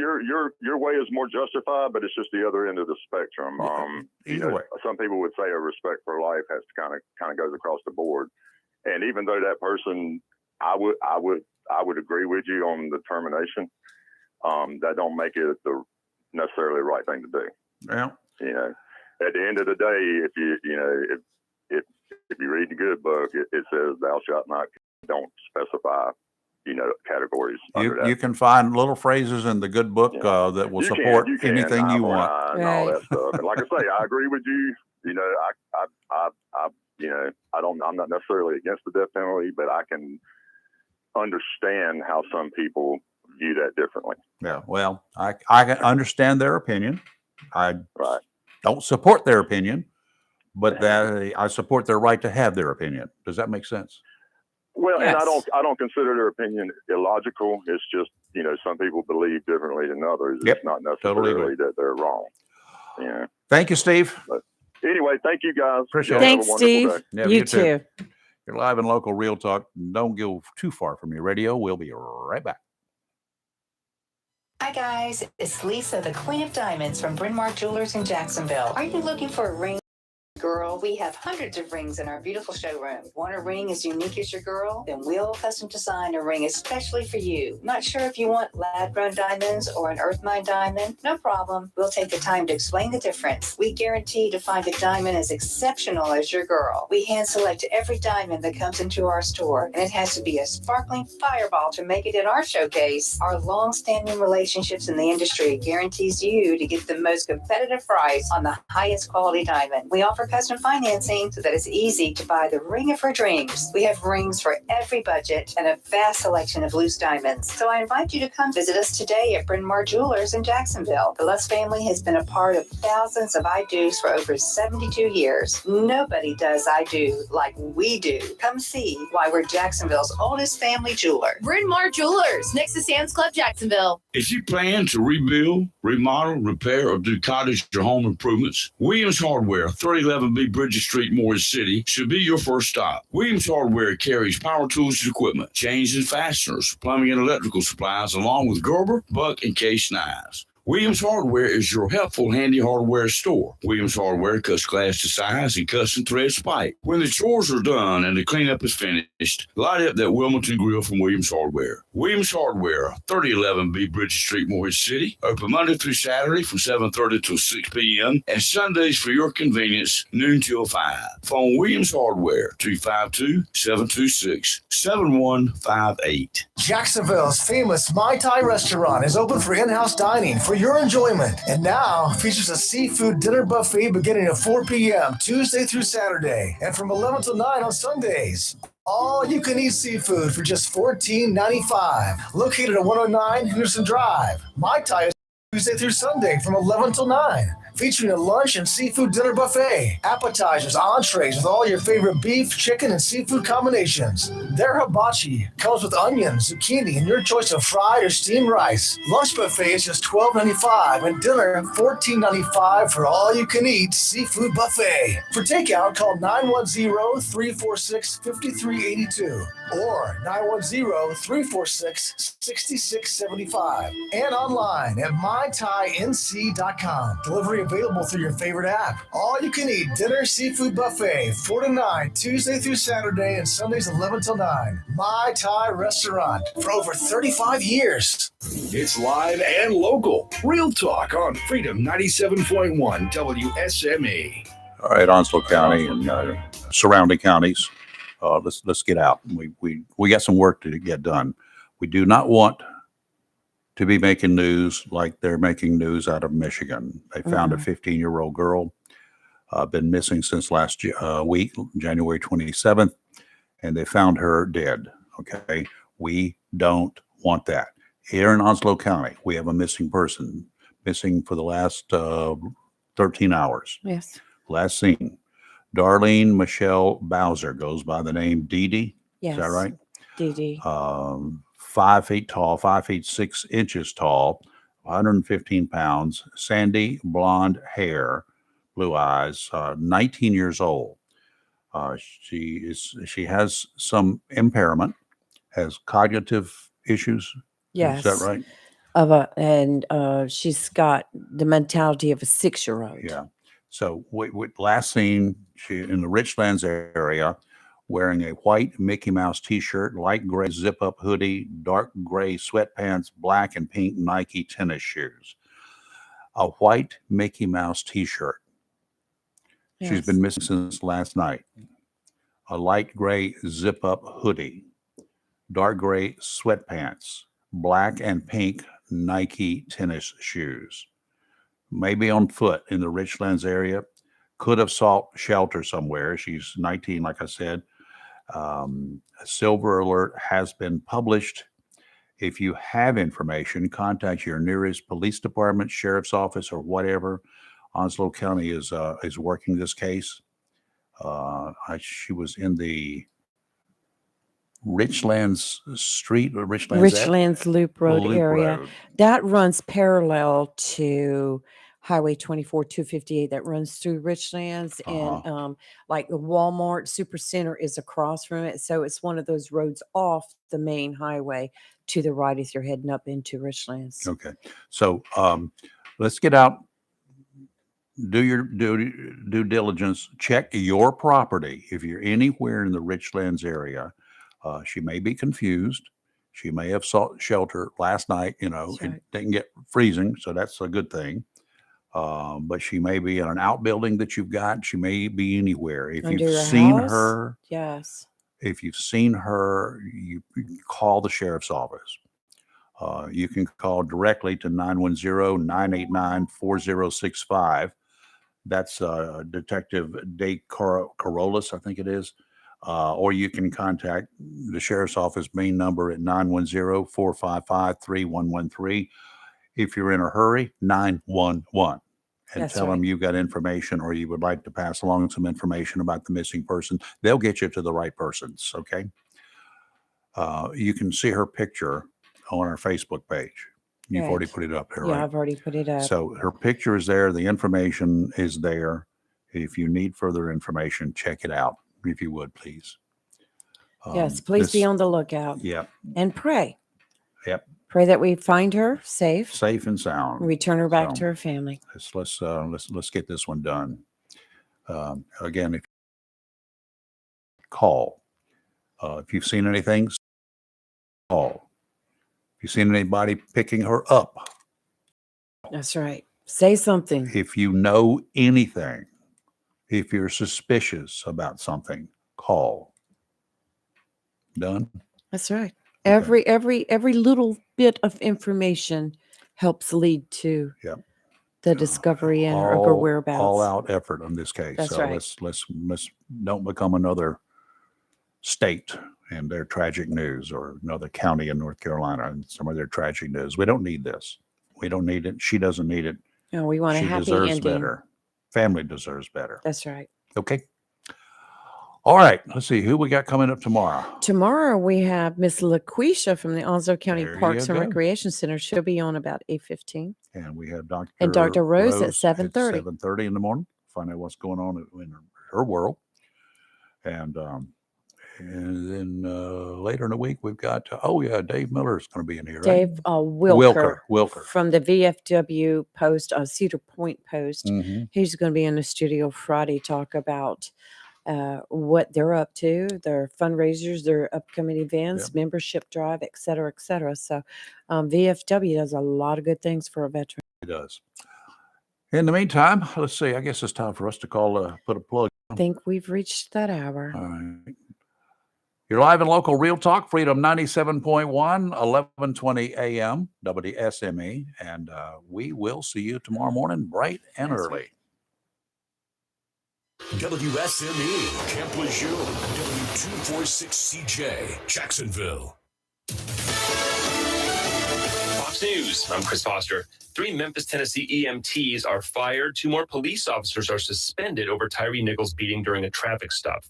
your way is more justified, but it's just the other end of the spectrum. Either way. Some people would say a respect for life has to kind of goes across the board. And even though that person, I would agree with you on the termination. That don't make it the necessarily right thing to do. Yeah. You know, at the end of the day, if you read the good book, it says thou shalt not. Don't specify, categories. You can find little phrases in the good book that will support anything you want. And all that stuff. And like I say, I agree with you. I'm not necessarily against the death penalty, but I can understand how some people view that differently. Yeah. Well, I can understand their opinion. I don't support their opinion, but that I support their right to have their opinion. Does that make sense? Well, and I don't consider their opinion illogical. It's just, some people believe differently than others. Yep. It's not necessarily Totally that they're wrong. Yeah. Thank you, Steve. But anyway, thank you guys. Appreciate Y'all it. have a Thanks, wonderful Steve. day. Yeah, You too. You're live and local Real Talk. Don't go too far from your radio. We'll be right back. Hi guys, it's Lisa, the Queen of Diamonds from Bryn Mawr Jewelers in Jacksonville. Are you looking for a ring? Girl, we have hundreds of rings in our beautiful showroom. Want a ring as unique as your girl? Then we'll custom design a ring especially for you. Not sure if you want lab-grown diamonds or an earth mine diamond? No problem. We'll take the time to explain the difference. We guarantee to find a diamond as exceptional as your girl. We hand select every diamond that comes into our store, and it has to be a sparkling fireball to make it in our showcase. Our long-standing relationships in the industry guarantees you to get the most competitive price on the highest quality diamond. We offer custom financing so that it's easy to buy the ring of her dreams. We have rings for every budget and a vast selection of loose diamonds. So I invite you to come visit us today at Bryn Mawr Jewelers in Jacksonville. The Lutz family has been a part of thousands of I do's for over 72 years. Nobody does I do like we do. Come see why we're Jacksonville's oldest family jeweler. Bryn Mawr Jewelers, next to Sam's Club Jacksonville. If you plan to rebuild, remodel, repair, or do cottage or home improvements, Williams Hardware, 3011B Bridges Street, Morris City, should be your first stop. Williams Hardware carries power tools and equipment, chains and fasteners, plumbing and electrical supplies, along with Gerber, Buck, and Case knives. Williams Hardware is your helpful, handy hardware store. Williams Hardware cuts glass to size and custom threads pipe. When the chores are done and the cleanup is finished, light up that Wilmington grill from Williams Hardware. Williams Hardware, 3011B Bridges Street, Morris City. Open Monday through Saturday from 7:30 till 6 p.m. and Sundays for your convenience, noon till 5. Phone Williams Hardware, 252-726-7158. Jacksonville's famous Mai Tai restaurant is open for in-house dining for your enjoyment, and now features a seafood dinner buffet beginning at 4 p.m. Tuesday through Saturday, and from 11 till 9 on Sundays. All you can eat seafood for just $14.95. Located at 109 Henderson Drive. Mai Tai is Tuesday through Sunday from 11 till 9. Featuring a lunch and seafood dinner buffet, appetizers, entrees with all your favorite beef, chicken, and seafood combinations. Their hibachi comes with onions, zucchini, and your choice of fried or steamed rice. Lunch buffet is just $12.95 and dinner $14.95 for all you can eat seafood buffet. For takeout, call 910-346-5382 or 910-346-6675 and online at mythainc.com. Delivery available through your favorite app. All you can eat dinner seafood buffet 4 to 9 Tuesday through Saturday and Sundays 11 till 9. Mai Tai Restaurant for over 35 years. It's live and local. Real talk on Freedom 97.1 WSME. All right, Onslow County and surrounding counties. Let's get out. We got some work to get done. We do not want to be making news like they're making news out of Michigan. They found a 15-year-old girl, been missing since last week, January 27th, and they found her dead. Okay, we don't want that. Here in Onslow County, we have a missing person, missing for the last 13 hours. Yes. Last seen. Darlene Michelle Bowser goes by the name Dee Dee. Yes. Is that right? Dee Dee. 5 feet tall, 5 feet 6 inches tall, 115 pounds, sandy blonde hair, blue eyes, 19 years old. She has some impairment, has cognitive issues. Yes. Is that right? And she's got the mentality of a 6-year-old. Yeah. So we last seen she in the Richlands area, wearing a white Mickey Mouse t-shirt, light gray zip-up hoodie, dark gray sweatpants, black and pink Nike tennis shoes. A white Mickey Mouse t-shirt. Yes. She's been missing since last night. A light gray zip-up hoodie, dark gray sweatpants, black and pink Nike tennis shoes. Maybe on foot in the Richlands area. Could have sought shelter somewhere. She's 19, like I said. A silver alert has been published. If you have information, contact your nearest police department, sheriff's office, or whatever. Onslow County is working this case. She was in the Richlands Street or Richlands Loop Road area. Road. That runs parallel to Highway 24 258 that runs through Richlands, and like the Walmart Supercenter is across from it. So it's one of those roads off the main highway to the right as you're heading up into Richlands. Okay. So let's get out do your due diligence. Check your property. If you're anywhere in the Richlands area, she may be confused. She may have sought shelter last night. You know, That's it right. didn't get freezing, so that's a good thing. But she may be in an outbuilding that you've got. She may be anywhere. If Under you've your seen house? her, Yes. if you've seen her, you call the sheriff's office. You can call directly to 910-989-4065. That's Detective Dave Carolus, I think it is. Or you can contact the sheriff's office main number at 910-455-3113. If you're in a hurry, 911. And That's tell right. them you've got information or you would like to pass along some information about the missing person. They'll get you to the right persons, okay? You can see her picture on our Facebook page. You've already Right. put it up there, Yeah, right? I've already put it up. So her picture is there. The information is there. If you need further information, check it out, if you would, please. Yes, please be this- on the lookout Yep, and pray. yep. Pray that we find her safe, Safe and sound. return her back So, to her family. let's get this one done. Again, if call. If you've seen anything, call. If you've seen anybody picking her up, That's right. Say something. if you know anything, if you're suspicious about something, call. Done? That's right. Every little bit of information helps lead to Yep. the discovery and of her All whereabouts. out effort on this case. That's So right. let's don't become another state and their tragic news, or another county in North Carolina and some of their tragic news. We don't need this. We don't need it. She doesn't need it. No, we want a She happy deserves ending. better. Family deserves better. That's right. Okay. All right. Let's see who we got coming up tomorrow. Tomorrow we have Miss LaQuisha from the Onslow County There Parks you and go. Recreation Center. She'll be on about 8:15. And we have Dr. And Dr. Rose at 7:30. 7:30 in the morning. Find out what's going on in her world. And then later in the week, we've got, Dave Miller is going to be in here, right? Dave Wilker Wilker. from the VFW Post, Cedar Point Post. Mhm. He's going to be in the studio Friday, talk about what they're up to, their fundraisers, their upcoming events, membership drive, et cetera, et cetera. So VFW does a lot of good things for a veteran. It does. In the meantime, let's see. I guess it's time for us to call, put a plug. I think we've reached that hour. All right. You're live and local Real Talk, Freedom 97.1, 1120 a.m., WSME. And we will see you tomorrow morning, bright and early. WSME, Camp Lejeune, W246CJ, Jacksonville. Fox News, I'm Chris Foster. 3 Memphis, Tennessee EMTs are fired. 2 more police officers are suspended over Tyree Nichols' beating during a traffic stop.